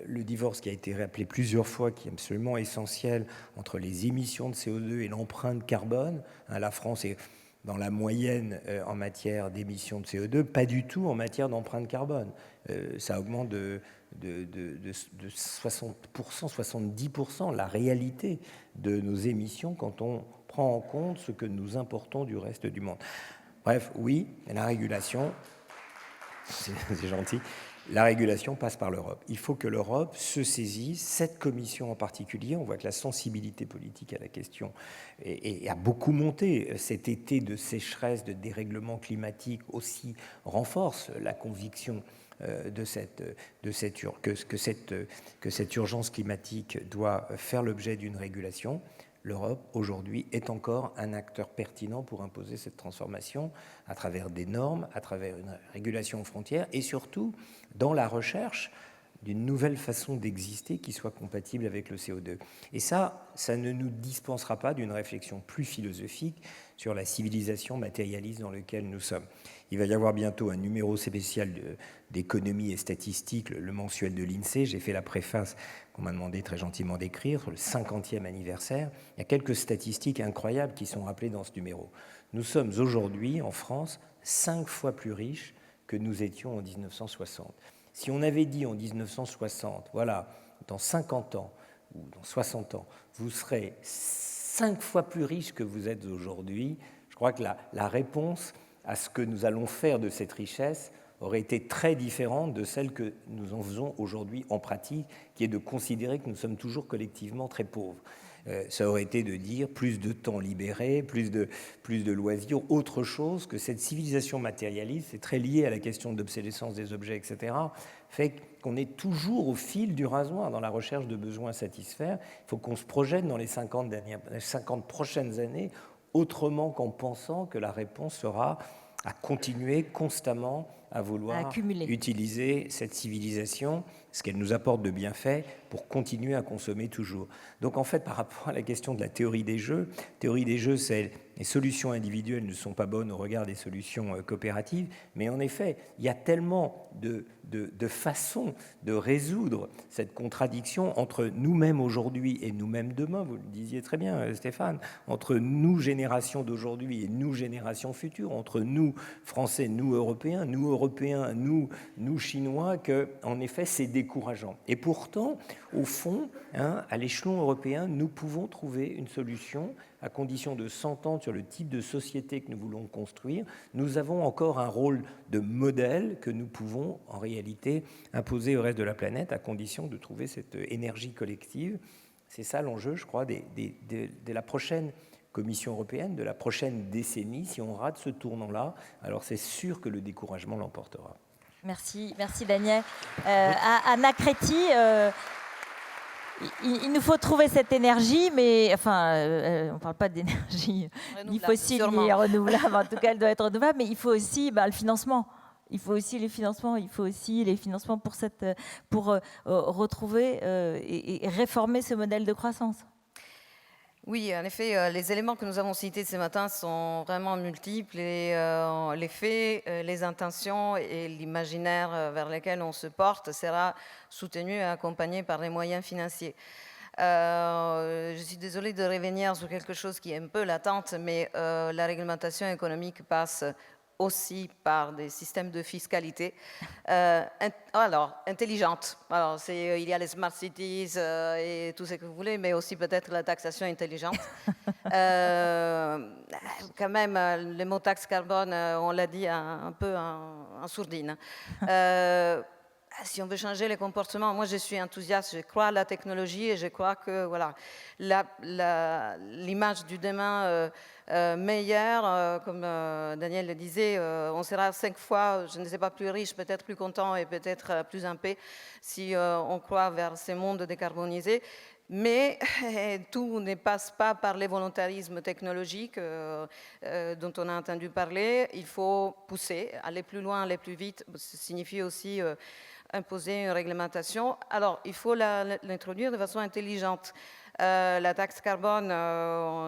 S5: Le divorce qui a été rappelé plusieurs fois, qui est absolument essentiel entre les émissions de CO2 et l'empreinte carbone. La France est dans la moyenne en matière d'émissions de CO2, pas du tout en matière d'empreinte carbone. Ça augmente de 60%, 70% la réalité de nos émissions quand on prend en compte ce que nous importons du reste du monde. Bref, oui, la régulation, c'est gentil, la régulation passe par l'Europe. Il faut que l'Europe se saisisse, cette commission en particulier. On voit que la sensibilité politique à la question a beaucoup monté. Cet été de sécheresse, de dérèglement climatique aussi renforce la conviction que cette urgence climatique doit faire l'objet d'une régulation. L'Europe, aujourd'hui, est encore un acteur pertinent pour imposer cette transformation à travers des normes, à travers une régulation aux frontières et surtout dans la recherche d'une nouvelle façon d'exister qui soit compatible avec le CO2. Et ça ne nous dispensera pas d'une réflexion plus philosophique sur la civilisation matérialiste dans laquelle nous sommes. Il va y avoir bientôt un numéro spécial d'économie et statistique, le mensuel de l'INSEE. J'ai fait la préface qu'on m'a demandé très gentiment d'écrire sur le 50e anniversaire. Il y a quelques statistiques incroyables qui sont rappelées dans ce numéro. Nous sommes aujourd'hui, en France, 5 fois plus riches que nous étions en 1960. Si on avait dit en 1960, voilà, dans 50 ans ou dans 60 ans, vous serez 5 fois plus riche que vous êtes aujourd'hui, je crois que la réponse à ce que nous allons faire de cette richesse aurait été très différente de celle que nous en faisons aujourd'hui en pratique, qui est de considérer que nous sommes toujours collectivement très pauvres. Ça aurait été de dire plus de temps libéré, plus de loisirs, autre chose que cette civilisation matérialiste, c'est très lié à la question d'obsolescence des objets, etc., fait qu'on est toujours au fil du rasoir dans la recherche de besoins à satisfaire. Il faut qu'on se projette dans les 50 prochaines années autrement qu'en pensant que la réponse sera à continuer constamment à vouloir utiliser cette civilisation, ce qu'elle nous apporte de bienfaits, pour continuer à consommer toujours. Donc en fait, par rapport à la question de la théorie des jeux, c'est les solutions individuelles ne sont pas bonnes au regard des solutions coopératives, mais en effet, il y a tellement de façons de résoudre cette contradiction entre nous-mêmes aujourd'hui et nous-mêmes demain, vous le disiez très bien Stéphane, entre nous, générations d'aujourd'hui, et nous, générations futures, entre nous, Français, nous, Européens, nous, Chinois, que en effet, c'est décourageant. Et pourtant, au fond, à l'échelon européen, nous pouvons trouver une solution à condition de s'entendre sur le type de société que nous voulons construire. Nous avons encore un rôle de modèle que nous pouvons en réalité imposer au reste de la planète à condition de trouver cette énergie collective. C'est ça l'enjeu, je crois, de la prochaine Commission européenne, de la prochaine décennie. Si on rate ce tournant-là, alors c'est sûr que le découragement l'emportera.
S1: Merci Daniel. Anna Créti, il nous faut trouver cette énergie, mais enfin, on ne parle pas d'énergie fossile ni renouvelable, en tout cas elle doit être renouvelable, mais il faut aussi le financement. Il faut aussi les financements pour retrouver et réformer ce modèle de croissance.
S6: Oui, en effet, les éléments que nous avons cités ce matin sont vraiment multiples et les faits, les intentions et l'imaginaire vers lesquels on se porte sera soutenu et accompagné par les moyens financiers. Je suis désolée de revenir sur quelque chose qui est un peu latente, mais la réglementation économique passe aussi par des systèmes de fiscalité intelligentes. Alors, il y a les smart cities et tout ce que vous voulez, mais aussi peut-être la taxation intelligente. Quand même, le mot taxe carbone, on l'a dit un peu en sourdine. Si on veut changer les comportements, moi je suis enthousiaste, je crois à la technologie et je crois que voilà, l'image du demain meilleure, comme Daniel le disait, on sera 5 fois, je ne sais pas, plus riche, peut-être plus content et peut-être plus en paix si on croit vers ces mondes décarbonisés. Mais tout ne passe pas par les volontarismes technologiques dont on a entendu parler. Il faut pousser, aller plus loin, aller plus vite. Ça signifie aussi imposer une réglementation. Alors, il faut l'introduire de façon intelligente. La taxe carbone,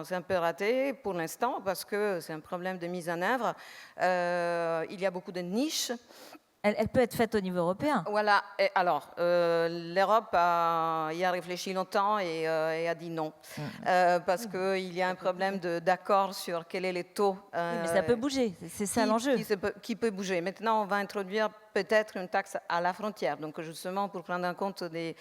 S6: c'est un peu raté pour l'instant parce que c'est un problème de mise en œuvre. Il y a beaucoup de niches.
S1: Elle peut être faite au niveau européen.
S6: Voilà. Et alors, l'Europe y a réfléchi longtemps et a dit non. Parce qu'il y a un problème d'accord sur quel est les taux.
S1: Oui, mais ça peut bouger, c'est ça l'enjeu.
S6: Qui peut bouger. Maintenant, on va introduire peut-être une taxe à la frontière, donc justement pour prendre en compte de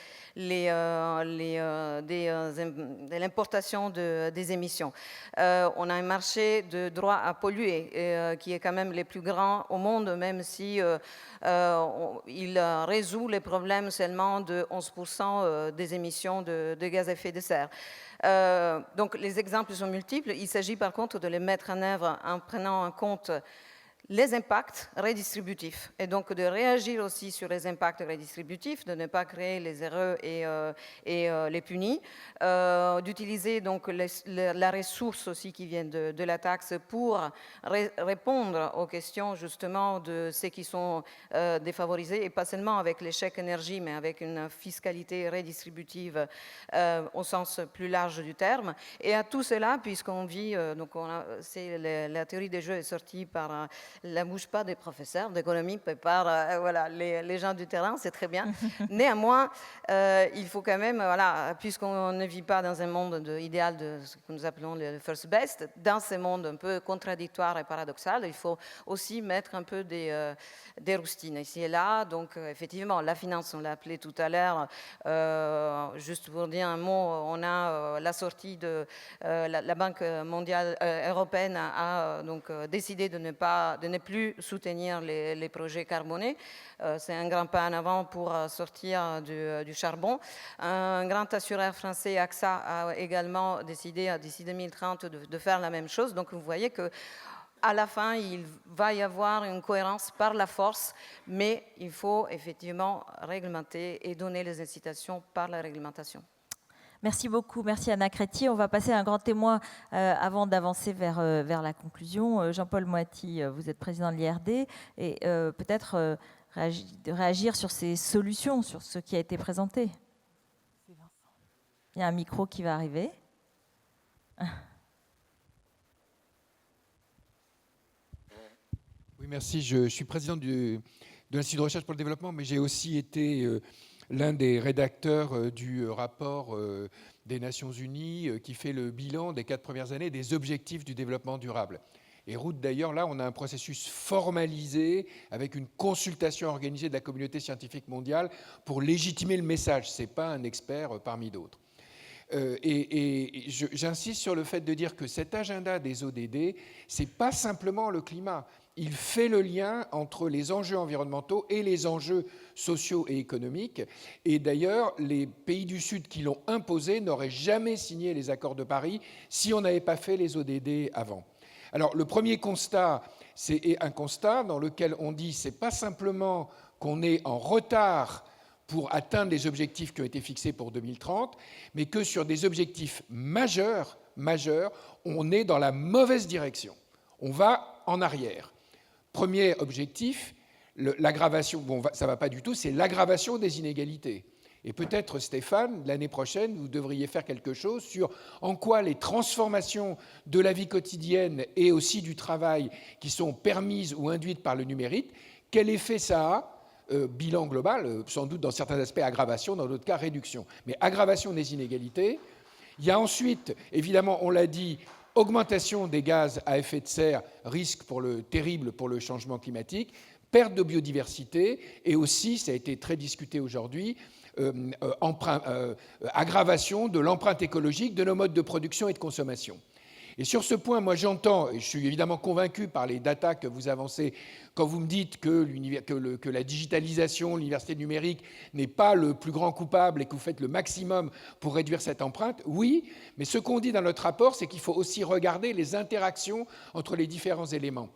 S6: l'importation des émissions. On a un marché de droit à polluer qui est quand même le plus grand au monde, même si il résout les problèmes seulement de 11% des émissions de gaz à effet de serre. Donc les exemples sont multiples. Il s'agit par contre de les mettre en œuvre en prenant en compte les impacts redistributifs et donc de réagir aussi sur les impacts redistributifs, de ne pas créer les heureux et les punis, d'utiliser donc la ressource aussi qui vient de la taxe pour répondre aux questions justement de ceux qui sont défavorisés et pas seulement avec les chèques énergie mais avec une fiscalité redistributive au sens plus large du terme. Et à tout cela, puisqu'on vit, donc la théorie des jeux est sortie par la bouche pas des professeurs d'économie prépare voilà, les gens du terrain, c'est très bien. Néanmoins, il faut quand même, voilà, puisqu'on ne vit pas dans un monde idéal de ce que nous appelons le first best, dans ce monde un peu contradictoire et paradoxal, il faut aussi mettre un peu des rustines ici et là. Donc, effectivement, la finance, on l'a appelé tout à l'heure. Juste pour dire un mot, on a la sortie de la Banque mondiale européenne a donc décidé de ne plus soutenir les projets carbonés. C'est un grand pas en avant pour sortir du charbon. Un grand assureur français, AXA, a également décidé d'ici 2030 de faire la même chose. Donc vous voyez que à la fin, il va y avoir une cohérence par la force, mais il faut effectivement réglementer et donner les incitations par la réglementation.
S1: Merci beaucoup, merci Anna Crétier. On va passer à un grand témoin avant d'avancer vers la conclusion. Jean-Paul Moati, vous êtes président de l'IRD, et peut-être réagir sur ces solutions, sur ce qui a été présenté. Il y a un micro qui va arriver.
S13: Oui, merci. Je suis président de l'Institut de recherche pour le développement, mais j'ai aussi été l'un des rédacteurs du rapport des Nations Unies qui fait le bilan des 4 premières années des objectifs du développement durable. Et Ruth, d'ailleurs, là, on a un processus formalisé avec une consultation organisée de la communauté scientifique mondiale pour légitimer le message. Ce n'est pas un expert parmi d'autres. J'insiste sur le fait de dire que cet agenda des ODD, ce n'est pas simplement le climat. Il fait le lien entre les enjeux environnementaux et les enjeux sociaux et économiques. Et d'ailleurs, les pays du Sud qui l'ont imposé n'auraient jamais signé les accords de Paris si on n'avait pas fait les ODD avant. Alors, le premier constat, c'est un constat dans lequel on dit que ce n'est pas simplement qu'on est en retard pour atteindre les objectifs qui ont été fixés pour 2030, mais que sur des objectifs majeurs, on est dans la mauvaise direction. On va en arrière. Premier objectif, l'aggravation, bon, ça ne va pas du tout, c'est l'aggravation des inégalités. Et peut-être, Stéphane, l'année prochaine, vous devriez faire quelque chose sur en quoi les transformations de la vie quotidienne et aussi du travail qui sont permises ou induites par le numérique, quel effet ça a, bilan global, sans doute dans certains aspects aggravation, dans d'autres cas réduction. Mais aggravation des inégalités. Il y a ensuite, évidemment, on l'a dit, augmentation des gaz à effet de serre, risque terrible pour le changement climatique, perte de biodiversité et aussi, ça a été très discuté aujourd'hui, aggravation de l'empreinte écologique de nos modes de production et de consommation. Et sur ce point, moi j'entends, et je suis évidemment convaincu par les datas que vous avancez, quand vous me dites que la digitalisation, l'université numérique n'est pas le plus grand coupable et que vous faites le maximum pour réduire cette empreinte, oui, mais ce qu'on dit dans notre rapport, c'est qu'il faut aussi regarder les interactions entre les différents éléments.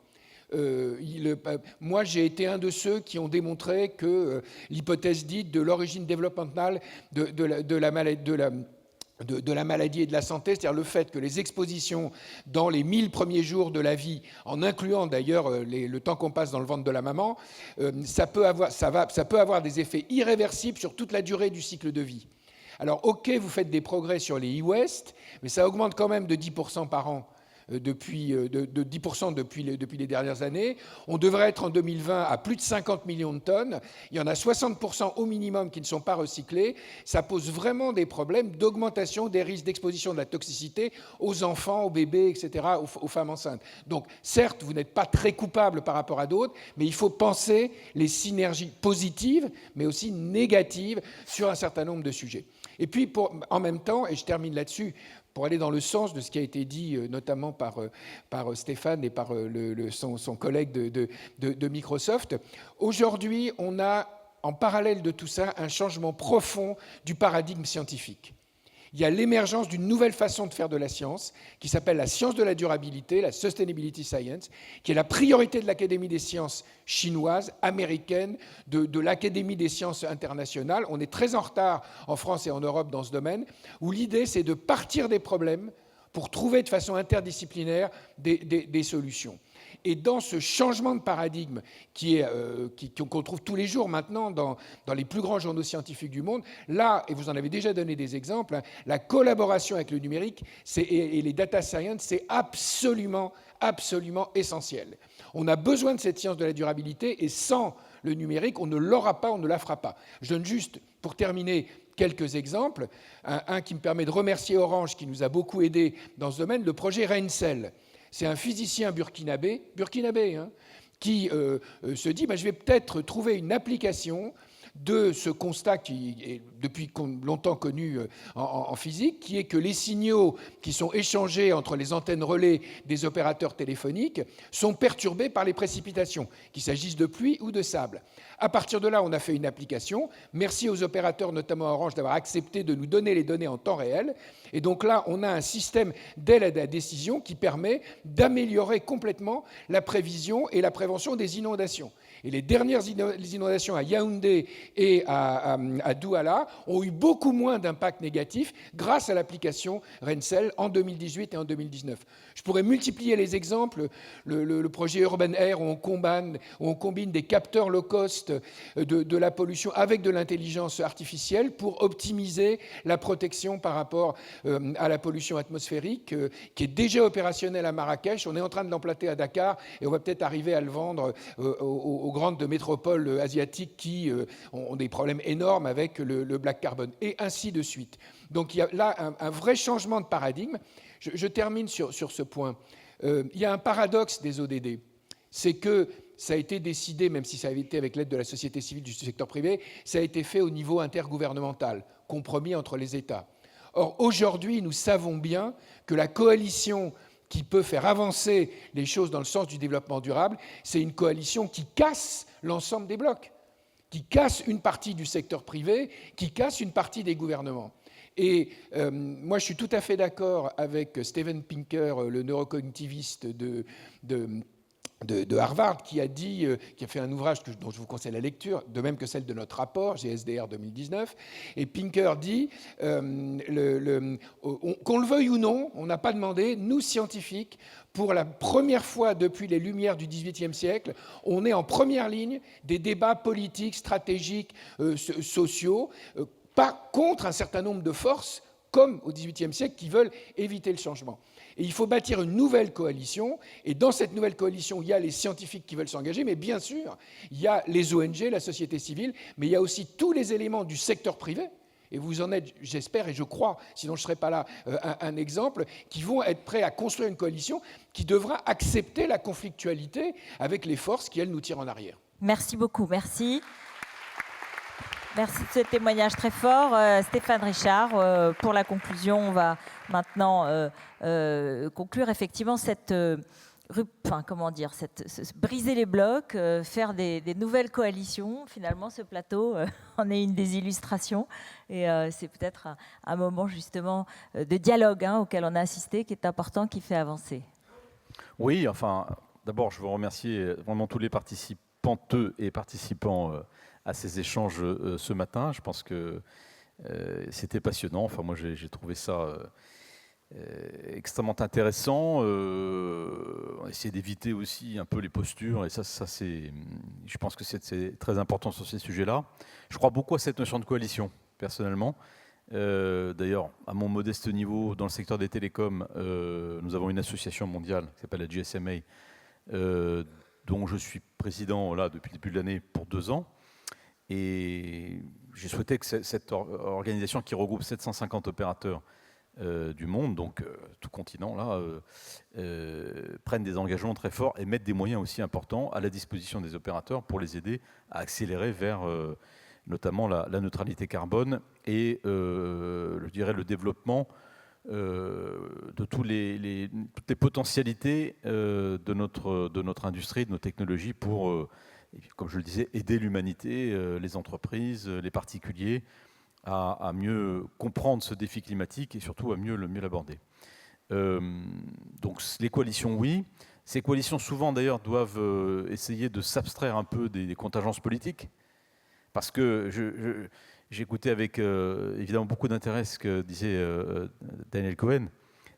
S13: Moi, j'ai été un de ceux qui ont démontré que l'hypothèse dite de l'origine développementale de la maladie et de la santé, c'est-à-dire le fait que les expositions dans les 1000 premiers jours de la vie, en incluant d'ailleurs le temps qu'on passe dans le ventre de la maman, ça peut avoir des effets irréversibles sur toute la durée du cycle de vie. Alors, ok, vous faites des progrès sur les e-waste, mais ça augmente quand même de 10% par an. De 10% depuis les dernières années. On devrait être en 2020 à plus de 50 millions de tonnes. Il y en a 60% au minimum qui ne sont pas recyclés. Ça pose vraiment des problèmes d'augmentation des risques d'exposition de la toxicité aux enfants, aux bébés, etc., aux femmes enceintes. Donc, certes, vous n'êtes pas très coupable par rapport à d'autres, mais il faut penser les synergies positives, mais aussi négatives sur un certain nombre de sujets. Et puis, en même temps, et je termine là-dessus, pour aller dans le sens de ce qui a été dit notamment par Stéphane et par son collègue de Microsoft, aujourd'hui, on a en parallèle de tout ça un changement profond du paradigme scientifique. Il y a l'émergence d'une nouvelle façon de faire de la science qui s'appelle la science de la durabilité, la Sustainability Science, qui est la priorité de l'Académie des sciences chinoise, américaine, de l'Académie des sciences internationales. On est très en retard en France et en Europe dans ce domaine, où l'idée c'est de partir des problèmes pour trouver de façon interdisciplinaire des solutions. Et dans ce changement de paradigme qu'on trouve tous les jours maintenant dans les plus grands journaux scientifiques du monde, là, et vous en avez déjà donné des exemples, la collaboration avec le numérique et les data science, c'est absolument essentiel. On a besoin de cette science de la durabilité et sans le numérique, on ne l'aura pas, on ne la fera pas. Je donne juste, pour terminer, quelques exemples. Un qui me permet de remercier Orange, qui nous a beaucoup aidé dans ce domaine, le projet Rainsel. C'est un physicien burkinabé hein, qui se dit je vais peut-être trouver une application de ce constat qui est depuis longtemps connu en physique, qui est que les signaux qui sont échangés entre les antennes relais des opérateurs téléphoniques sont perturbés par les précipitations, qu'il s'agisse de pluie ou de sable. À partir de là, on a fait une application. Merci aux opérateurs, notamment Orange, d'avoir accepté de nous donner les données en temps réel. Et donc là, on a un système d'aide à la décision qui permet d'améliorer complètement la prévision et la prévention des inondations. Et les dernières inondations à Yaoundé et à Douala ont eu beaucoup moins d'impact négatif grâce à l'application Rainsel en 2018 et en 2019. Je pourrais multiplier les exemples. Le projet Urban Air, où on combine des capteurs low cost de la pollution avec de l'intelligence artificielle pour optimiser la protection par rapport à la pollution atmosphérique, qui est déjà opérationnelle à Marrakech. On est en train de l'implanter à Dakar et on va peut-être arriver à le vendre aux grandes métropoles asiatiques qui ont des problèmes énormes avec le black carbon, et ainsi de suite. Donc il y a là un vrai changement de paradigme. Je termine sur ce point. Il y a un paradoxe des ODD, c'est que ça a été décidé, même si ça a été avec l'aide de la société civile, du secteur privé, ça a été fait au niveau intergouvernemental, compromis entre les États. Or, aujourd'hui, nous savons bien que la coalition qui peut faire avancer les choses dans le sens du développement durable, c'est une coalition qui casse l'ensemble des blocs, qui casse une partie du secteur privé, qui casse une partie des gouvernements. Et moi, je suis tout à fait d'accord avec Steven Pinker, le neurocognitiviste de Harvard, qui a fait un ouvrage dont je vous conseille la lecture, de même que celle de notre rapport, GSDR 2019. Et Pinker dit, qu'on le veuille ou non, on n'a pas demandé, nous scientifiques, pour la première fois depuis les Lumières du XVIIIe siècle, on est en première ligne des débats politiques, stratégiques, sociaux, pas contre un certain nombre de forces, comme au XVIIIe siècle, qui veulent éviter le changement. Et il faut bâtir une nouvelle coalition, et dans cette nouvelle coalition, il y a les scientifiques qui veulent s'engager, mais bien sûr, il y a les ONG, la société civile, mais il y a aussi tous les éléments du secteur privé, et vous en êtes, j'espère et je crois, sinon je ne serais pas là, un exemple, qui vont être prêts à construire une coalition qui devra accepter la conflictualité avec les forces qui, elles, nous tirent en arrière.
S1: Merci beaucoup, merci. Merci de ce témoignage très fort. Stéphane Richard, pour la conclusion, on va maintenant conclure effectivement cette... briser les blocs, faire des nouvelles coalitions. Finalement, ce plateau en est une des illustrations. Et c'est peut-être un moment justement de dialogue auquel on a assisté, qui est important, qui fait avancer.
S3: Oui, enfin, d'abord, je veux remercier vraiment tous les participantes et participants à ces échanges ce matin. Je pense que c'était passionnant. Enfin, moi, j'ai trouvé ça extrêmement intéressant. On a essayé d'éviter aussi un peu les postures, et ça c'est, je pense que c'est très important sur ces sujets-là. Je crois beaucoup à cette notion de coalition, personnellement. D'ailleurs, à mon modeste niveau, dans le secteur des télécoms, nous avons une association mondiale qui s'appelle la GSMA, dont je suis président là depuis le début de l'année pour 2 ans. Et j'ai souhaité que cette organisation qui regroupe 750 opérateurs du monde, donc tout continent, là, prennent des engagements très forts et mettent des moyens aussi importants à la disposition des opérateurs pour les aider à accélérer vers notamment la neutralité carbone et, je dirais, le développement de toutes les potentialités de notre industrie, de nos technologies pour, comme je le disais, aider l'humanité, les entreprises, les particuliers, à mieux comprendre ce défi climatique et surtout à mieux l'aborder. Donc les coalitions, oui. Ces coalitions, souvent d'ailleurs, doivent essayer de s'abstraire un peu des contingences politiques, parce que j'ai écouté avec évidemment beaucoup d'intérêt ce que disait Daniel Cohen.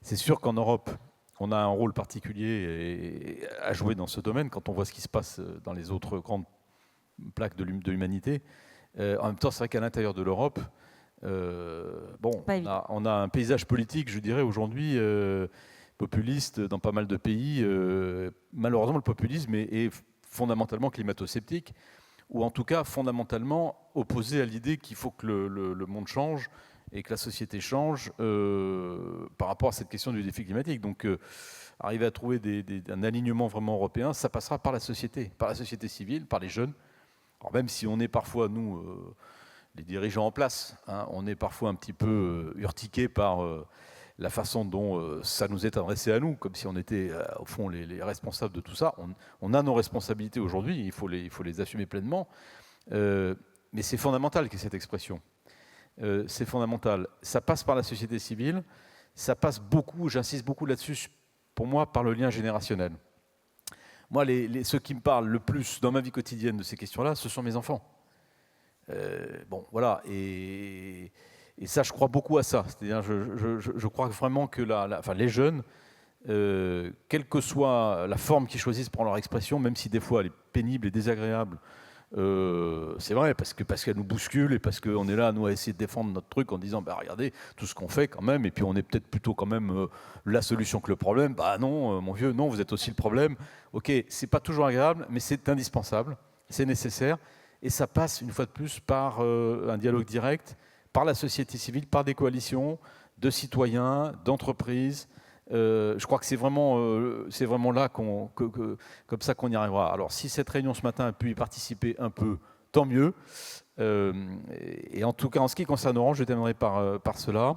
S3: C'est sûr qu'en Europe, on a un rôle particulier à jouer dans ce domaine quand on voit ce qui se passe dans les autres grandes plaques de l'humanité. En même temps, c'est vrai qu'à l'intérieur de l'Europe, on a un paysage politique, je dirais, aujourd'hui populiste dans pas mal de pays. Malheureusement, le populisme est fondamentalement climato-sceptique, ou en tout cas fondamentalement opposé à l'idée qu'il faut que le monde change et que la société change par rapport à cette question du défi climatique. Donc, arriver à trouver un alignement vraiment européen, ça passera par la société civile, par les jeunes. Alors même si on est parfois, nous, les dirigeants en place, hein, on est parfois un petit peu urtiqués par la façon dont ça nous est adressé à nous, comme si on était, au fond, les responsables de tout ça. On a nos responsabilités aujourd'hui, il faut les assumer pleinement. Mais c'est fondamental qu'il y ait cette expression. C'est fondamental. Ça passe par la société civile, ça passe beaucoup, j'insiste beaucoup là-dessus, pour moi, par le lien générationnel. Moi, ceux qui me parlent le plus dans ma vie quotidienne de ces questions-là, ce sont mes enfants. Bon, voilà, et ça, je crois beaucoup à ça. C'est-à-dire, je crois vraiment que les jeunes, quelle que soit la forme qu'ils choisissent pour leur expression, même si des fois elle est pénible et désagréable, c'est vrai, parce qu'elle nous bouscule et parce qu'on est là, nous, à essayer de défendre notre truc en disant, bah, regardez, tout ce qu'on fait quand même, et puis on est peut-être plutôt quand même la solution que le problème. Bah non, mon vieux, non, vous êtes aussi le problème. Ok, c'est pas toujours agréable, mais c'est indispensable, c'est nécessaire, et ça passe, une fois de plus, par un dialogue direct, par la société civile, par des coalitions de citoyens, d'entreprises. Je crois que c'est vraiment là comme ça qu'on y arrivera. Alors, si cette réunion ce matin a pu y participer un peu, tant mieux. Et en tout cas, en ce qui concerne Orange, je terminerai par cela.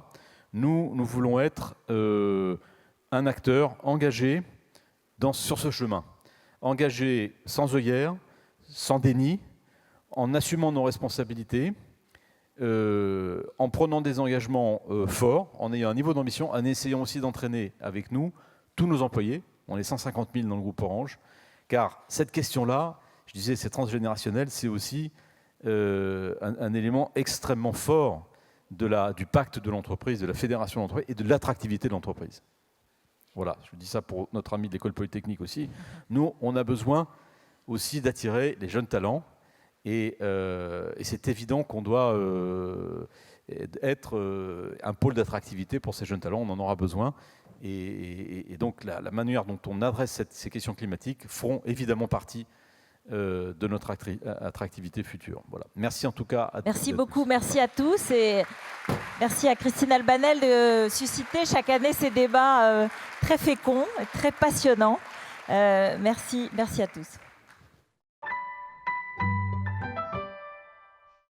S3: Nous voulons être un acteur engagé sur ce chemin. Engagé sans œillères, sans déni, en assumant nos responsabilités, en prenant des engagements forts, en ayant un niveau d'ambition, en essayant aussi d'entraîner avec nous tous nos employés. On est 150 000 dans le groupe Orange, car cette question-là, je disais, c'est transgénérationnel, c'est aussi un élément extrêmement fort du pacte de l'entreprise, de la fédération de l'entreprise et de l'attractivité de l'entreprise. Voilà, je dis ça pour notre ami de l'école polytechnique aussi. Nous, on a besoin aussi d'attirer les jeunes talents. Et c'est évident qu'on doit être un pôle d'attractivité pour ces jeunes talents, on en aura besoin. Et donc la manière dont on adresse ces questions climatiques feront évidemment partie de notre attractivité future. Voilà. Merci en tout cas à tous.
S1: Merci beaucoup, merci à tous. Et merci à Christine Albanel de susciter chaque année ces débats très féconds, très passionnants. Merci à tous.